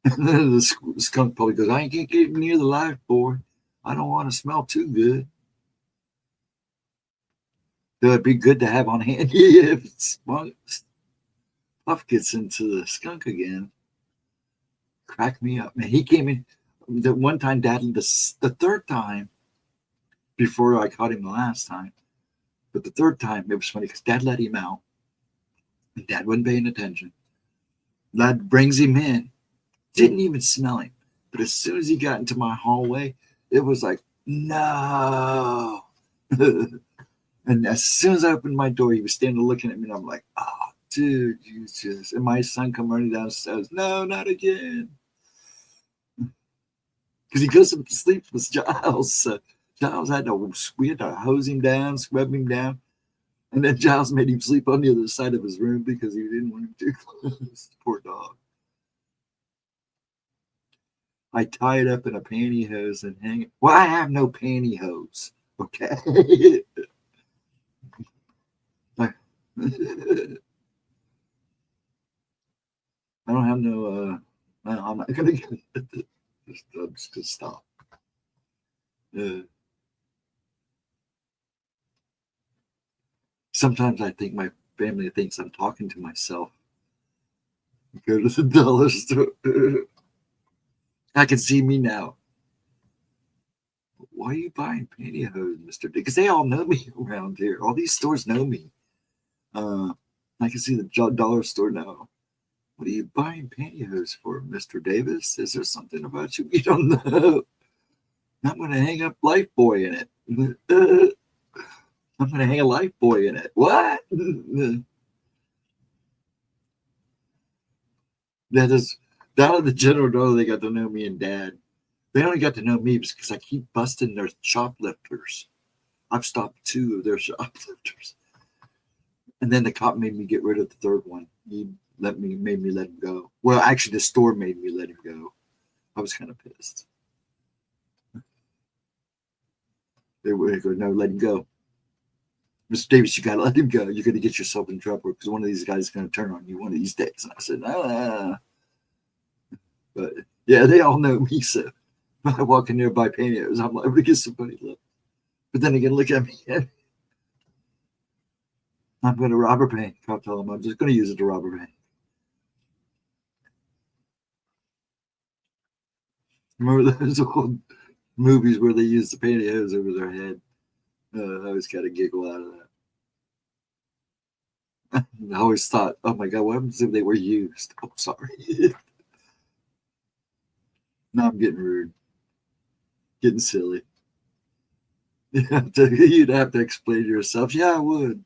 The skunk probably goes, I can't get near the Lifebuoy. I don't want to smell too good. It'd be good to have on hand. Yeah, if Puff gets into the skunk again. Crack me up, man. He came in the one time, Dad, the third time before I caught him the last time. But the third time, it was funny because Dad let him out. And Dad wasn't paying attention. Dad brings him in. Didn't even smell him. But as soon as he got into my hallway, it was like, no. And as soon as I opened my door, he was standing looking at me. And I'm like, oh, dude, you just. And my son come running downstairs. No, not again. Because he goes to sleep with Giles. So Giles we had to hose him down, scrub him down. And then Giles made him sleep on the other side of his room because he didn't want him too close. Poor dog. I tie it up in a pantyhose and hang it. Well, I have no pantyhose. Okay. I don't have no. No, I'm not gonna get it. I'm just gonna stop. Sometimes I think my family thinks I'm talking to myself. Go to the dollar store. I can see me now. Why are you buying pantyhose, Mr. D? Because they all know me around here. All these stores know me. I can see the dollar store now. What are you buying pantyhose for, Mr. Davis? Is there something about you we don't know? I'm going to hang up Lifebuoy in it. I'm going to hang a Lifebuoy in it. What? That is, down at the general door, they got to know me and Dad. They only got to know me because I keep busting their shoplifters. I've stopped 2 of their shoplifters. And then the cop made me get rid of the 3rd one. He made me let him go. Well, actually, the store made me let him go. I was kind of pissed. They were going, no, let him go. Mr. Davis, you got to let him go. You're going to get yourself in trouble because one of these guys is going to turn on you one of these days. And I said, ah. But yeah, they all know me. So I walk in there by pantyhose. I'm like, I'm going to get somebody look. But then again, look at me. I'm going to rob a bank. I'll tell them I'm just going to use it to rob a bank. Remember those old movies where they used the pantyhose over their head? I always got a giggle out of that. I always thought, oh my God, what happens if they were used? Oh, sorry. Now I'm getting rude. Getting silly. You'd have to explain to yourself. Yeah, I would.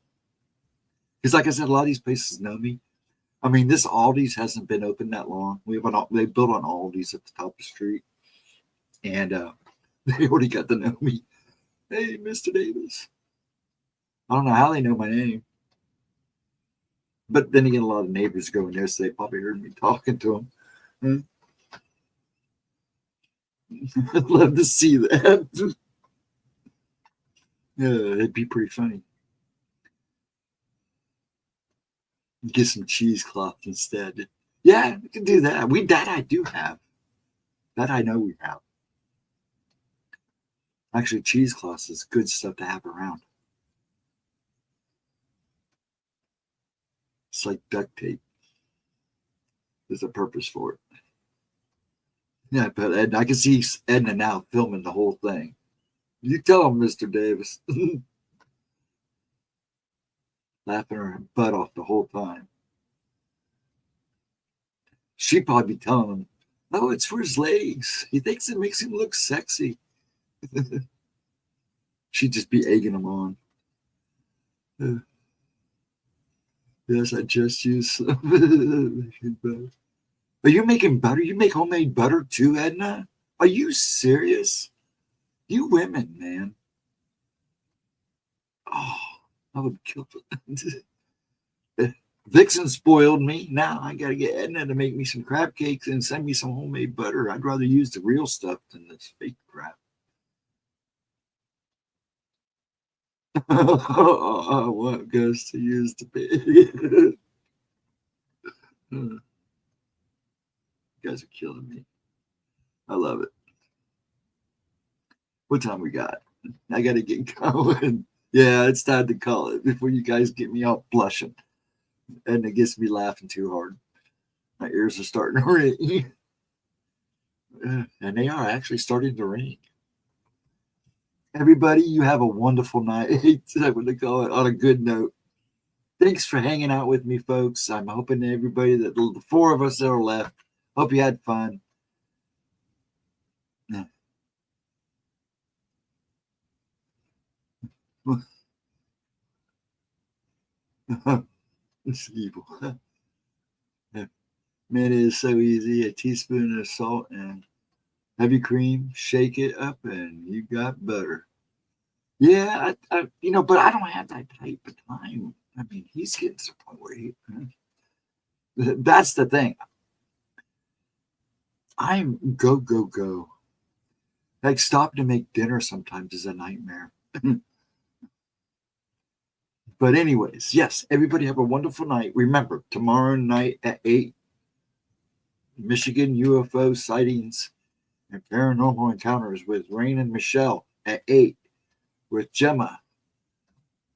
Because like I said, a lot of these places know me. I mean, this Aldi's hasn't been open that long. They built on Aldi's at the top of the street. And they already got to know me. Hey, Mr. Davis. I don't know how they know my name. But then again, a lot of neighbors go in there, so they probably heard me talking to them. I'd love to see that. Yeah, it'd be pretty funny. Get some cheesecloth instead. Yeah, we can do that. That I do have. That I know we have. Actually, cheesecloth is good stuff to have around. It's like duct tape. There's a purpose for it. Yeah, but I can see Edna now filming the whole thing. You tell him, Mr. Davis. Laughing her butt off the whole time. She'd probably be telling him, oh, it's for his legs. He thinks it makes him look sexy. She'd just be egging him on. Yes, I just used some. Are you making butter? You make homemade butter too, Edna? Are you serious? You women, man. Oh, I would kill them. Vixen spoiled me. Now I got to get Edna to make me some crab cakes and send me some homemade butter. I'd rather use the real stuff than this fake crap. What goes to use the pig? You guys are killing me. I love it. What time we got? I got to get going. Yeah, it's time to call it before you guys get me all blushing. And it gets me laughing too hard. My ears are starting to ring. And they are actually starting to ring. Everybody, you have a wonderful night. I'm going to call it on a good note. Thanks for hanging out with me, folks. I'm hoping everybody, that the 4 of us that are left, hope you had fun. It's evil. Man, it is so easy. A teaspoon of salt and heavy cream. Shake it up, and you got butter. Yeah, but I don't have that type of time. I mean, he's getting to the point where that's the thing. I'm go. Like, stopping to make dinner sometimes is a nightmare. But anyways, yes, everybody have a wonderful night. Remember, tomorrow night at 8, Michigan UFO sightings and Paranormal Encounters with Rain and Michelle at 8 with Gemma.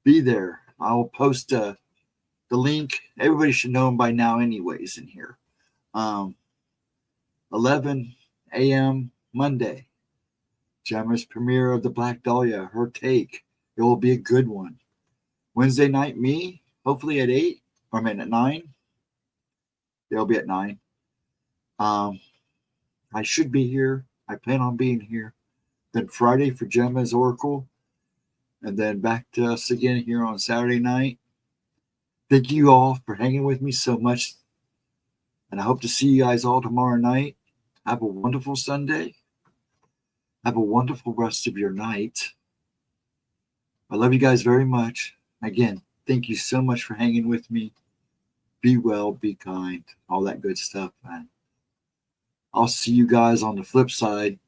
Be there. I'll post the link. Everybody should know them by now anyways in here. 11 a.m. Monday. Gemma's premiere of The Black Dahlia, her take. It will be a good one. Wednesday night, me, hopefully at 8, or I mean at 9. They'll be at 9. I should be here. I plan on being here. Then Friday for Gemma's Oracle. And then back to us again here on Saturday night. Thank you all for hanging with me so much. And I hope to see you guys all tomorrow night. Have a wonderful Sunday. Have a wonderful rest of your night. I love you guys very much. Again, thank you so much for hanging with me. Be well, be kind, all that good stuff, man. I'll see you guys on the flip side